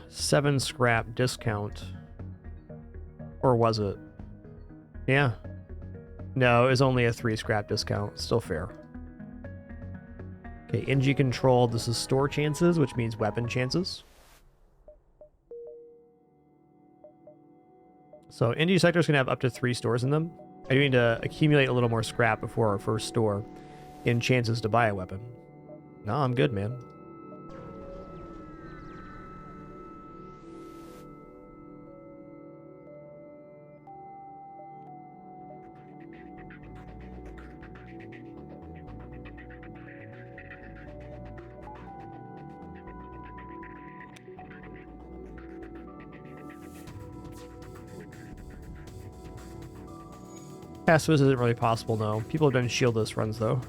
7 scrap discount. Or was it? Yeah. No, it was only a 3 scrap discount. Still fair. Okay, NG controlled. This is store chances, which means weapon chances. So NG sectors can have up to 3 stores in them. I need to accumulate a little more scrap before our first store in chances to buy a weapon. No, I'm good, man. Pacifist isn't really possible, no. People have done shieldless runs, though.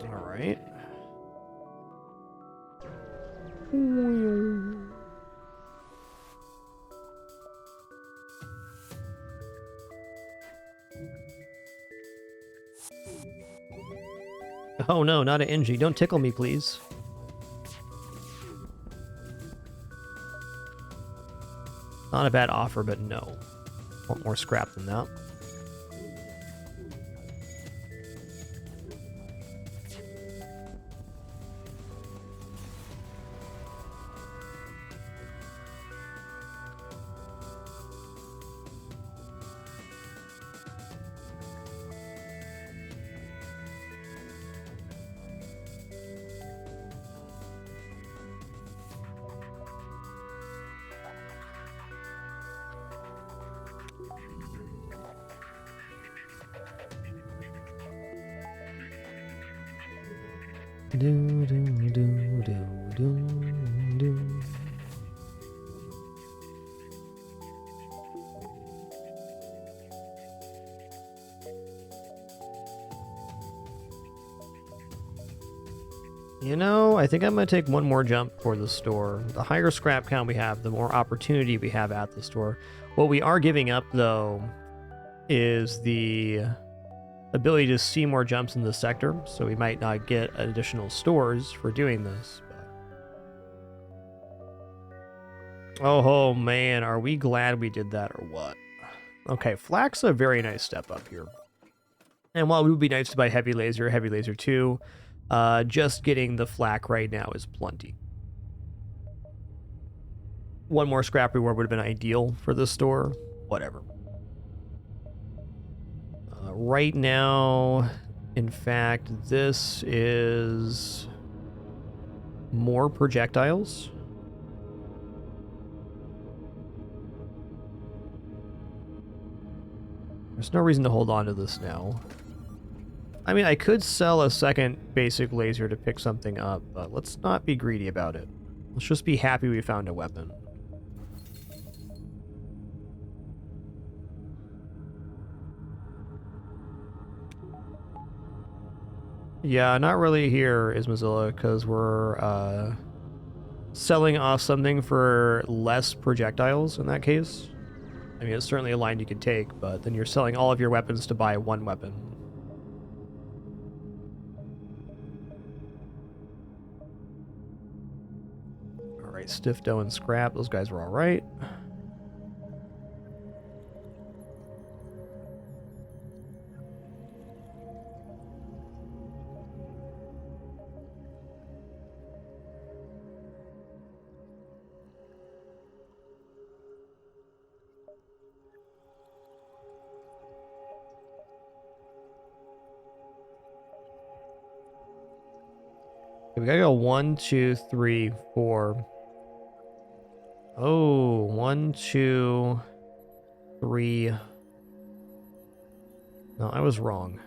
All right. Oh no, not an NG. Don't tickle me, please. Not a bad offer, but no. Want more scrap than that. Do, do, do, do, do, do. You know, I think I'm going to take one more jump for the store. The higher scrap count we have, the more opportunity we have at the store. What we are giving up, though, is the ability to see more jumps in the sector, so we might not get additional stores for doing this. Oh man, are we glad we did that or what? Okay, Flak's a very nice step up here. And while it would be nice to buy Heavy Laser 2, just getting the Flak right now is plenty. One more scrap reward would have been ideal for the store. Whatever. Right now, in fact, this is more projectiles. There's no reason to hold on to this now. I mean, I could sell a second basic laser to pick something up, but let's not be greedy about it. Let's just be happy we found a weapon. Yeah, not really here, is Mozilla, because we're selling off something for less projectiles in that case. I mean, it's certainly a line you could take, but then you're selling all of your weapons to buy one weapon. Alright, Stiff Dough and Scrap, those guys were alright. We gotta go 1, 2, 3, 4. Oh, 1, 2. 3. No, I was wrong.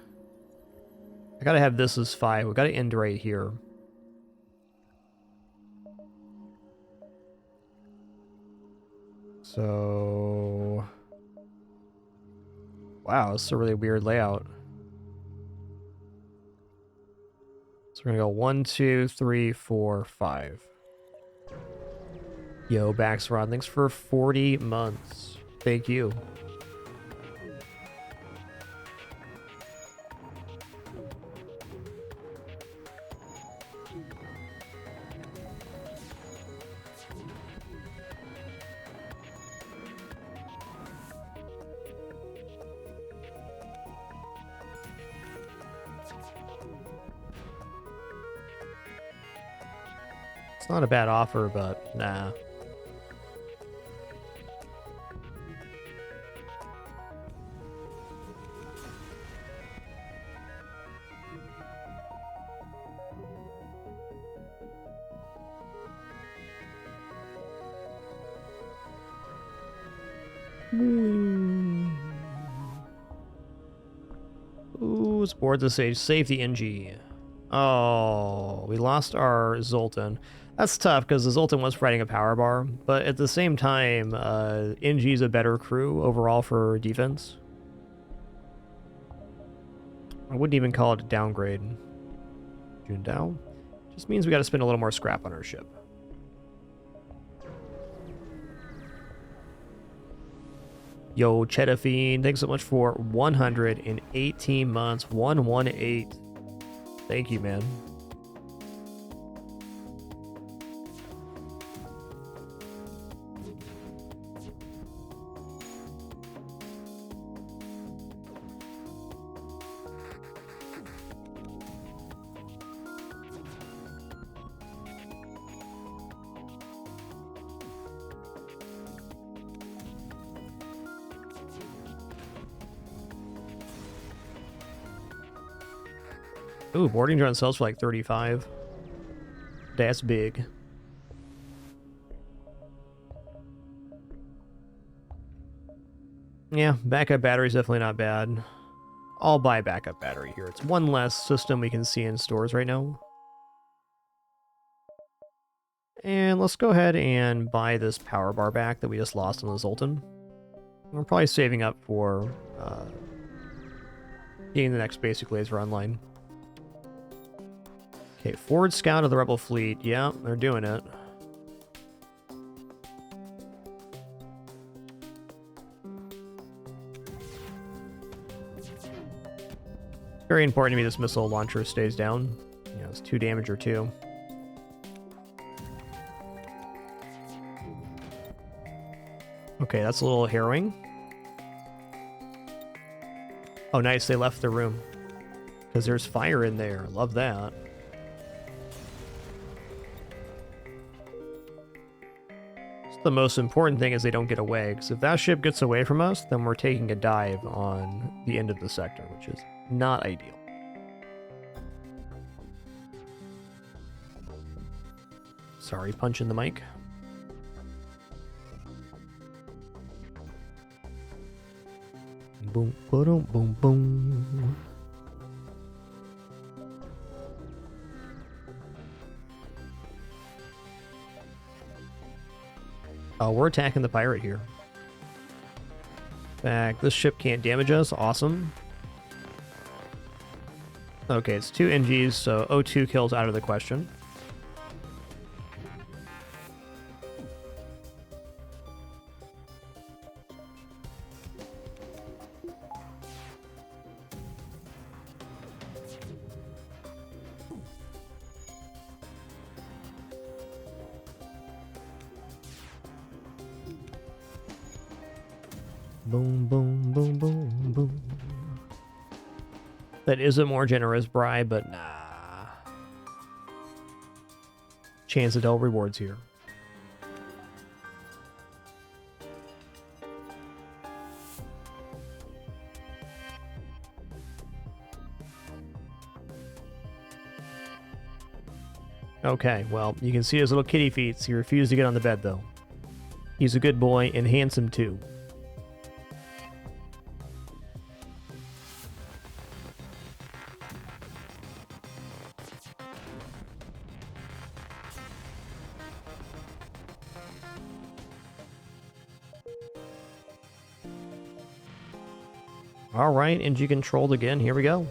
I gotta have this as 5. We gotta end right here. So... Wow, this is a really weird layout. So we're gonna go 1, 2, 3, 4, 5. Yo, Baxrod, thanks for 40 months. Thank you. It's not a bad offer, but nah. Ooh, it's bored to say save the NG. Oh, we lost our Zoltan. That's tough because the Zoltan was fighting a power bar, but at the same time, NG's a better crew overall for defense. I wouldn't even call it a downgrade. Jundao. Just means we gotta spend a little more scrap on our ship. Yo, Chedafine, thanks so much for 118 months. 118. Thank you, man. Ooh, boarding drone sells for like 35. That's big. Yeah, backup battery's definitely not bad. I'll buy a backup battery here. It's one less system we can see in stores right now. And let's go ahead and buy this power bar back that we just lost on the Zoltan. We're probably saving up for getting the next basic laser online. Okay, forward scout of the Rebel fleet. Yeah, they're doing it. Very important to me this missile launcher stays down. You know, it's 2 damage or 2. Okay, that's a little harrowing. Oh, nice, they left the room. Because there's fire in there. Love that. The most important thing is they don't get away, because if that ship gets away from us, then we're taking a dive on the end of the sector, which is not ideal. Sorry, punching the mic. Boom, boom, boom, boom. Oh, we're attacking the pirate here. In fact, this ship can't damage us. Awesome. Okay, it's 2 NGs, so O2 kills out of the question. Boom, boom, boom, boom, boom. That is a more generous bribe, but nah. Chance of double rewards here. Okay, well, you can see his little kitty feet. He refused to get on the bed, though. He's a good boy and handsome, too. All right, NG controlled again. Here we go.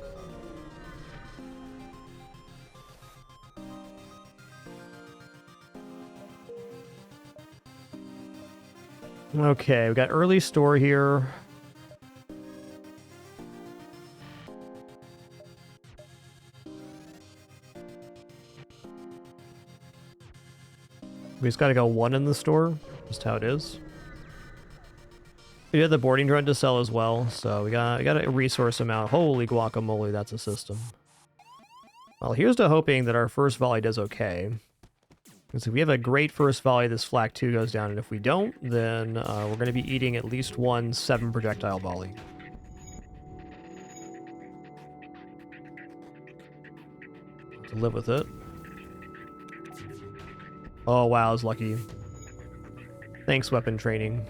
Okay, we got early store here. We just gotta go one in the store. Just how it is. We have the boarding drone to sell as well, so we got a resource amount. Holy guacamole, that's a system. Well, here's to hoping that our first volley does okay. Because if we have a great first volley, this flak 2 goes down, and if we don't, then we're going to be eating at least one 7 projectile volley. To live with it. Oh wow, I was lucky. Thanks, weapon training.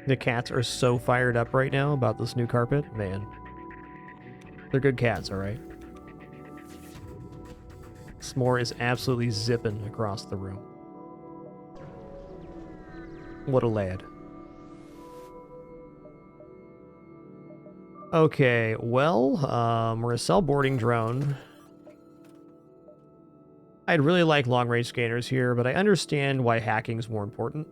The cats are so fired up right now about this new carpet. Man. They're good cats, alright? S'more is absolutely zipping across the room. What a lad. Okay, well, we're gonna sell boarding drone. I'd really like long-range scanners here, but I understand why hacking's more important.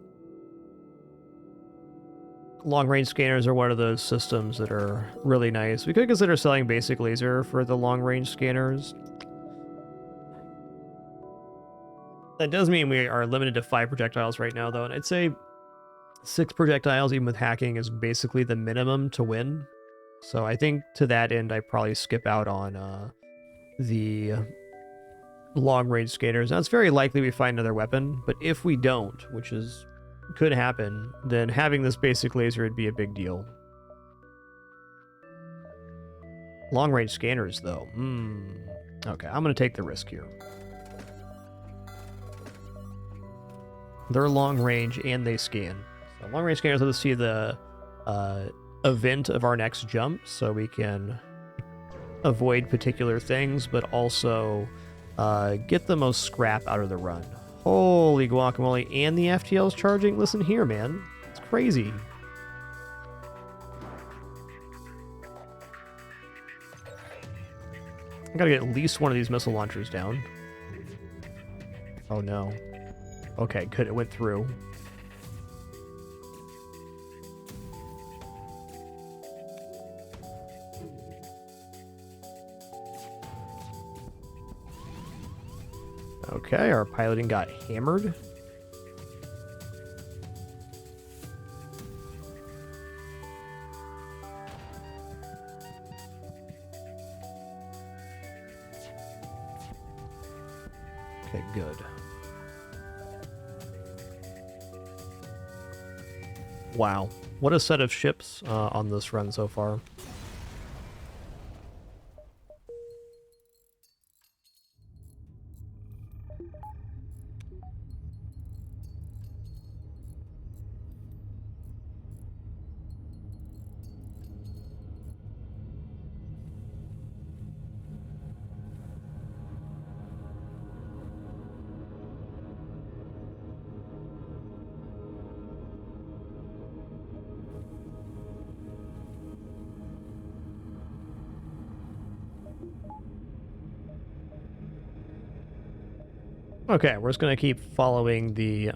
Long-range scanners are one of those systems that are really nice. We could consider selling basic laser for the long-range scanners. That does mean we are limited to 5 projectiles right now, though, and I'd say 6 projectiles, even with hacking, is basically the minimum to win. So I think to that end, I probably skip out on the long-range scanners. Now, it's very likely we find another weapon, but if we don't, which is could happen, then having this basic laser would be a big deal. Long-range scanners, though. Okay, I'm going to take the risk here. They're long-range, and they scan. So long-range scanners let us see the event of our next jump, so we can avoid particular things, but also get the most scrap out of the run. Holy guacamole, and the FTL's charging? Listen here, man. It's crazy. I gotta get at least one of these missile launchers down. Oh no. Okay, good, it went through. Okay, our piloting got hammered. Okay, good. Wow, what a set of ships on this run so far. Okay, we're just gonna keep following the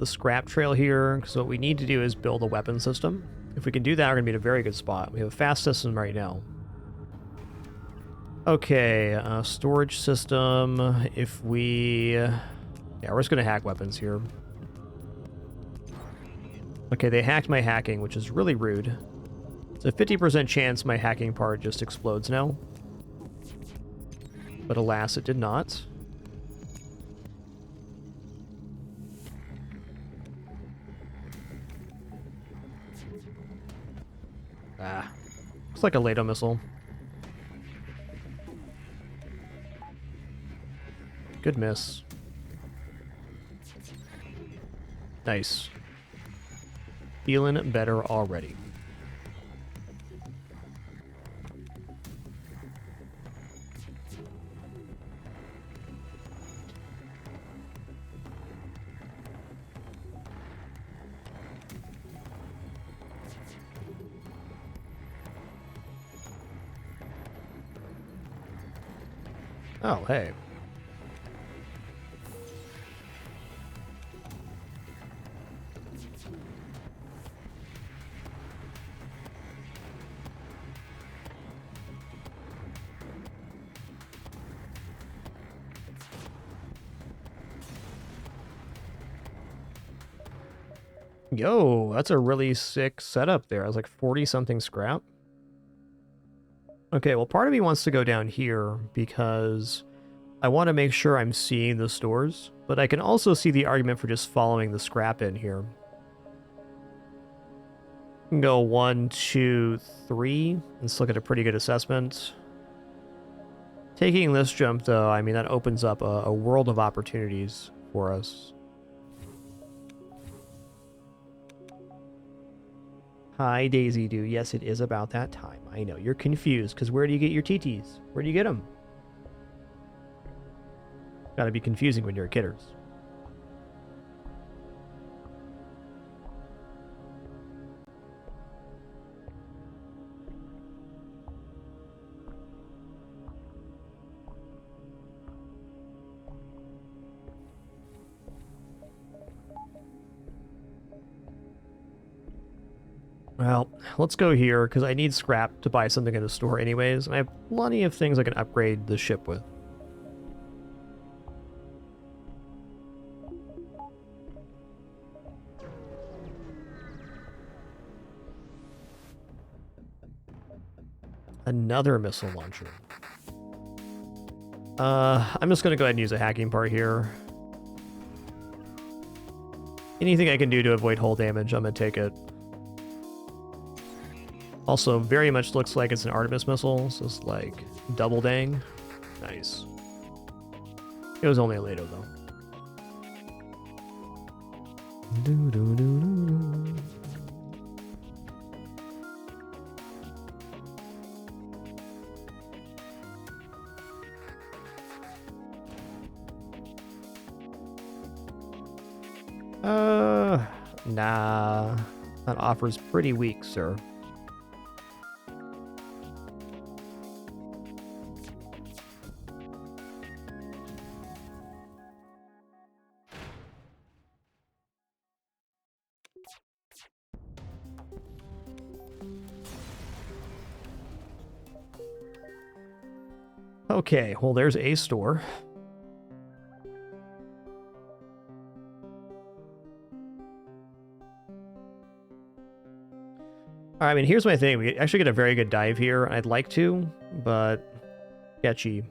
scrap trail here, because what we need to do is build a weapon system. If we can do that, we're gonna be in a very good spot. We have a fast system right now. Okay, storage system. If we, yeah, we're just gonna hack weapons here. Okay, they hacked my hacking, which is really rude. It's a 50% chance my hacking part just explodes now. But alas, it did not. Ah, looks like a LATO missile. Good miss. Nice. Feeling better already. Oh, hey. Yo, that's a really sick setup there. I was like 40-something scrap. Okay, well, part of me wants to go down here because I want to make sure I'm seeing the stores, but I can also see the argument for just following the scrap in here. We can go 1, 2, 3. Let's look at a pretty good assessment. Taking this jump, though, I mean, that opens up a world of opportunities for us. Hi, Daisy Doo. Yes, it is about that time. I know, you're confused, because where do you get your TTs? Where do you get them? Gotta be confusing when you're a kidders. Well, let's go here, because I need scrap to buy something in the store anyways, and I have plenty of things I can upgrade the ship with. Another missile launcher. I'm just going to go ahead and use a hacking part here. Anything I can do to avoid hull damage, I'm going to take it. Also, very much looks like it's an Artemis missile, so it's like double dang. Nice. It was only a Lato, though. Nah. That offer's pretty weak, sir. Okay, well, there's a store. I mean, here's my thing. We actually get a very good dive here. I'd like to, but sketchy.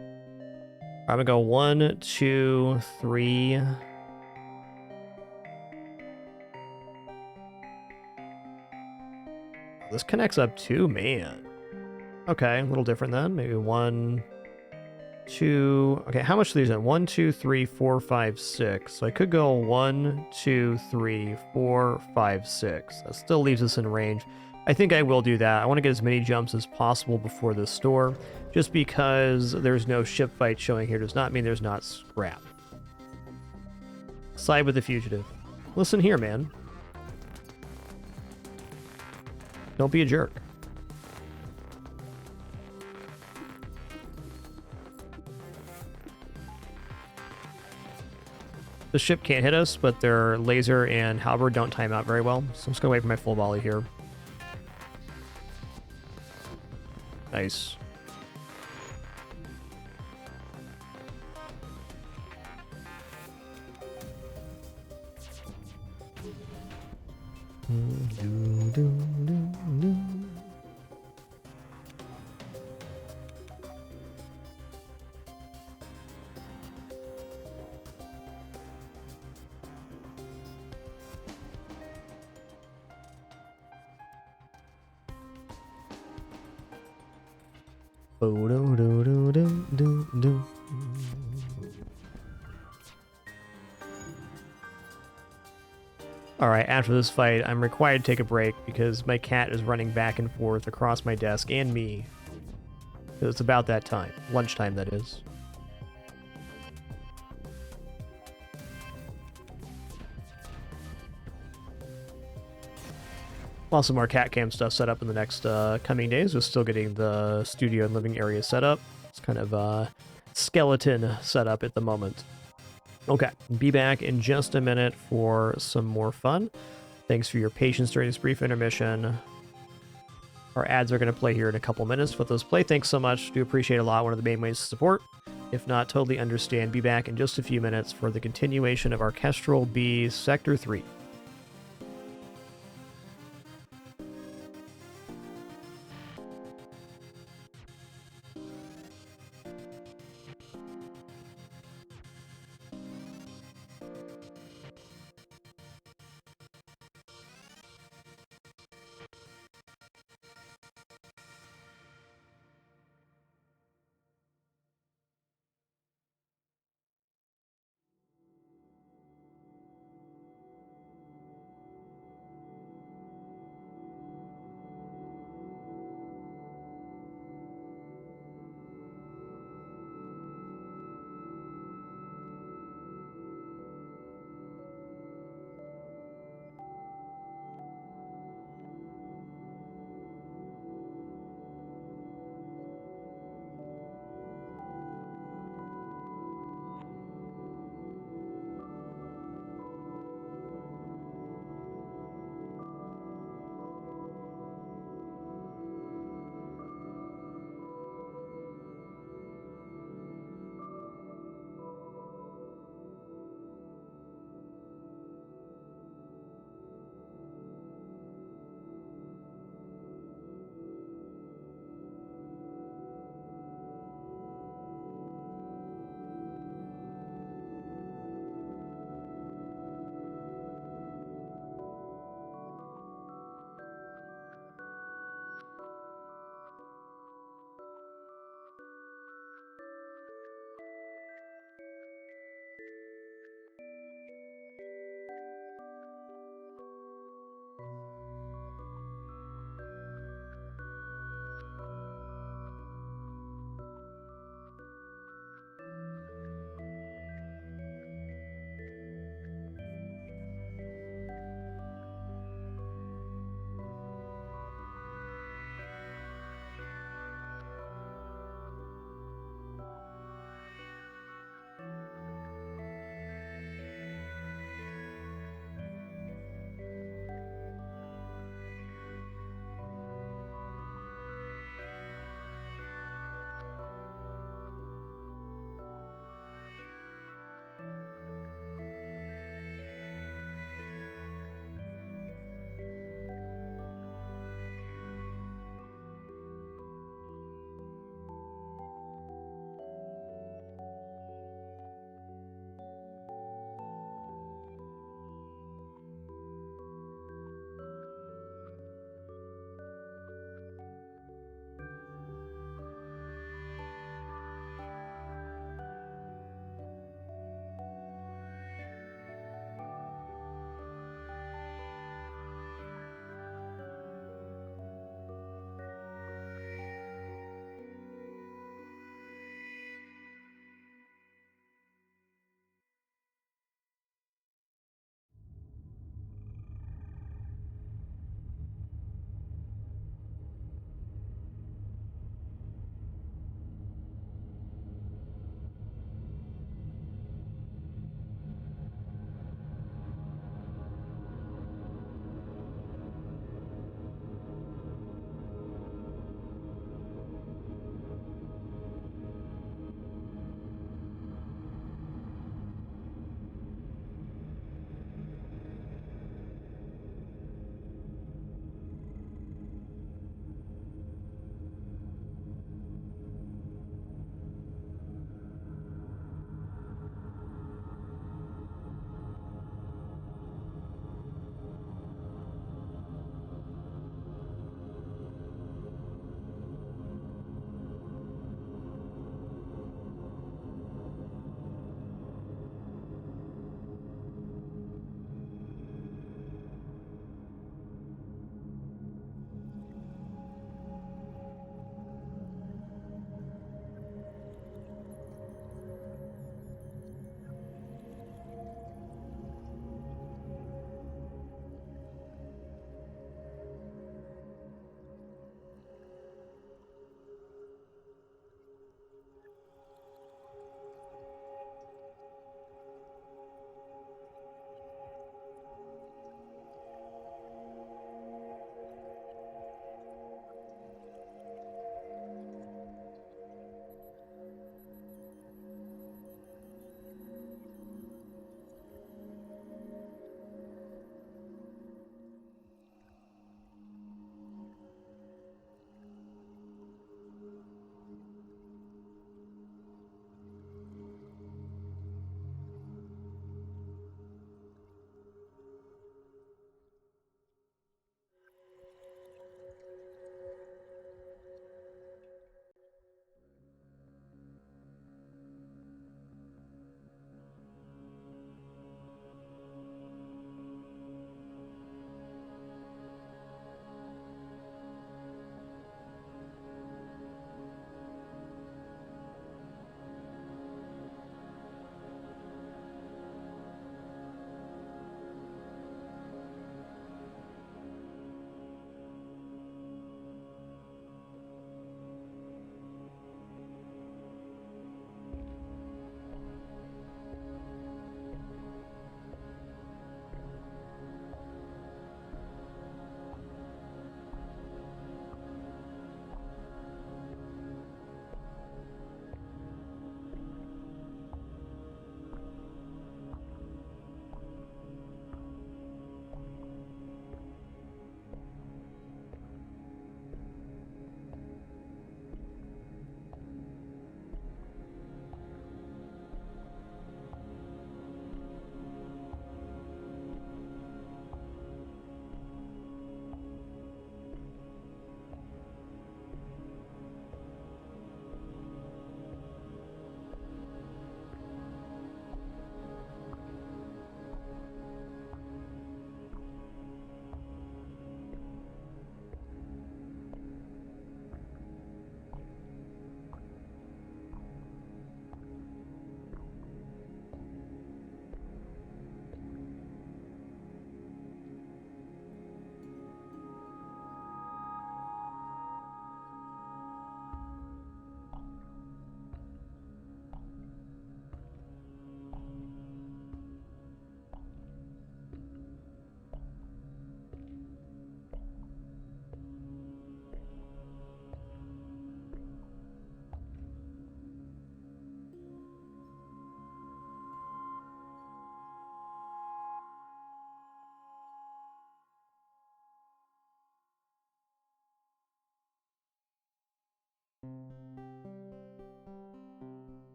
I'm gonna go 1, 2, 3. This connects up too, man. Okay, a little different then. Maybe 1, 2. Okay, how much are these in? 1, 2, 3, 4, 5, 6. So I could go 1, 2, 3, 4, 5, 6. That still leaves us in range. I think I will do that. I want to get as many jumps as possible before this store. Just because there's no ship fight showing here does not mean there's not scrap. Side with the fugitive. Listen here, man. Don't be a jerk. The ship can't hit us, but their laser and halberd don't time out very well, so I'm just going to wait for my full volley here. Nice. Alright, after this fight, I'm required to take a break because my cat is running back and forth across my desk and me. It's about that time. Lunchtime, that is. While some more cat cam stuff set up in the next coming days. We're still getting the studio and living area set up. It's kind of skeleton setup at the moment. Okay, be back in just a minute for some more fun. Thanks for your patience during this brief intermission. Our ads are going to play here in a couple minutes. Let those play. Thanks so much. Do appreciate a lot. One of the main ways to support. If not, totally understand. Be back in just a few minutes for the continuation of our Kestrel B Sector 3.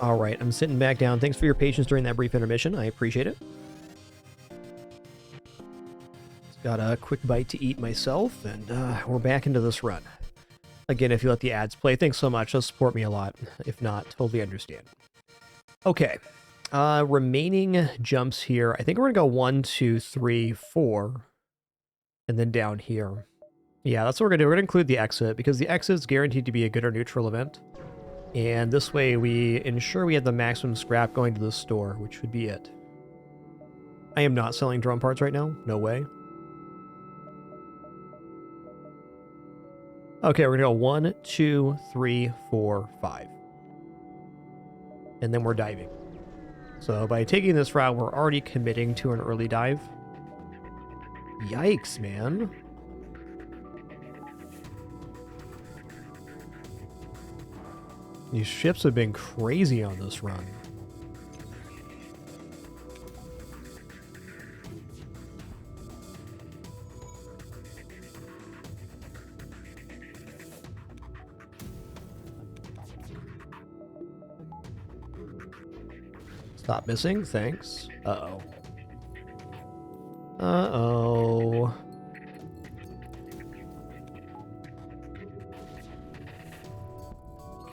All right, I'm sitting back down. Thanks for your patience during that brief intermission. I appreciate it. Just got a quick bite to eat myself, and we're back into this run. Again, if you let the ads play, thanks so much. They'll support me a lot. If not, totally understand. Okay. Remaining jumps here. I think we're going to go 1, 2, 3, 4. And then down here. Yeah, that's what we're going to do. We're going to include the exit, because the exit is guaranteed to be a good or neutral event. And this way we ensure we have the maximum scrap going to the store, which would be it. I am not selling drone parts right now. No way. Okay, we're going to go 1, 2, 3, 4, 5. And then we're diving. So by taking this route, we're already committing to an early dive. Yikes, man. These ships have been crazy on this run. Stop missing, thanks. Uh-oh. Uh-oh.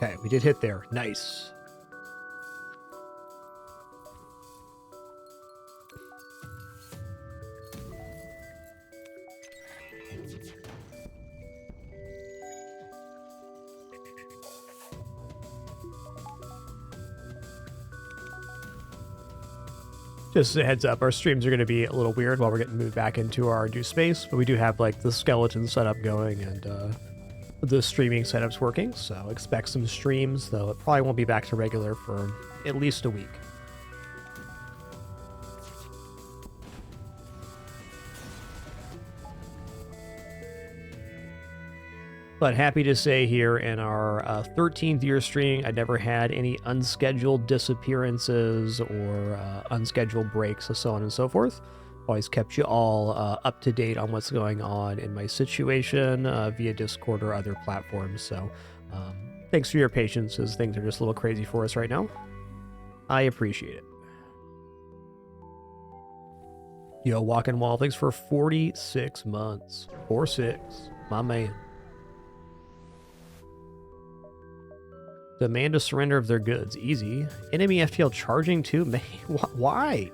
Okay, we did hit there. Nice. Just a heads up, our streams are going to be a little weird while we're getting moved back into our new space, but we do have like the skeleton setup going and the streaming setup's working, so expect some streams, though it probably won't be back to regular for at least a week. But happy to say here in our 13th year stream, I never had any unscheduled disappearances or unscheduled breaks, so on and so forth. Always kept you all up to date on what's going on in my situation via Discord or other platforms. So thanks for your patience, as things are just a little crazy for us right now. I appreciate it. Yo, Walking Wall, thanks for 46 months. 4-6, my man. Demand a surrender of their goods. Easy. Enemy FTL charging too? Man, why?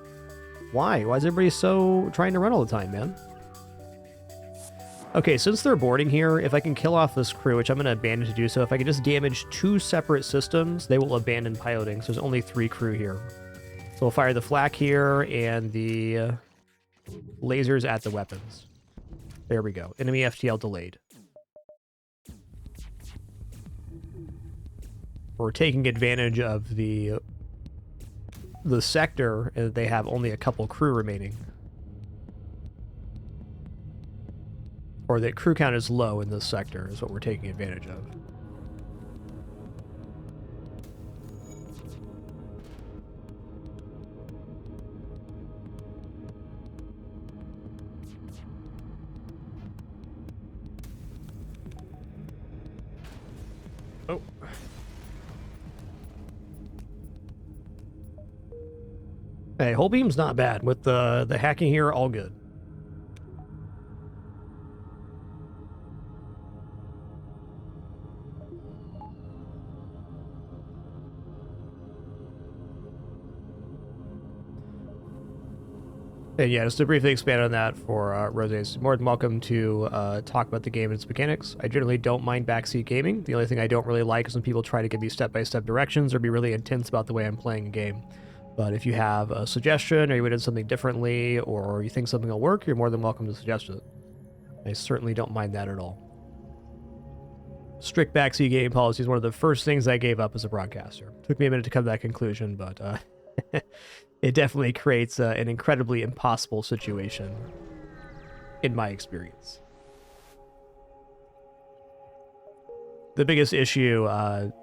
Why? Why is everybody so trying to run all the time, man? Okay, since they're boarding here, if I can kill off this crew, which I'm going to abandon to do so, if I can just damage 2 separate systems, they will abandon piloting. So there's only 3 crew here. So we'll fire the flak here and the lasers at the weapons. There we go. Enemy FTL delayed. We're taking advantage of the sector, and they have only a couple crew remaining. Or that crew count is low in this sector is what we're taking advantage of. Oh. Hey, whole beam's not bad. With the hacking here, all good. And yeah, just to briefly expand on that for Rose's, more than welcome to talk about the game and its mechanics. I generally don't mind backseat gaming. The only thing I don't really like is when people try to give me step-by-step directions or be really intense about the way I'm playing a game. But if you have a suggestion, or you would do something differently, or you think something will work, you're more than welcome to suggest it. I certainly don't mind that at all. Strict backseat game policy is one of the first things I gave up as a broadcaster. Took me a minute to come to that conclusion, but it definitely creates an incredibly impossible situation, in my experience. The biggest issue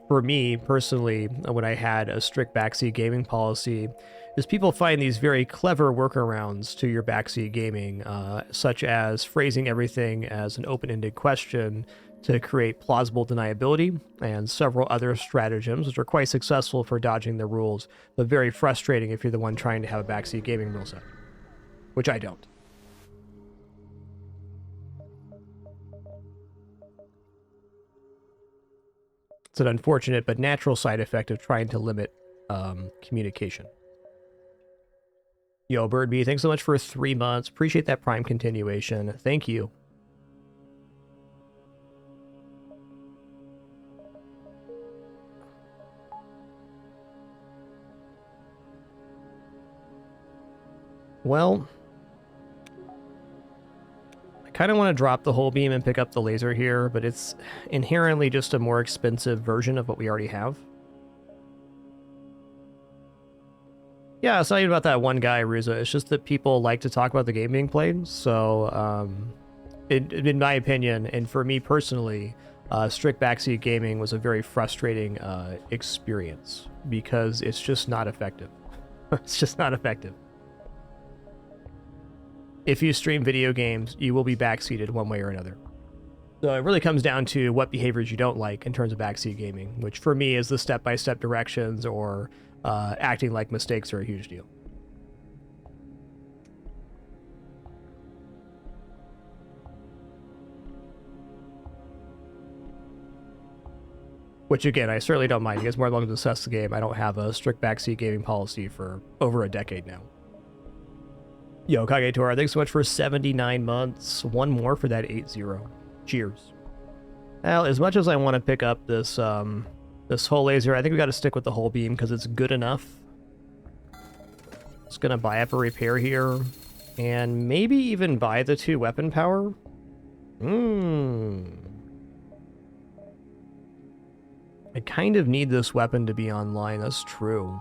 for me personally, when I had a strict backseat gaming policy, is people find these very clever workarounds to your backseat gaming, such as phrasing everything as an open-ended question to create plausible deniability, and several other stratagems, which are quite successful for dodging the rules, but very frustrating if you're the one trying to have a backseat gaming rule set, which I don't. It's an unfortunate but natural side effect of trying to limit communication. Yo, Birdbee, thanks so much for 3 months. Appreciate that Prime continuation. Thank you. Well, I kind of want to drop the whole beam and pick up the laser here, but it's inherently just a more expensive version of what we already have. Yeah, it's not even about that one guy, Ruza. It's just that people like to talk about the game being played. So, in my opinion, and for me personally, strict backseat gaming was a very frustrating experience because it's just not effective. It's just not effective. If you stream video games, you will be backseated one way or another. So it really comes down to what behaviors you don't like in terms of backseat gaming, which for me is the step-by-step directions or acting like mistakes are a huge deal. Which again, I certainly don't mind. You guys are more than welcome to assess the game. I don't have a strict backseat gaming policy for over a decade now. Yo, Kagetora, thanks so much for 79 months. One more for that 8-0. Cheers. Well, as much as I want to pick up this this whole laser, I think we got to stick with the whole beam because it's good enough. Just gonna buy up a repair here, and maybe even buy the 2 weapon power. I kind of need this weapon to be online. That's true.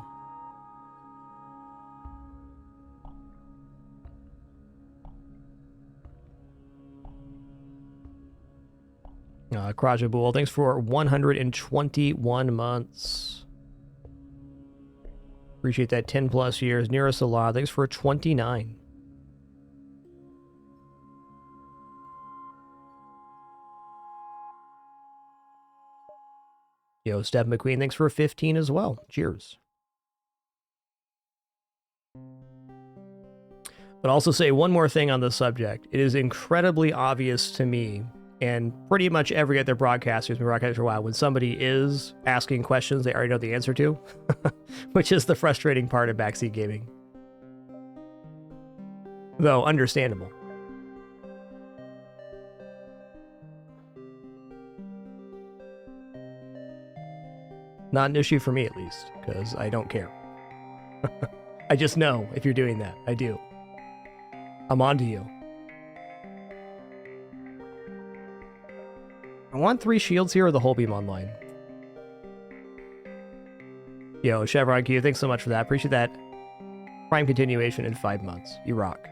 Krajabul, thanks for 121 months. Appreciate that 10 plus years. Nearest Allah, thanks for 29. Yo, Steph McQueen, thanks for 15 as well. Cheers. But also say one more thing on this subject. It is incredibly obvious to me, and pretty much every other broadcaster who's been broadcasting for a while, when somebody is asking questions they already know the answer to, which is the frustrating part of backseat gaming. Though understandable. Not an issue for me, at least, because I don't care. I just know if you're doing that. I do. I'm on to you. I want 3 shields here or the whole beam online. Yo, Chevron Q, thanks so much for that. Appreciate that. Prime continuation in 5 months. You rock.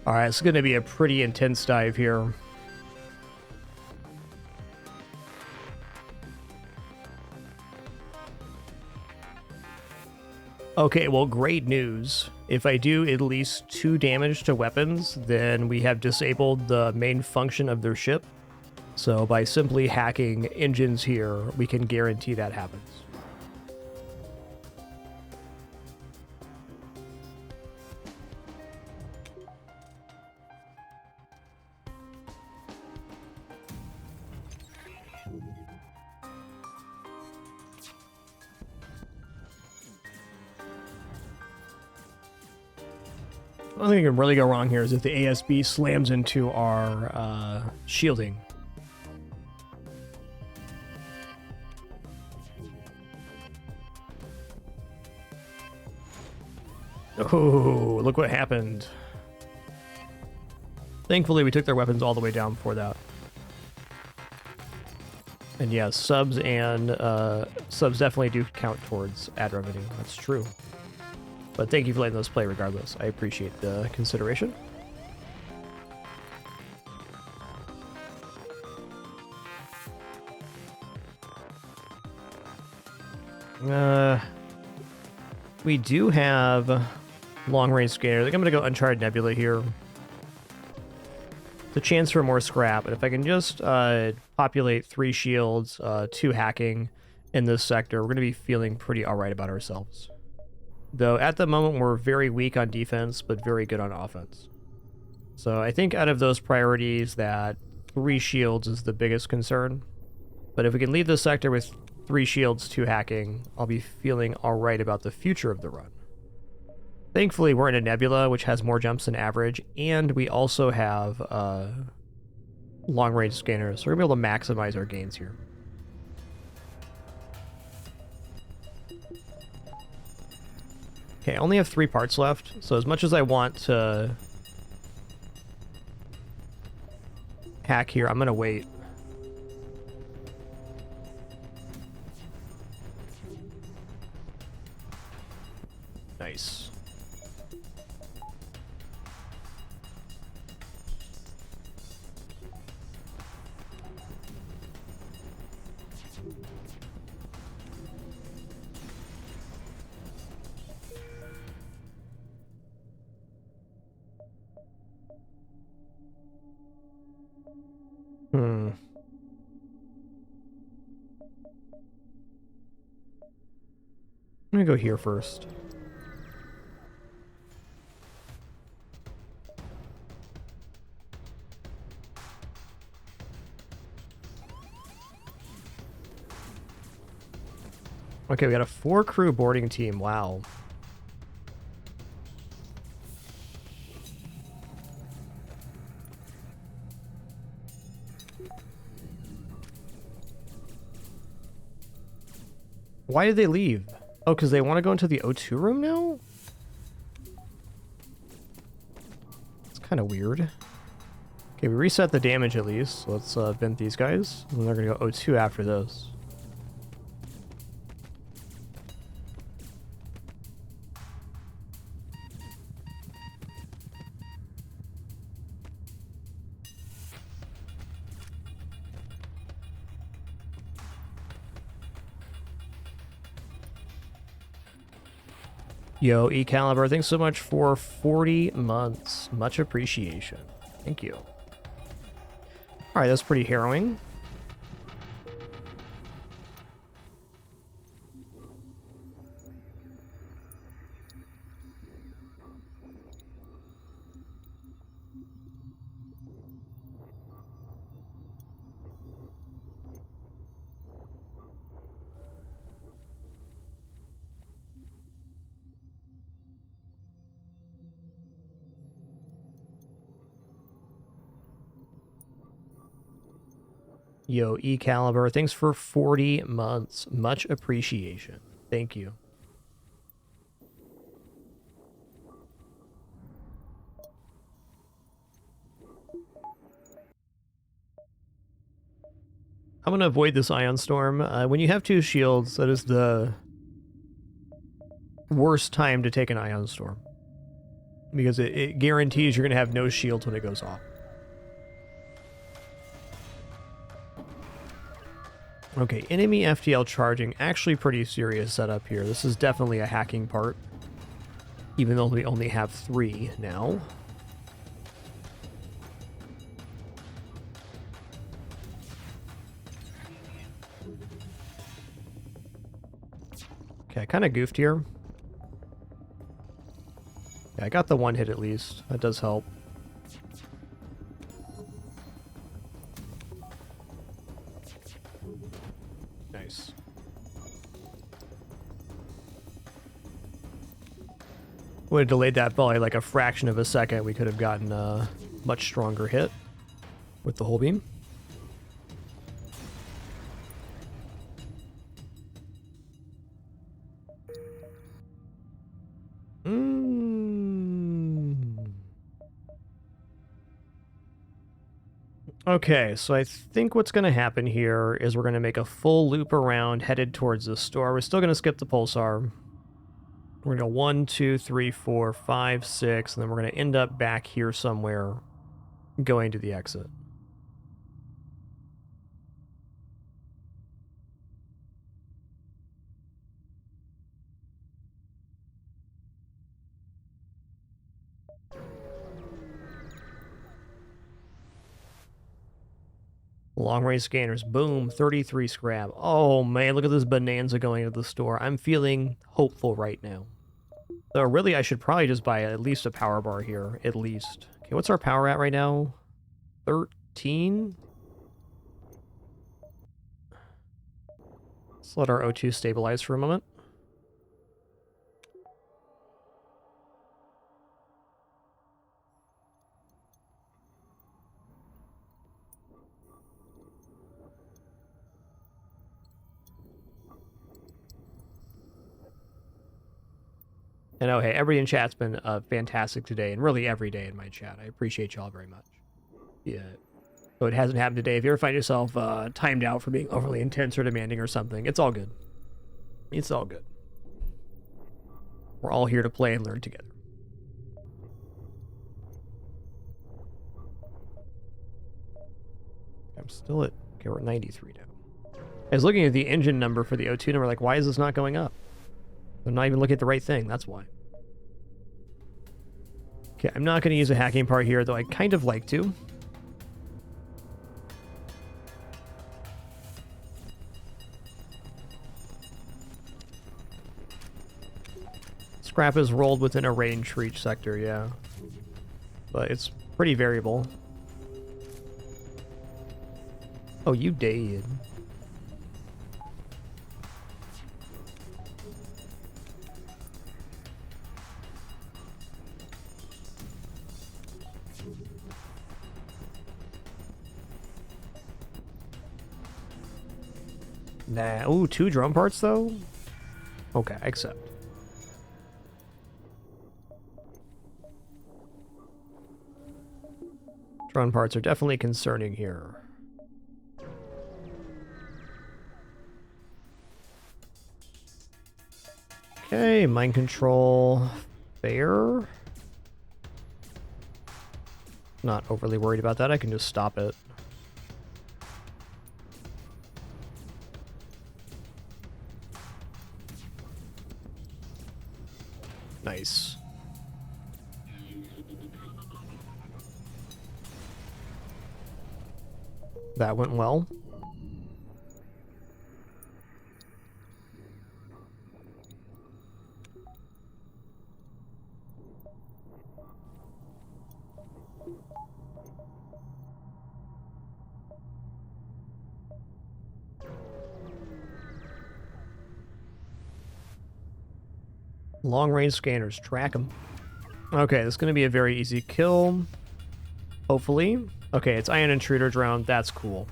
Alright, it's going to be a pretty intense dive here. Okay, well, great news. If I do at least 2 damage to weapons, then we have disabled the main function of their ship. So by simply hacking engines here, we can guarantee that happens. The only thing that can really go wrong here is if the ASB slams into our shielding. Oh, look what happened. Thankfully, we took their weapons all the way down before that. And yeah, subs definitely do count towards ad revenue. That's true. But thank you for letting those play regardless. I appreciate the consideration. We do have long-range scanner. I think I'm going to go Uncharted Nebula here. The chance for more scrap, and if I can just populate 3 shields, 2 hacking in this sector, we're going to be feeling pretty alright about ourselves. Though at the moment we're very weak on defense, but very good on offense. So I think out of those priorities that 3 shields is the biggest concern. But if we can leave this sector with 3 shields, 2 hacking, I'll be feeling alright about the future of the run. Thankfully, we're in a nebula, which has more jumps than average, and we also have long-range scanners, so we're going to be able to maximize our gains here. Okay, I only have 3 parts left, so as much as I want to hack here, I'm going to wait. Nice. I'm gonna go here first. Okay, we got a 4-crew boarding team. Wow. Why did they leave? Oh, because they want to go into the O2 room now? It's kind of weird. Okay, we reset the damage at least. So let's vent these guys. And they're going to go O2 after this. Yo, E-Caliber, thanks so much for 40 months. Much appreciation. Thank you. Alright, that's pretty harrowing. Yo, E-Caliber, thanks for 40 months. Much appreciation. Thank you. I'm going to avoid this Ion Storm. When you have 2 shields, that is the worst time to take an Ion Storm. Because it guarantees you're going to have no shields when it goes off. Okay, enemy FTL charging. Actually pretty serious setup here. This is definitely a hacking part. Even though we only have 3 now. Okay, I kind of goofed here. Yeah, I got the 1 hit at least. That does help. Nice. Would have delayed that volley like a fraction of a second. We could have gotten a much stronger hit with the whole beam. Okay, so I think what's going to happen here is we're going to make a full loop around headed towards the store. We're still going to skip the pulsar. We're going to go 1, 2, 3, 4, 5, 6, and then we're going to end up back here somewhere going to the exit. Long-range scanners, boom, 33 scrap. Oh man, look at this bonanza going to the store. I'm feeling hopeful right now. So really, I should probably just buy at least a power bar here, at least. Okay, what's our power at right now? 13? Let's let our O2 stabilize for a moment. And oh, hey, everybody in chat's been fantastic today, and really every day in my chat. I appreciate y'all very much. Yeah. So it hasn't happened today. If you ever find yourself timed out for being overly intense or demanding or something, it's all good. It's all good. We're all here to play and learn together. I'm still at... Okay, we're at 93 now. I was looking at the engine number for the O2 number, like, why is this not going up? I'm not even looking at the right thing, that's why. Okay, I'm not going to use a hacking part here, though I kind of like to. Scrap is rolled within a range for each sector, yeah. But it's pretty variable. Oh, you did. Nah. Ooh, 2 drum parts, though? Okay, accept. Drone parts are definitely concerning here. Okay, mind control. Fair. Not overly worried about that. I can just stop it. Nice. That went well. Long-range scanners, track them. Okay, this is going to be a very easy kill. Hopefully. Okay, it's Ion Intruder Drone. That's cool.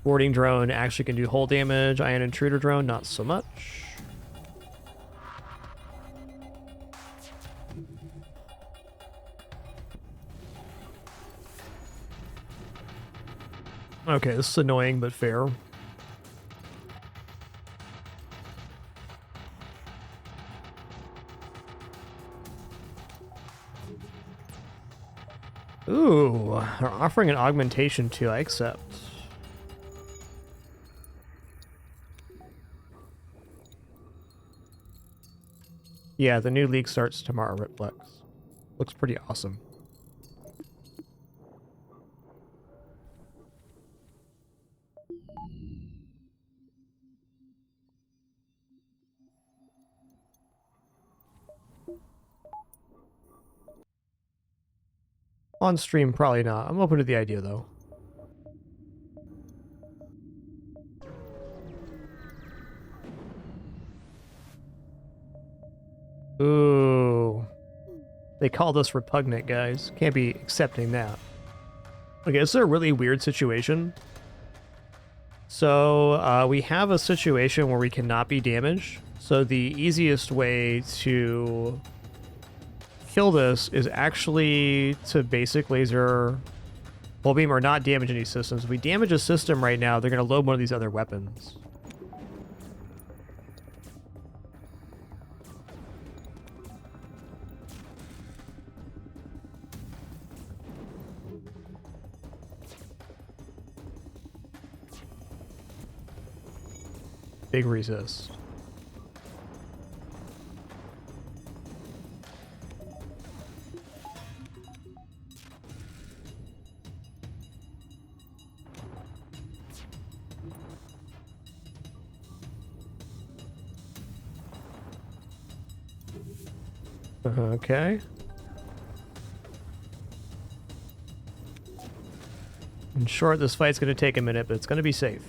Boarding Drone actually can do hull damage. Ion Intruder Drone, not so much. Okay, this is annoying, but fair. Ooh, they're offering an augmentation too. I accept. Yeah, the new league starts tomorrow, Ripflex. Looks pretty awesome. On stream, probably not. I'm open to the idea, though. Ooh. They called us repugnant, guys. Can't be accepting that. Okay, this is a really weird situation. So, we have a situation where we cannot be damaged. So the easiest way to kill this is actually to basic laser Hull beam or not damage any systems. If we damage a system right now, they're going to load one of these other weapons. Big resist. Okay. In short, this fight's going to take a minute, but it's going to be safe.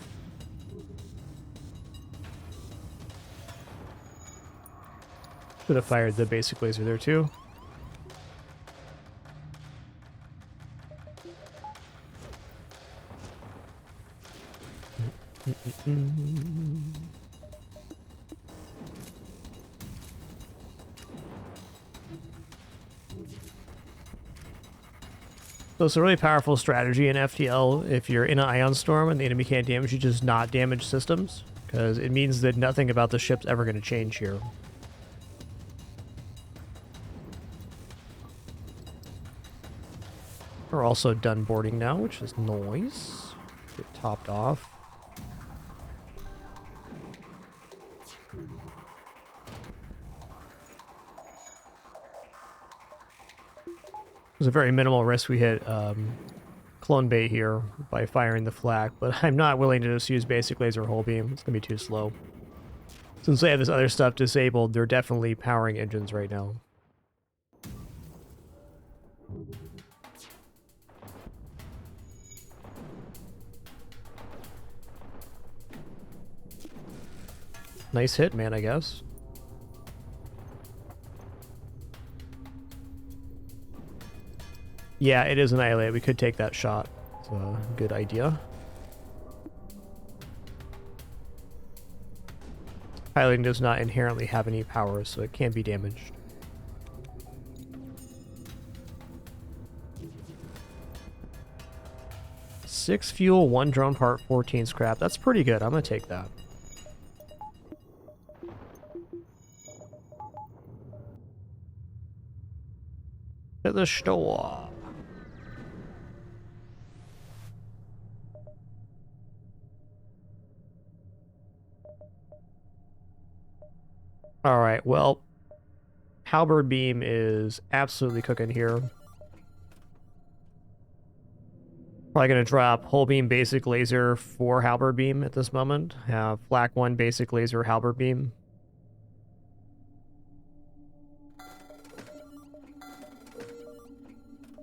Should have fired the basic laser there too. So it's a really powerful strategy in FTL if you're in an ion storm and the enemy can't damage you, just not damage systems, because it means that nothing about the ship's ever going to change here. We're also done boarding now, which is nice. Get topped off. There's a very minimal risk we hit Clone Bay here by firing the flak, but I'm not willing to just use basic laser hull beam. It's going to be too slow. Since they have this other stuff disabled, they're definitely powering engines right now. Nice hit, man, I guess. Yeah, it is Annihilate. We could take that shot. It's a good idea. Piloting does not inherently have any powers, so it can't be damaged. Six fuel, 1 drone part, 14 scrap. That's pretty good. I'm gonna take that. At the store. All right, well, halberd beam is absolutely cooking here. Probably going to drop hull beam basic laser for halberd beam at this moment. Have flak 1 basic laser halberd beam.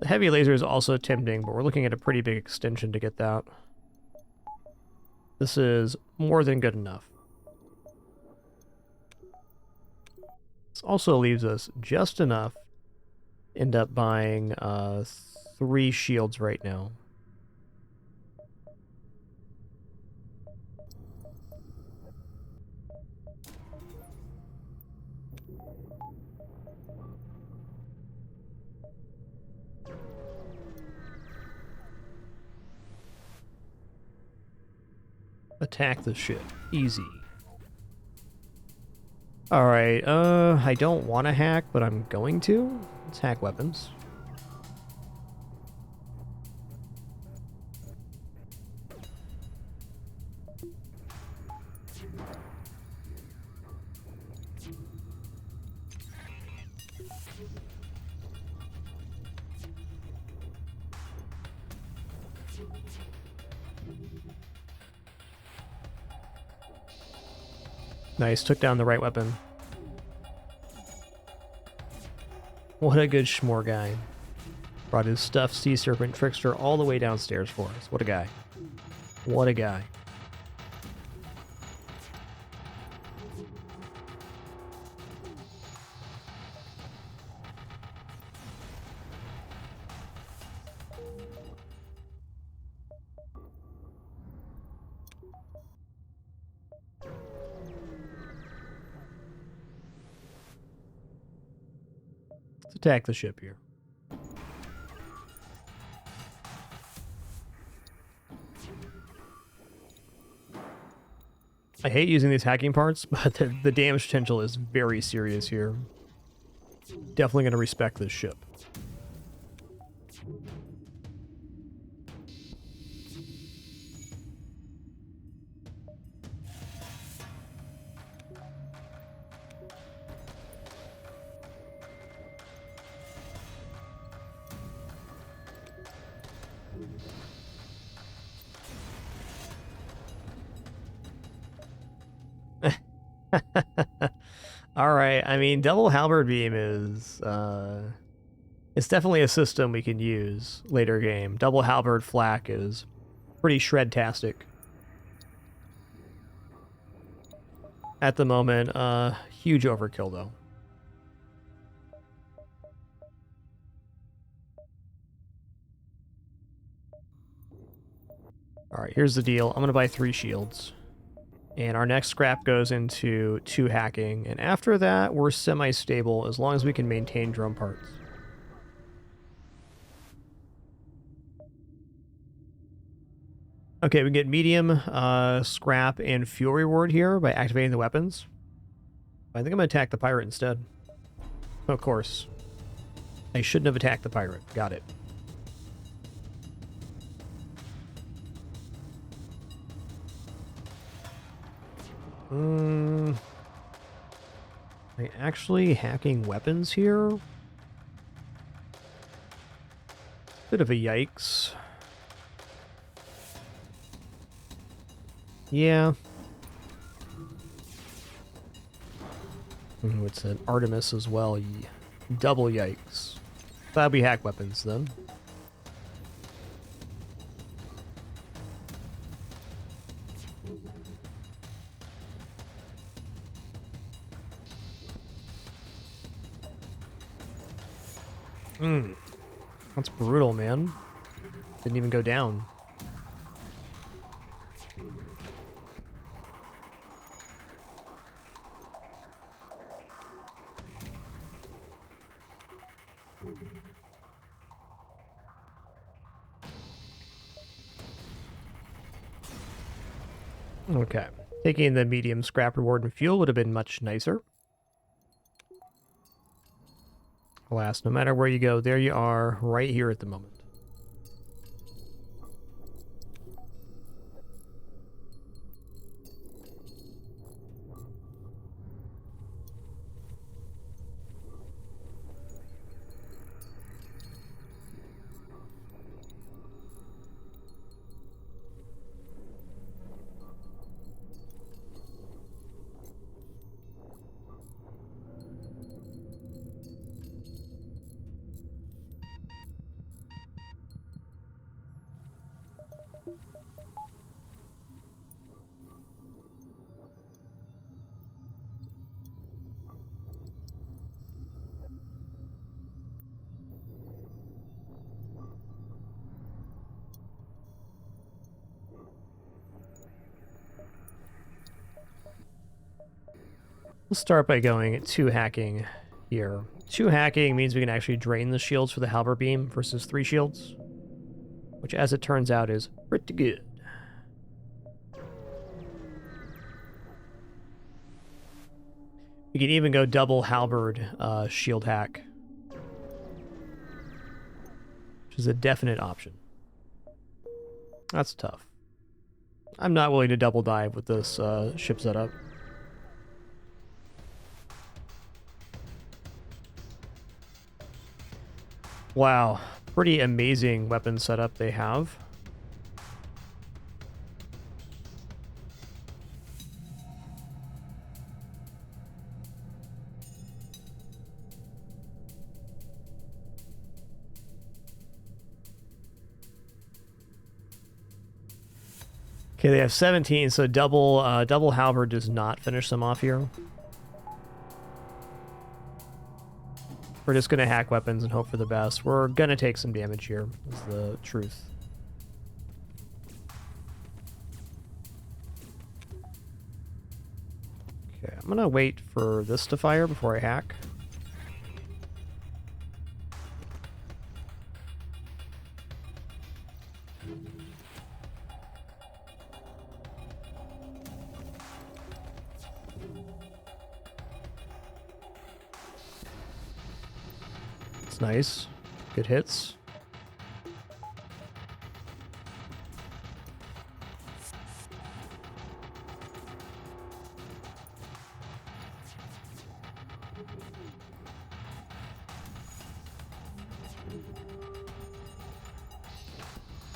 The heavy laser is also tempting, but we're looking at a pretty big extension to get that. This is more than good enough. This also leaves us just enough to end up buying 3 shields right now. Attack the ship. Easy. Alright, I don't want to hack, but I'm going to. Let's hack weapons. Nice, took down the right weapon. What a good schmore guy. Brought his stuffed sea serpent trickster all the way downstairs for us. What a guy. What a guy. Let's attack the ship here. I hate using these hacking parts, but the damage potential is very serious here. Definitely going to respect this ship. All right. I mean, double halberd beam is it's definitely a system we can use later game. Double halberd flak is pretty shred-tastic. At the moment, huge overkill though. All right, here's the deal. I'm going to buy 3 shields. And our next scrap goes into 2 hacking. And after that, we're semi-stable as long as we can maintain drum parts. Okay, we get medium, scrap, and fuel reward here by activating the weapons. I think I'm going to attack the pirate instead. Of course. I shouldn't have attacked the pirate. Got it. Are they actually hacking weapons here? Bit of a yikes. Yeah. It's an Artemis as well. Double yikes. That'll be hack weapons then. That's brutal, man. Didn't even go down. Okay. Taking the medium scrap reward and fuel would have been much nicer. Alas, no matter where you go, there you are, right here at the moment. We'll start by going 2 hacking here. 2 hacking means we can actually drain the shields for the halberd beam versus 3 shields, which as it turns out is pretty good. We can even go double halberd shield hack, which is a definite option. That's tough. I'm not willing to double dive with this ship setup. Wow, pretty amazing weapon setup they have. Okay, they have 17, so double halberd does not finish them off here. We're just gonna hack weapons and hope for the best. We're gonna take some damage here, is the truth. Okay, I'm gonna wait for this to fire before I hack. That's nice. Good hits.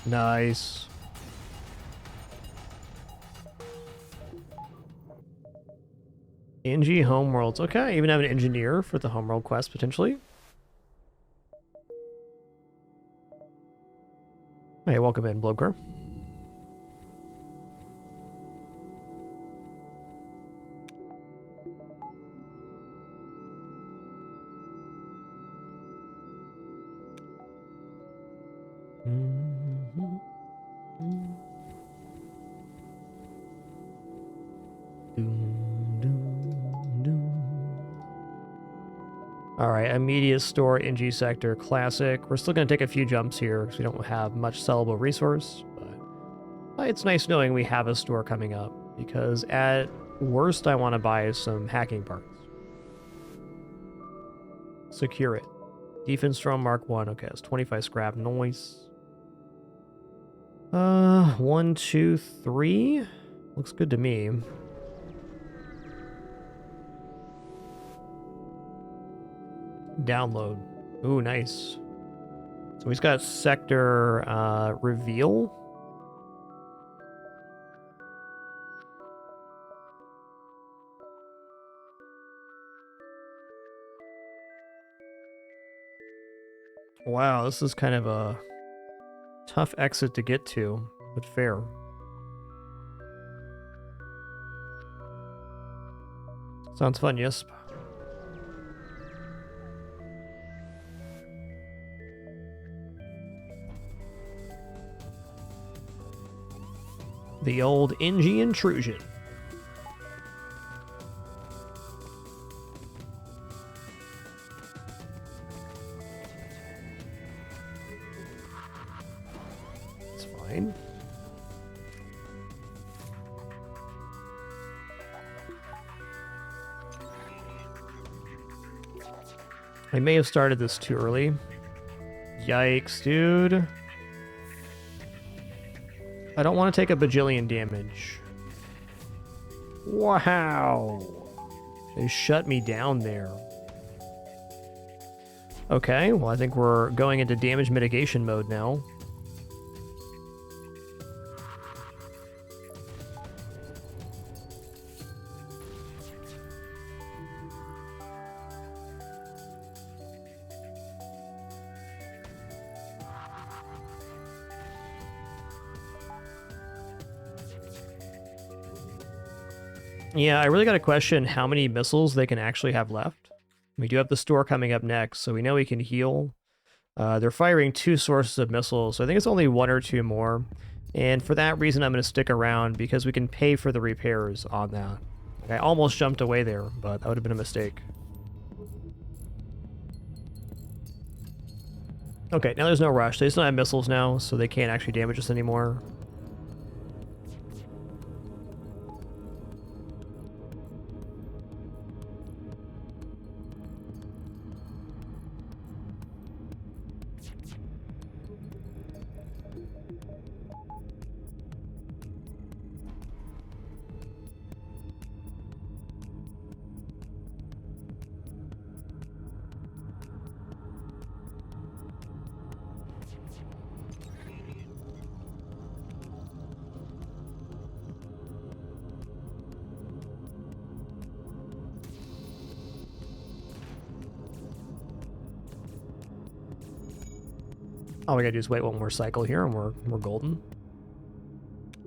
Nice. NG Homeworlds. Okay, I even have an engineer for the Homeworld quest, potentially. Hey, welcome in, Bloker. Alright, immediate store, NG sector, classic. We're still going to take a few jumps here because we don't have much sellable resource, but it's nice knowing we have a store coming up, because at worst I want to buy some hacking parts. Secure it. Defense Drone Mark 1. Okay, that's 25 scrap. Noise. 1, 2, 3. Looks good to me. Download. Ooh, nice. So he's got sector reveal. Wow, this is kind of a tough exit to get to, but fair. Sounds fun, yes. The old NG intrusion. It's fine. I may have started this too early. Yikes, dude. I don't want to take a bajillion damage. Wow. They shut me down there. Okay, well, I think we're going into damage mitigation mode now. Yeah, I really got to question how many missiles they can actually have left. We do have the store coming up next, so we know we can heal. They're firing 2 sources of missiles, so I think it's only 1 or 2 more. And for that reason, I'm going to stick around, because we can pay for the repairs on that. I almost jumped away there, but that would have been a mistake. Okay, now there's no rush. They just don't have missiles now, so they can't actually damage us anymore. All we gotta do is wait one more cycle here, and we're golden.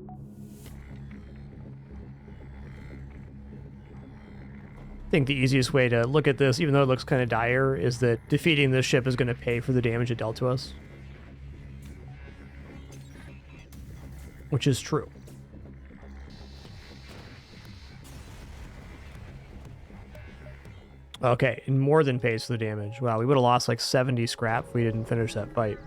I think the easiest way to look at this, even though it looks kind of dire, is that defeating this ship is going to pay for the damage it dealt to us. Which is true. Okay, and more than pays for the damage. Wow, we would have lost like 70 scrap if we didn't finish that fight.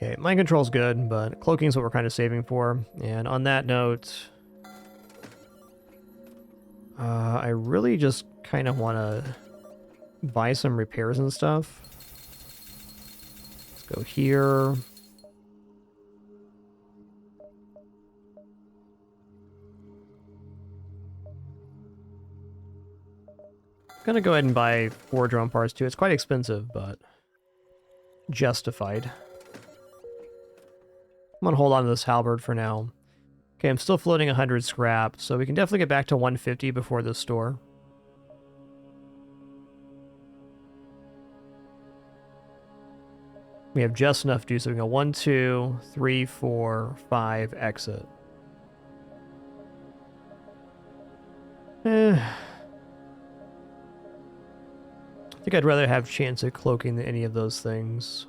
Okay, mind control's good, but cloaking's what we're kind of saving for. And on that note, I really just kind of want to buy some repairs and stuff. Let's go here. I'm gonna go ahead and buy 4 drone parts too. It's quite expensive, but justified. I'm gonna hold on to this halberd for now. Okay, I'm still floating 100 scrap, so we can definitely get back to 150 before the store. We have just enough to do so. We go 1, 2, 3, 4, 5, exit. I think I'd rather have chance at cloaking than any of those things.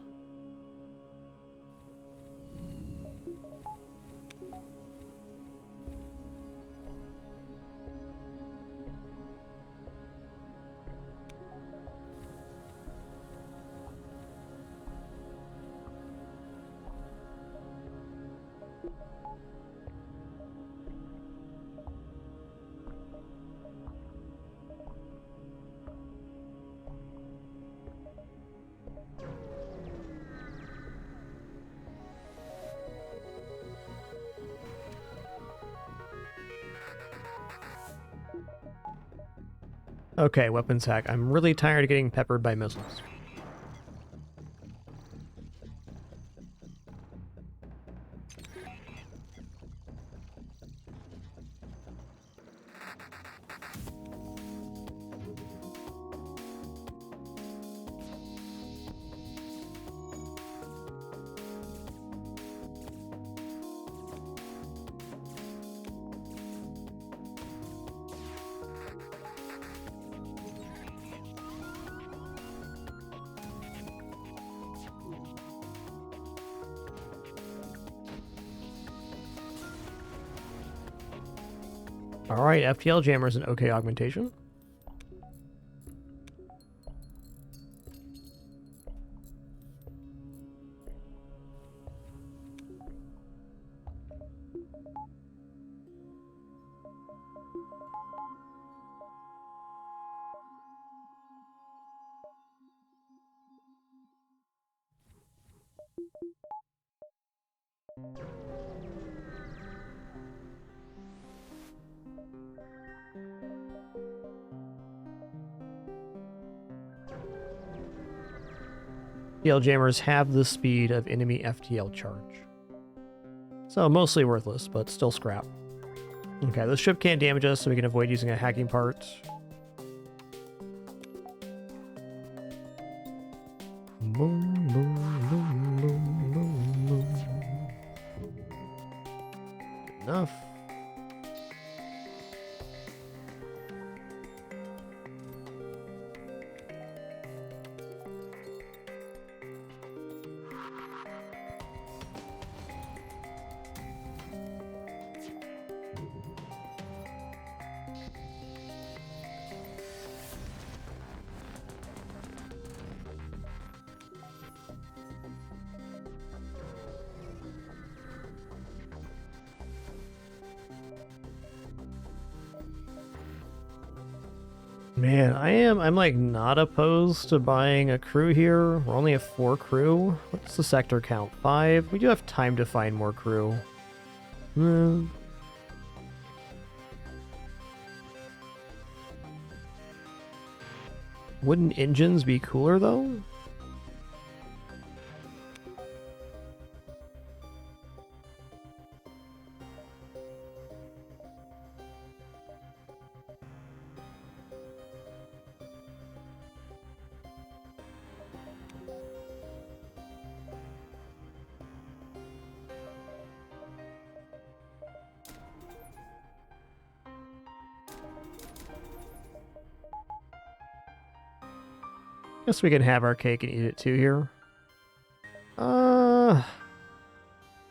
Okay, weapons hack. I'm really tired of getting peppered by missiles. Alright, FTL jammer is an okay augmentation. FTL jammers have the speed of enemy FTL charge. So mostly worthless, but still scrap. Okay, this ship can't damage us, so we can avoid using a hacking part. Boom, boom, boom, boom, boom, boom. Enough. Man, I'm like not opposed to buying a crew here. We're only at 4 crew. What's the sector count? 5? We do have time to find more crew. Wouldn't engines be cooler though? Guess we can have our cake and eat it too here.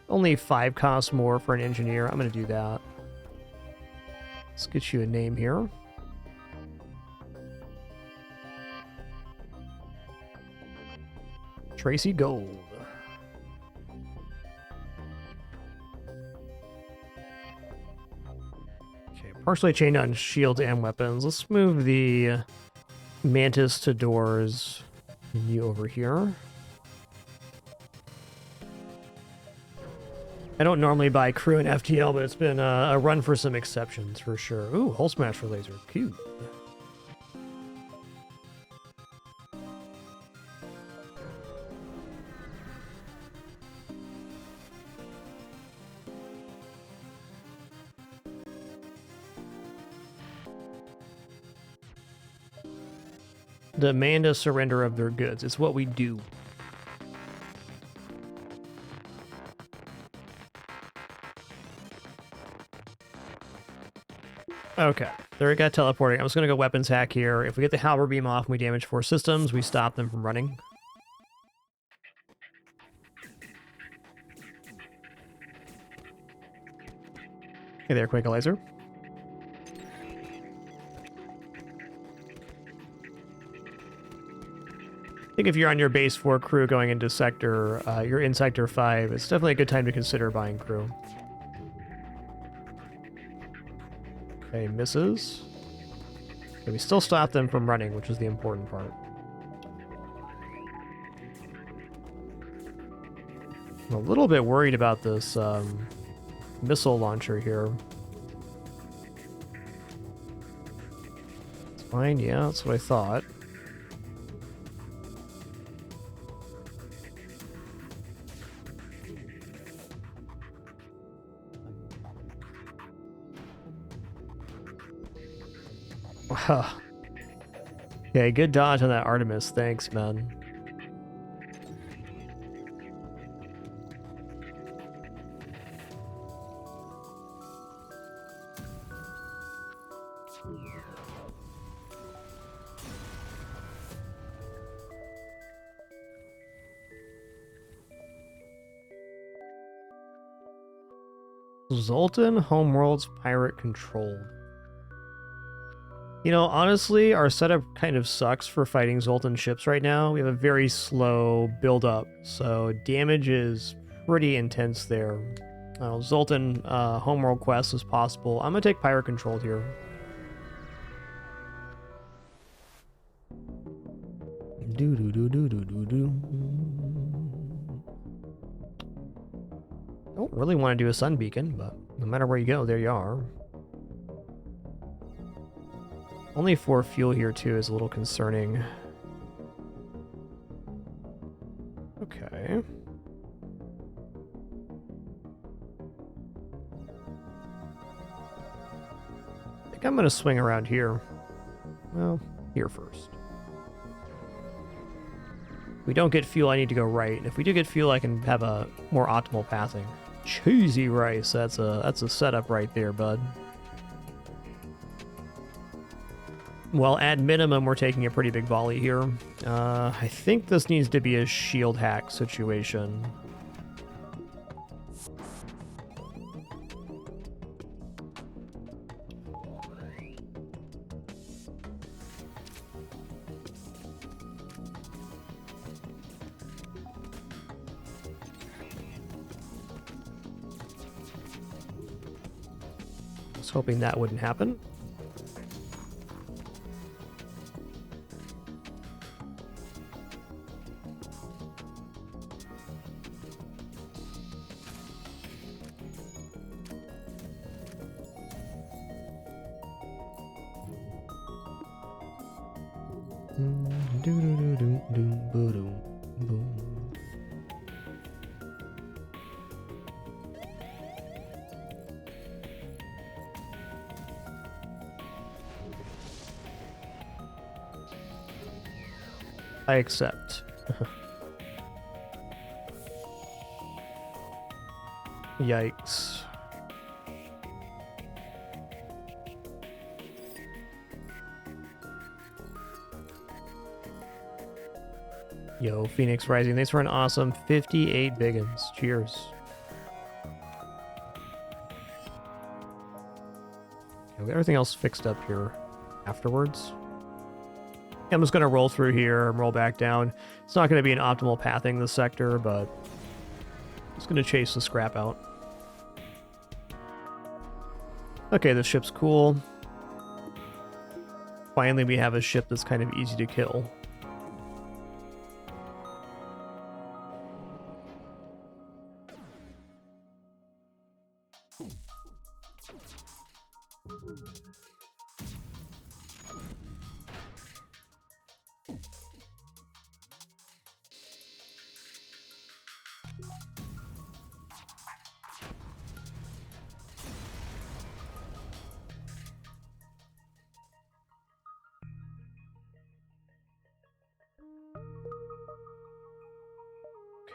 Only 5 costs more for an engineer. I'm gonna do that. Let's get you a name here. Tracy Gold. Okay, partially chained on shields and weapons. Let's move the Mantis to doors. And you over here. I don't normally buy crew and FTL, but it's been a run for some exceptions for sure. Ooh, Hull Smasher laser. Cute. Demand a surrender of their goods. It's what we do. Okay, there we got teleporting. I'm just gonna go weapons hack here. If we get the halberd beam off and we damage 4 systems, we stop them from running. Hey there, Quake Laser. I think if you're on your base 4 crew going into sector, you're in sector 5, it's definitely a good time to consider buying crew. Okay, misses. Okay, we still stop them from running, which is the important part. I'm a little bit worried about this missile launcher here. It's fine, yeah, that's what I thought. Okay, good dodge on that Artemis. Thanks, man. Zoltan Homeworld's pirate controlled. You know, honestly, our setup kind of sucks for fighting Zoltan ships right now. We have a very slow build-up, so damage is pretty intense there. Zoltan Homeworld quest is possible. I'm gonna take pirate controlled here. Don't really want to do a sun beacon, but no matter where you go, there you are. Only 4 fuel here, too, is a little concerning. Okay. I think I'm going to swing around here. Well, here first. If we don't get fuel, I need to go right. If we do get fuel, I can have a more optimal pathing. Cheesy rice. That's a setup right there, bud. Well, at minimum, we're taking a pretty big volley here. I think this needs to be a shield hack situation. I was hoping that wouldn't happen. I accept. Yikes. Yo, Phoenix Rising, thanks for an awesome 58 biggins. Cheers. Okay, we got everything else fixed up here afterwards. I'm just going to roll through here and roll back down. It's not going to be an optimal pathing this sector, but I'm just going to chase the scrap out. Okay, this ship's cool. Finally, we have a ship that's kind of easy to kill.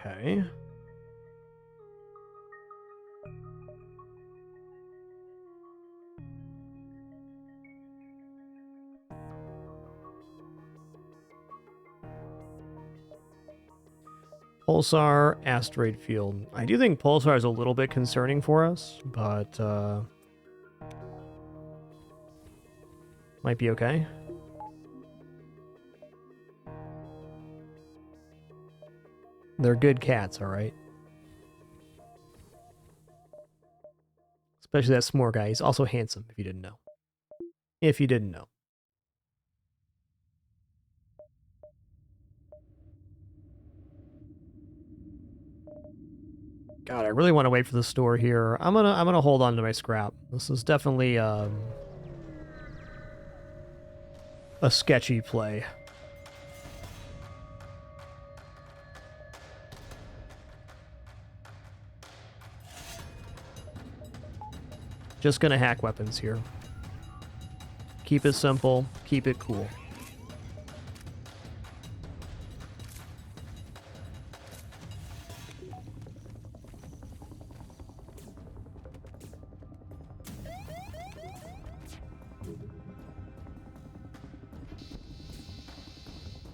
Okay. Pulsar, asteroid field. I do think Pulsar is a little bit concerning for us, but might be okay. They're good cats, all right. Especially that s'more guy. He's also handsome, if you didn't know. If you didn't know. God, I really want to wait for the store here. I'm gonna hold on to my scrap. This is definitely a sketchy play. Just gonna hack weapons here. Keep it simple, keep it cool.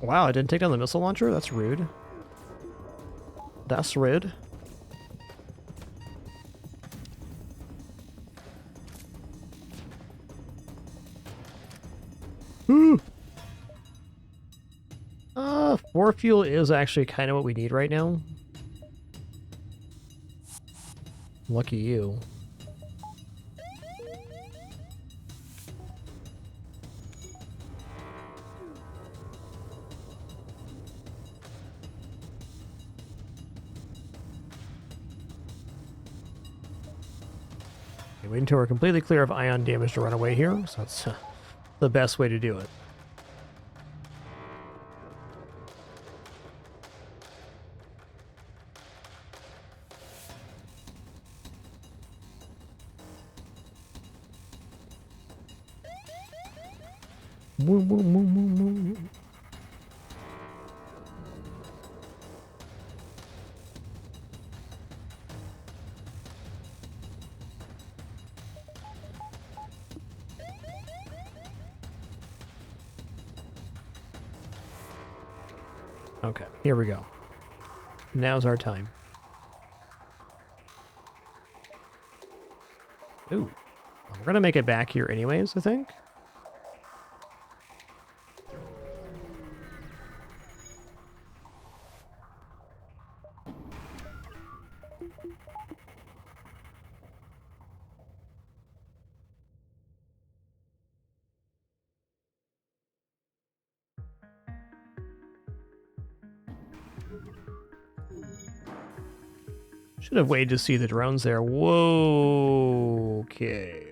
Wow, I didn't take down the missile launcher? That's rude. That's rude. Ooh. 4 fuel is actually kind of what we need right now. Lucky you. Wait until we're completely clear of ion damage to run away here, so that's the best way to do it. Okay, here we go. Now's our time. Ooh. We're gonna make it back here anyways, I think. Should have waited to see the drones there. Whoa. Okay.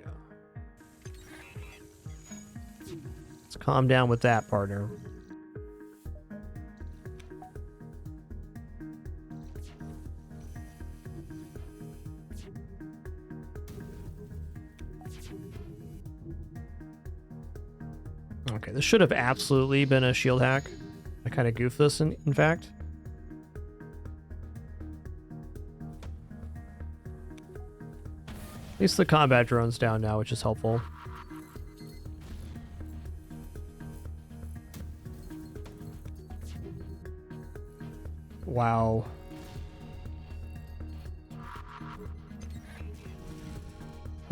Let's calm down with that, partner. Okay, this should have absolutely been a shield hack. I kind of goofed this, in fact. At least the combat drone's down now, which is helpful. Wow.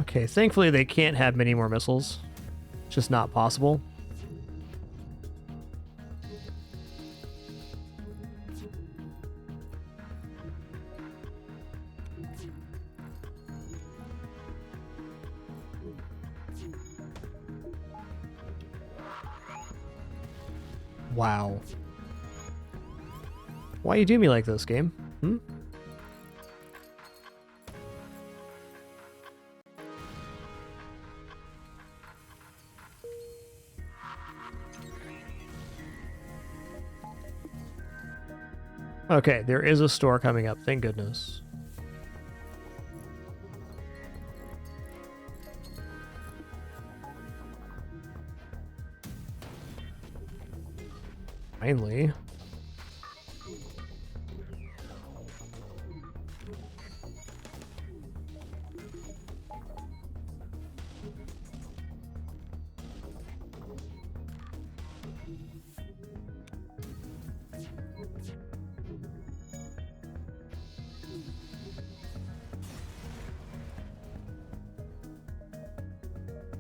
Okay, thankfully they can't have many more missiles. It's just not possible. Wow. Why you do me like this, game? Hmm? Okay, there is a store coming up, thank goodness. Finally.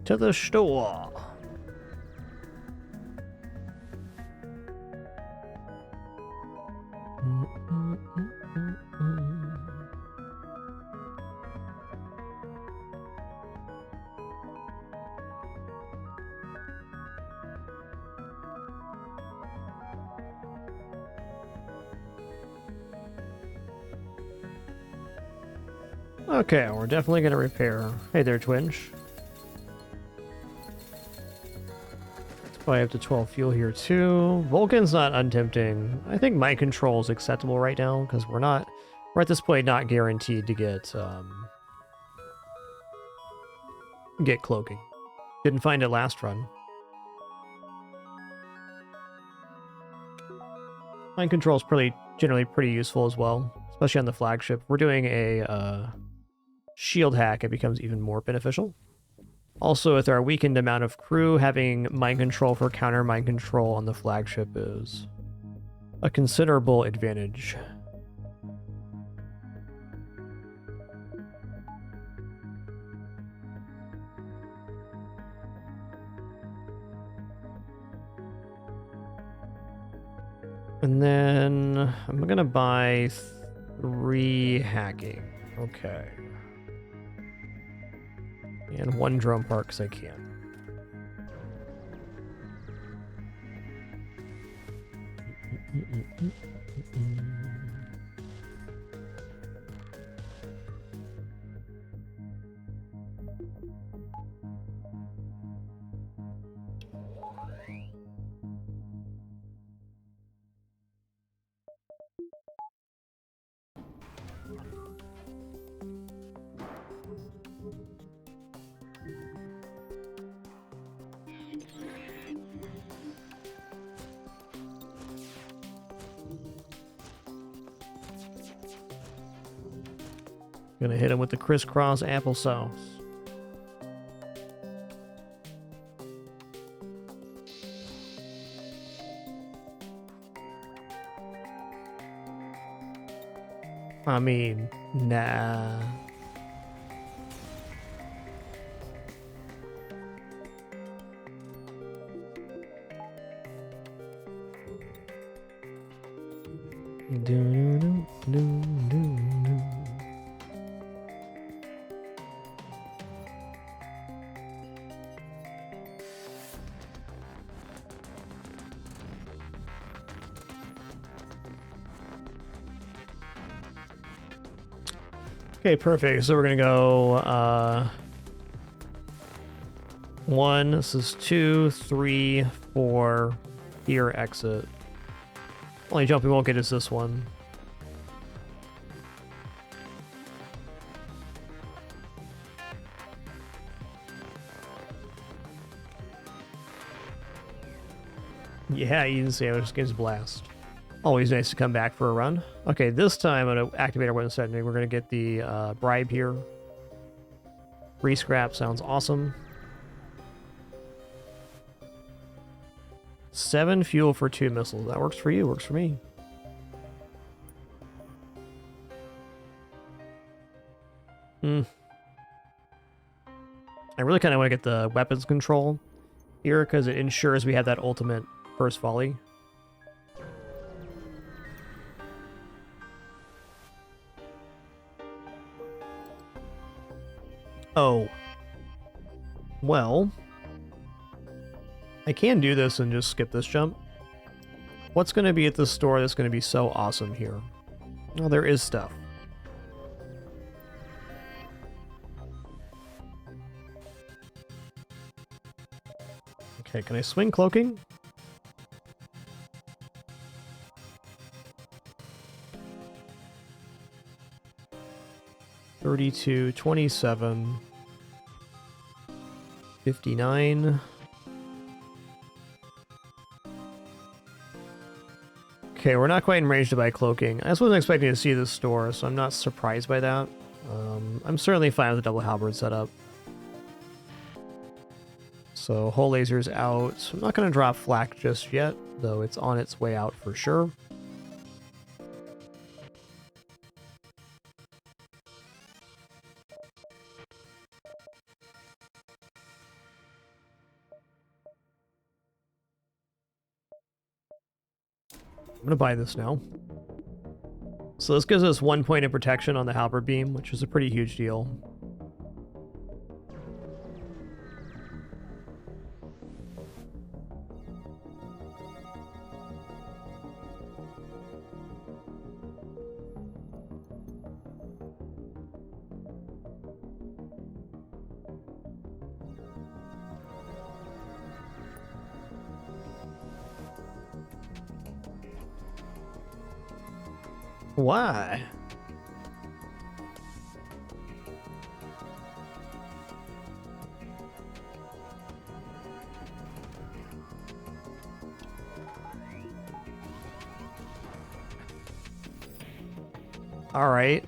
To the store. Okay, we're definitely gonna repair. Hey there, Twinge. Let's probably up to 12 fuel here too. Vulcan's not untempting. I think mind control is acceptable right now because we're at this point not guaranteed to get cloaking. Didn't find it last run. Mind control is generally pretty useful as well, especially on the flagship. We're doing a shield hack, it becomes even more beneficial. Also, with our weakened amount of crew, having mind control for counter mind control on the flagship is a considerable advantage. And then I'm gonna buy 3 hacking. Okay. And 1 drone park because I can. Gonna hit him with the crisscross applesauce. I mean, nah. Okay, perfect. So we're gonna go 1, this is 2, 3, 4, here exit. Only jump we won't get is this one. Yeah, Eden Sandwich gives blast. Always nice to come back for a run. Okay, this time I'm going to activate our weapon setting. We're going to get the bribe here. Free scrap sounds awesome. 7 fuel for 2 missiles. That works for you, works for me. I really kind of want to get the weapons control here because it ensures we have that ultimate first volley. Oh. Well, I can do this and just skip this jump. What's going to be at the store that's going to be so awesome here? Well, there is stuff. Okay, can I swing cloaking? $32, $27, $59. Okay, we're not quite in range to buy cloaking. I just wasn't expecting to see this store, so I'm not surprised by that. I'm certainly fine with the double halberd setup. So hull laser's out. I'm not going to drop flak just yet, though it's on its way out for sure. I'm going to buy this now. So this gives us 1 point of protection on the halberd beam, which is a pretty huge deal. Why? All right.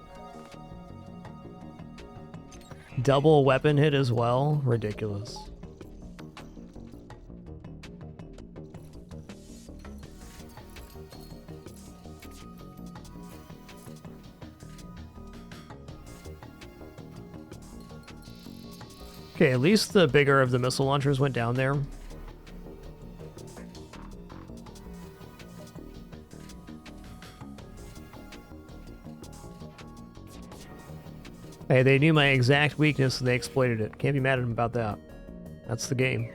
Double weapon hit as well? Ridiculous. Okay, at least the bigger of the missile launchers went down there. Hey, they knew my exact weakness and they exploited it. Can't be mad at them about that. That's the game.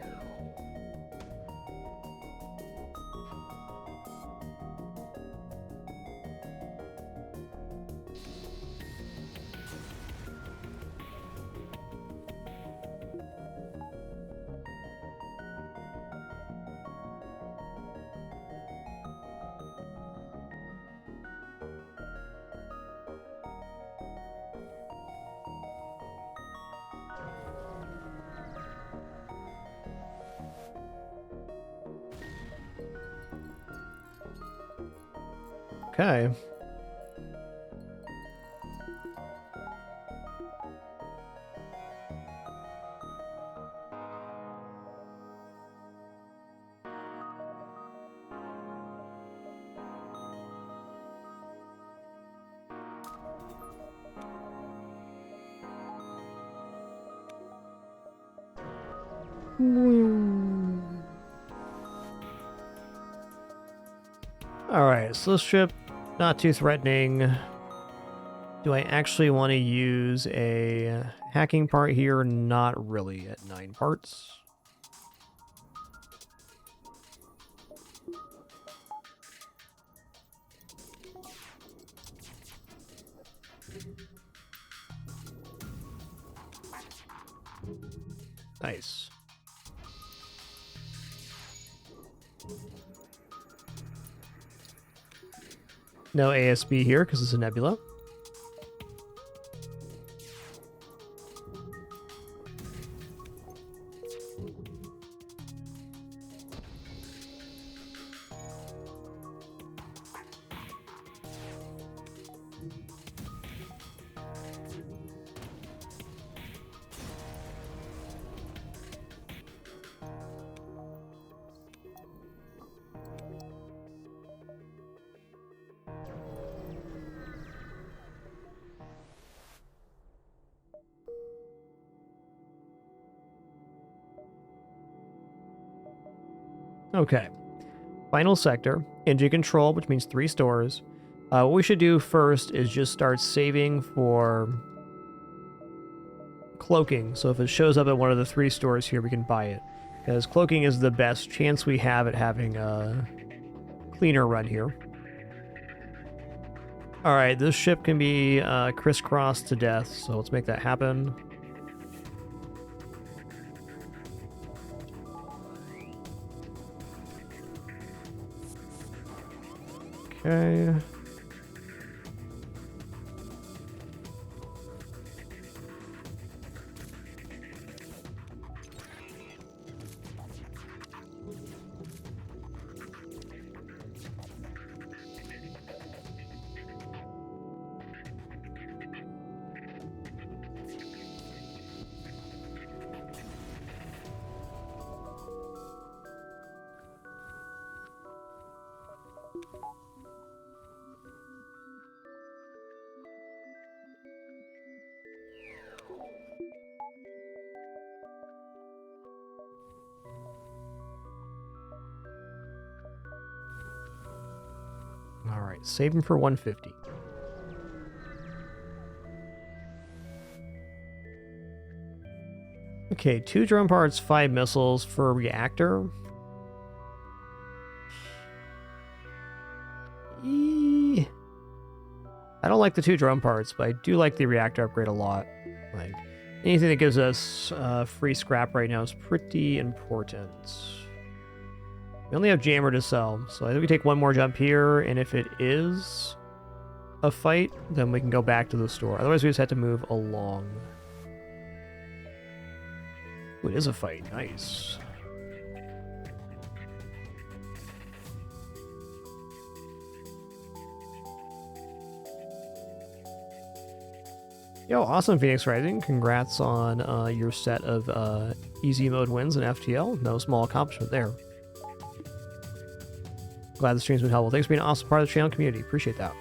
Okay. Alright, so this ship, not too threatening. Do I actually want to use a hacking part here? Not really at 9 parts. Nice. No ASB here because it's a nebula. Okay. Final sector. Engine control, which means 3 stores. What we should do first is just start saving for cloaking. So if it shows up at one of the 3 stores here, we can buy it. Because cloaking is the best chance we have at having cleaner run here. All right, this ship can be crisscrossed to death, so let's make that happen. Okay. All right, save him for 150. Okay, 2 drone parts, 5 missiles for a reactor. I don't like the 2 drone parts, but I do like the reactor upgrade a lot. Like, anything that gives us free scrap right now is pretty important. We only have jammer to sell, so I think we take one more jump here, and if it is a fight, then we can go back to the store. Otherwise, we just have to move along. Ooh, it is a fight. Nice. Yo, awesome, Phoenix Rising. Congrats on your set of easy mode wins in FTL. No small accomplishment there. Glad the stream's been helpful. Thanks for being an awesome part of the channel community. Appreciate that.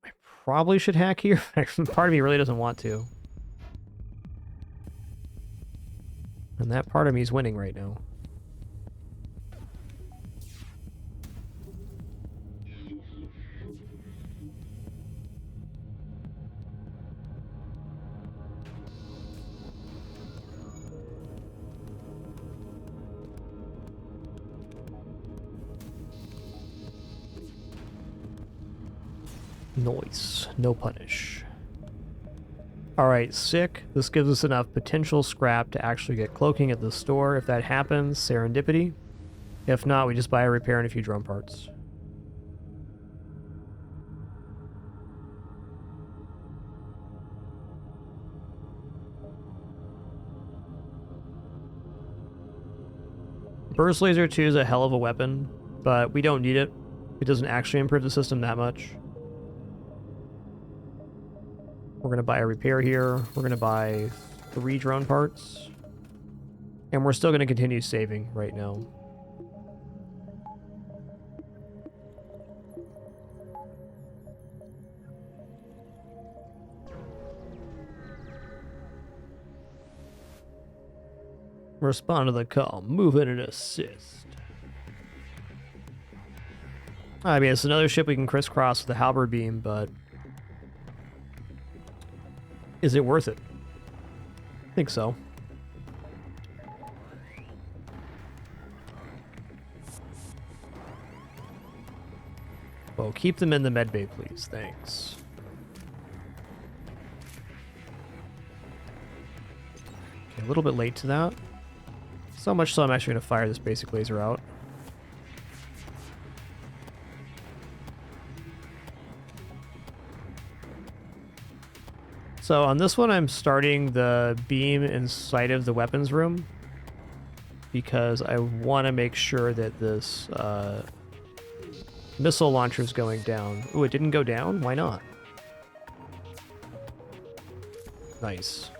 I probably should hack here. Part of me really doesn't want to. And that part of me is winning right now. Noise. No punish. Alright, sick. This gives us enough potential scrap to actually get cloaking at the store. If that happens, serendipity. If not, we just buy a repair and a few drone parts. Burst Laser 2 is a hell of a weapon, but we don't need it. It doesn't actually improve the system that much. We're going to buy a repair here. We're going to buy 3 drone parts. And we're still going to continue saving right now. Respond to the call. Move in and assist. I mean, it's another ship we can crisscross with the halberd beam, but is it worth it? I think so. Well, keep them in the medbay, please. Thanks. Okay, a little bit late to that. So much so I'm actually going to fire this basic laser out. So on this one, I'm starting the beam inside of the weapons room because I want to make sure that this missile launcher is going down. Ooh, it didn't go down? Why not? Nice.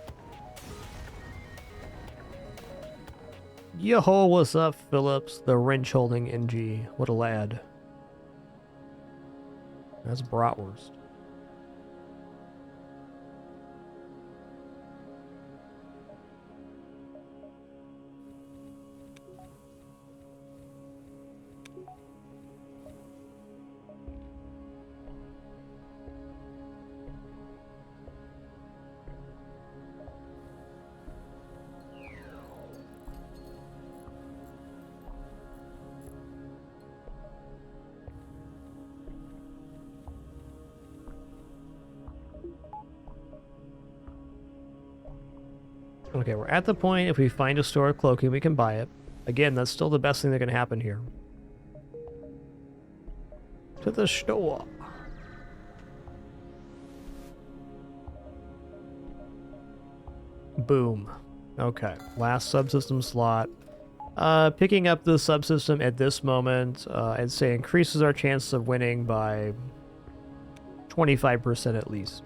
Yo, what's up, Phillips? The wrench-holding NG. What a lad. That's bratwurst. Okay, we're at the point, if we find a store of cloaking, we can buy it. Again, that's still the best thing that can happen here. To the store. Boom. Okay, last subsystem slot. Picking up the subsystem at this moment, I'd say increases our chances of winning by 25% at least.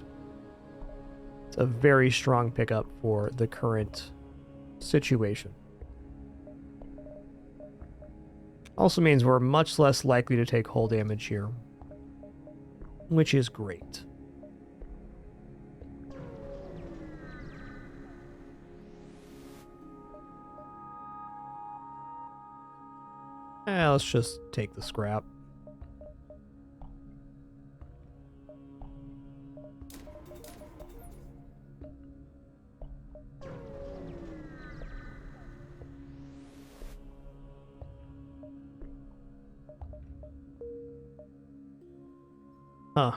It's a very strong pickup for the current situation. Also means we're much less likely to take hull damage here, which is great. Let's just take the scrap. Huh.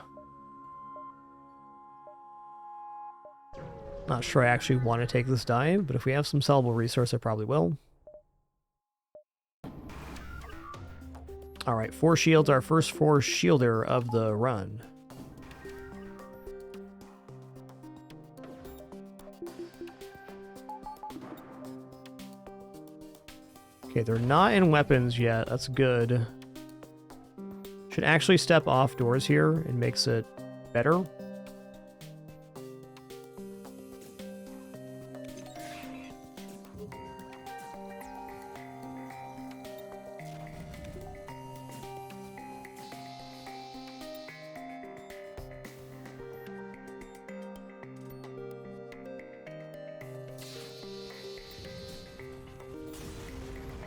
Not sure I actually want to take this dive, but if we have some sellable resource, I probably will. Alright, 4 shields, our first 4 shielder of the run. Okay, they're not in weapons yet. That's good. Should actually step off doors here. It makes it better.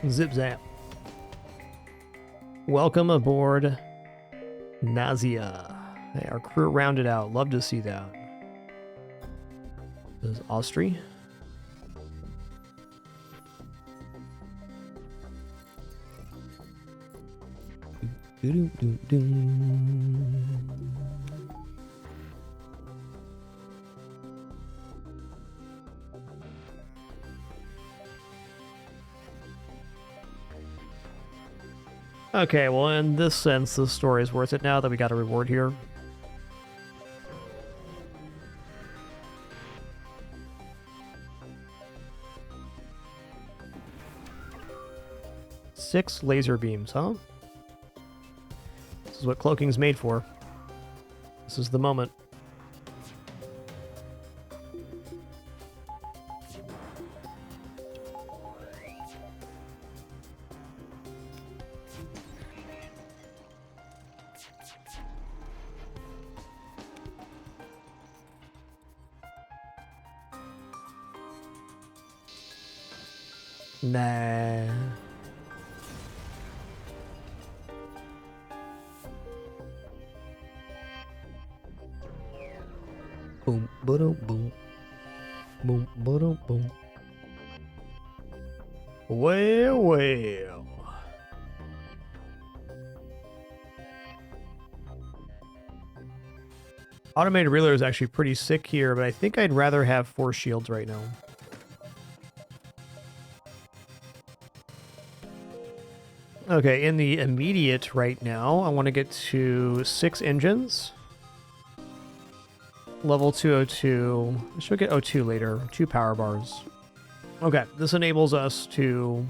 Zip zap. Welcome aboard Nazia. Hey, our crew rounded out. Love to see that. This is Austri. Okay, well, in this sense, the story is worth it now that we got a reward here. Six laser beams, huh? This is what cloaking's made for. This is the moment. Nah. Boom, boom, boom. Boom, boom, boom. Well, well. Automated reload is actually pretty sick here, but I think I'd rather have 4 shields right now. Okay, in the immediate right now, I want to get to 6 engines. Level 202. I should get O2 later. 2 power bars. Okay, this enables us to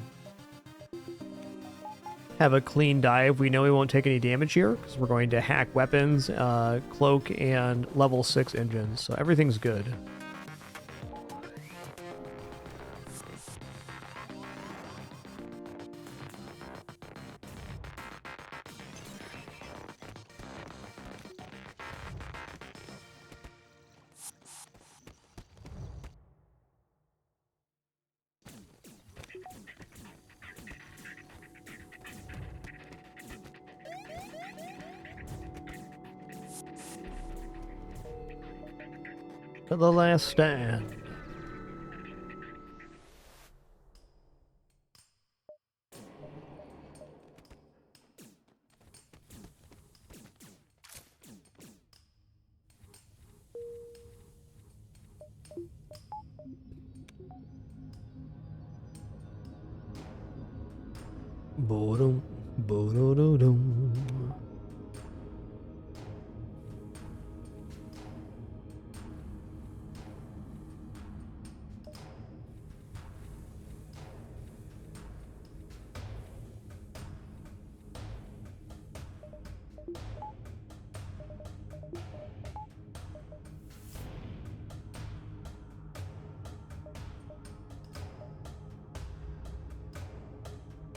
have a clean dive. We know we won't take any damage here because we're going to hack weapons, cloak, and level 6 engines. So everything's good. To the last stand. Boom, boom.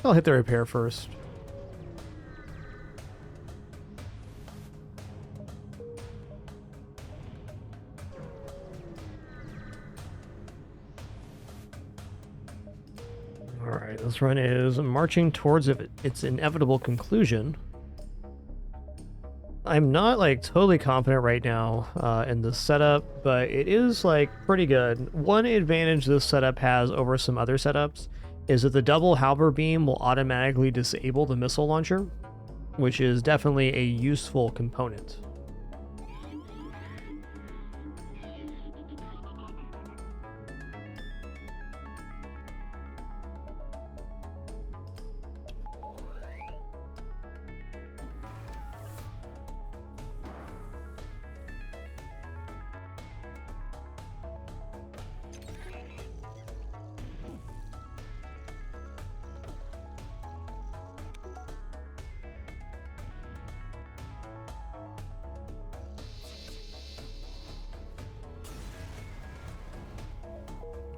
I'll hit the repair first. Alright, this run is marching towards its inevitable conclusion. I'm not like totally confident right now in the setup, but it is like pretty good. One advantage this setup has over some other setups is that the double halberd beam will automatically disable the missile launcher, which is definitely a useful component.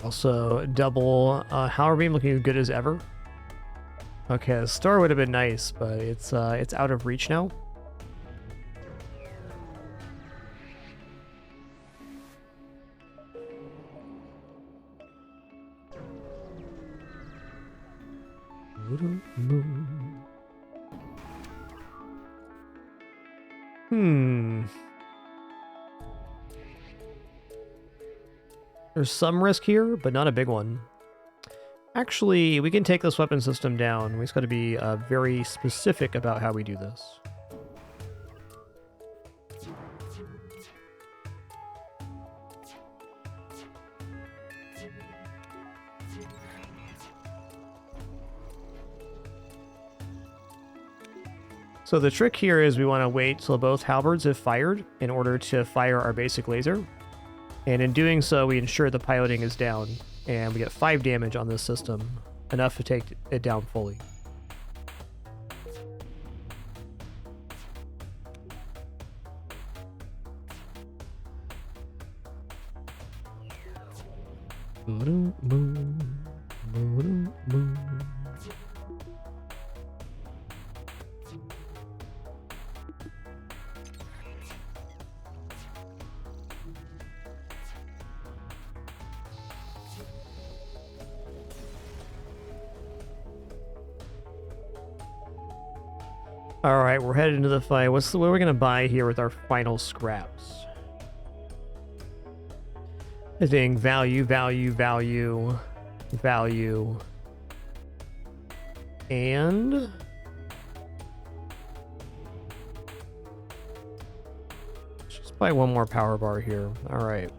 Also, double halberd beam looking as good as ever. Okay, the star would have been nice, but it's out of reach now. There's some risk here, but not a big one. Actually, we can take this weapon system down. We just got to be very specific about how we do this. So the trick here is we want to wait till both halberds have fired in order to fire our basic laser. And in doing so, we ensure the piloting is down, and we get 5 damage on this system, enough to take it down fully. Alright, we're headed into the fight. What are we going to buy here with our final scraps? I think value. And... let's just buy one more power bar here. Alright.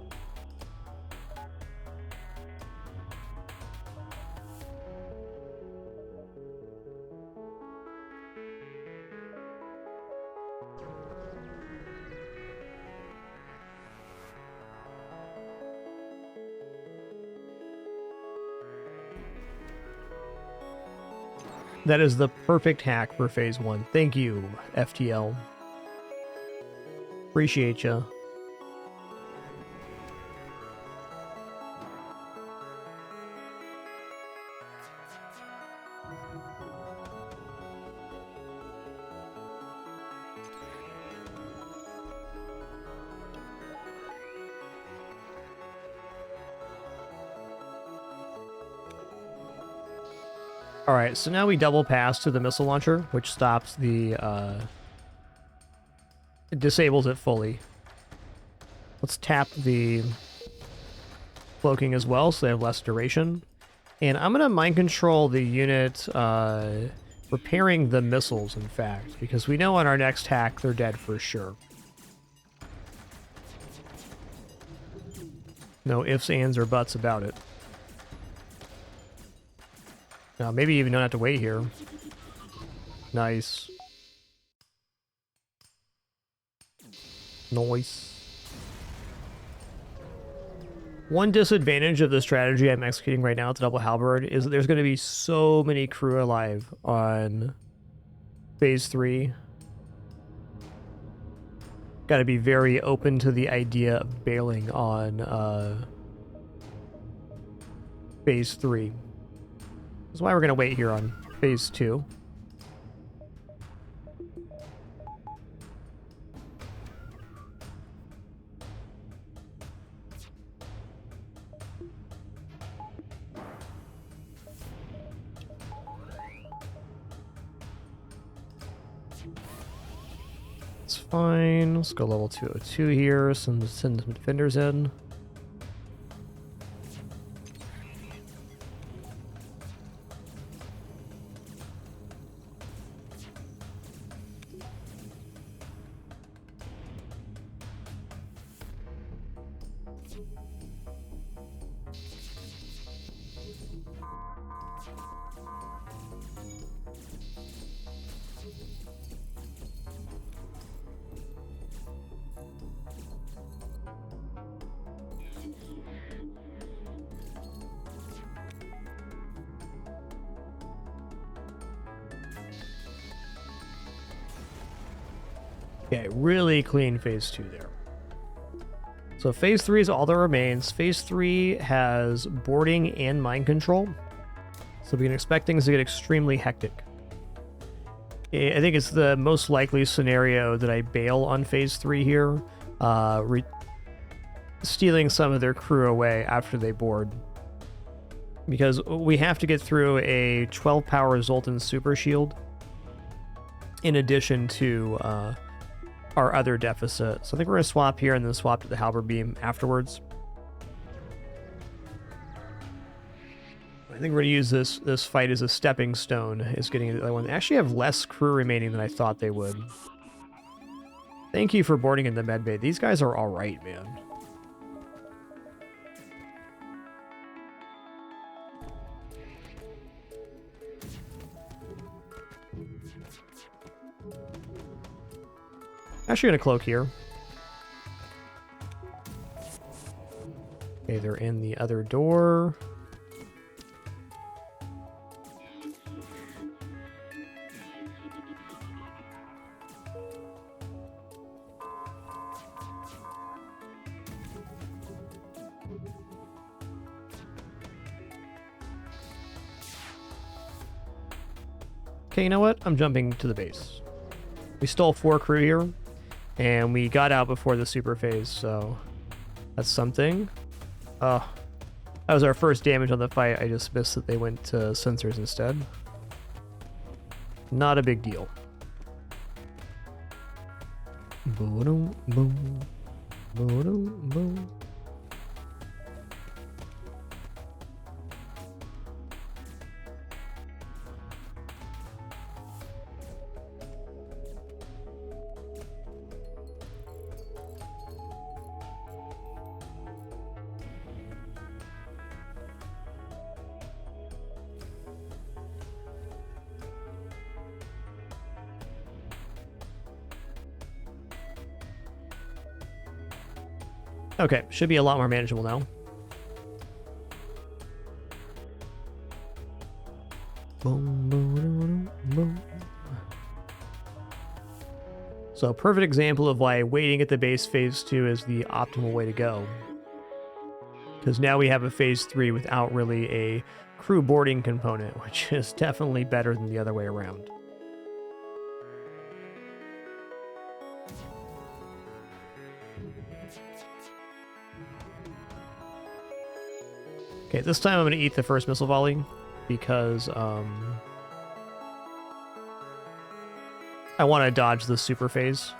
That is the perfect hack for Phase 1. Thank you, FTL. Appreciate ya. Alright, so now we double pass to the missile launcher, which stops the, it disables it fully. Let's tap the cloaking as well, so they have less duration. And I'm going to mind control the unit, repairing the missiles, in fact, because we know on our next hack they're dead for sure. No ifs, ands, or buts about it. Maybe even don't have to wait here. Nice. Nice. One disadvantage of the strategy I'm executing right now at the double halberd is that there's going to be so many crew alive on phase 3. Got to be very open to the idea of bailing on phase 3. That's why we're going to wait here on phase 2. It's fine. Let's go level 202 here. Send some defenders in. Okay, really clean phase 2 there. So phase 3 is all that remains. Phase 3 has boarding and mind control. So we can expect things to get extremely hectic. I think it's the most likely scenario that I bail on phase 3 here, stealing some of their crew away after they board. Because we have to get through a 12 power Zoltan super shield in addition to our other deficit. So I think we're going to swap here and then swap to the halberd beam afterwards. I think we're going to use this fight as a stepping stone, is getting into the other one. They actually have less crew remaining than I thought they would. Thank you for boarding in the medbay. These guys are alright, man. Actually gonna cloak here. Okay, they're in the other door. Okay, you know what? I'm jumping to the base. We stole 4 crew here. And we got out before the super phase, so that's something. That was our first damage on the fight. I just missed that they went to sensors instead. Not a big deal. Boom, boom, boom, boom. Okay, should be a lot more manageable now. Boom, boom, boom, boom. So a perfect example of why waiting at the base phase 2 is the optimal way to go. Because now we have a phase 3 without really a crew boarding component, which is definitely better than the other way around. Okay, this time I'm going to eat the first missile volley because I want to dodge the super phase.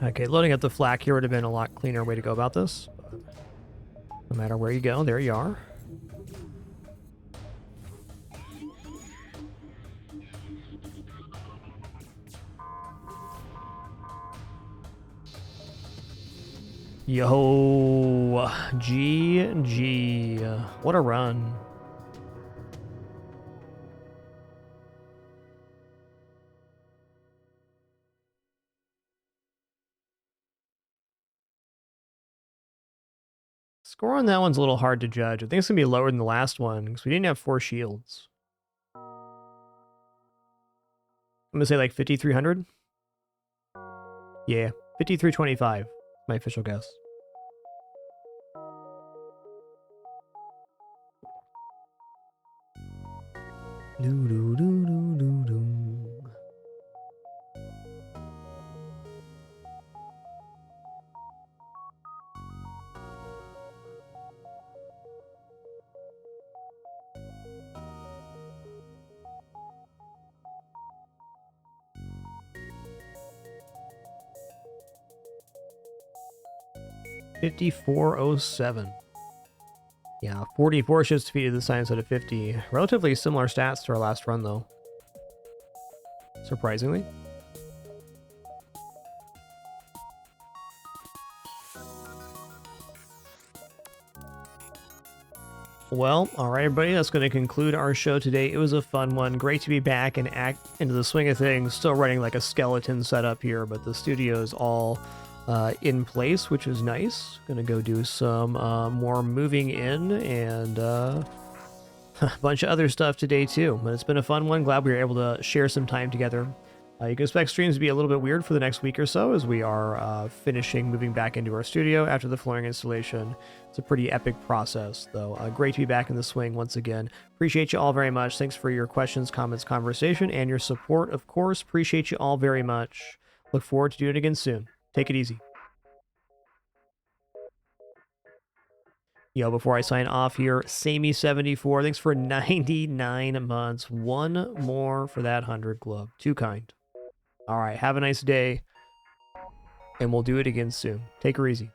Okay, loading up the flak here would have been a lot cleaner way to go about this. But no matter where you go, there you are. Yo, GG. What a run. Score on that one's a little hard to judge. I think it's going to be lower than the last one because we didn't have 4 shields. I'm going to say like 5,300. Yeah, 5,325. My official guess. Do do do do do do. $54.07. Yeah, 44 ships defeated the science out of 50. Relatively similar stats to our last run, though. Surprisingly. Well, all right, everybody, that's going to conclude our show today. It was a fun one. Great to be back and act into the swing of things. Still running like a skeleton setup here, but the studio is all in place, which is nice. Going to go do some more moving in and a bunch of other stuff today, too. But it's been a fun one. Glad we were able to share some time together. You can expect streams to be a little bit weird for the next week or so as we are finishing moving back into our studio after the flooring installation. It's a pretty epic process, though. Great to be back in the swing once again. Appreciate you all very much. Thanks for your questions, comments, conversation, and your support, of course. Appreciate you all very much. Look forward to doing it again soon. Take it easy. Yo, before I sign off here, Samey74, thanks for 99 months. One more for that 100 club. Too kind. All right, have a nice day, and we'll do it again soon. Take her easy.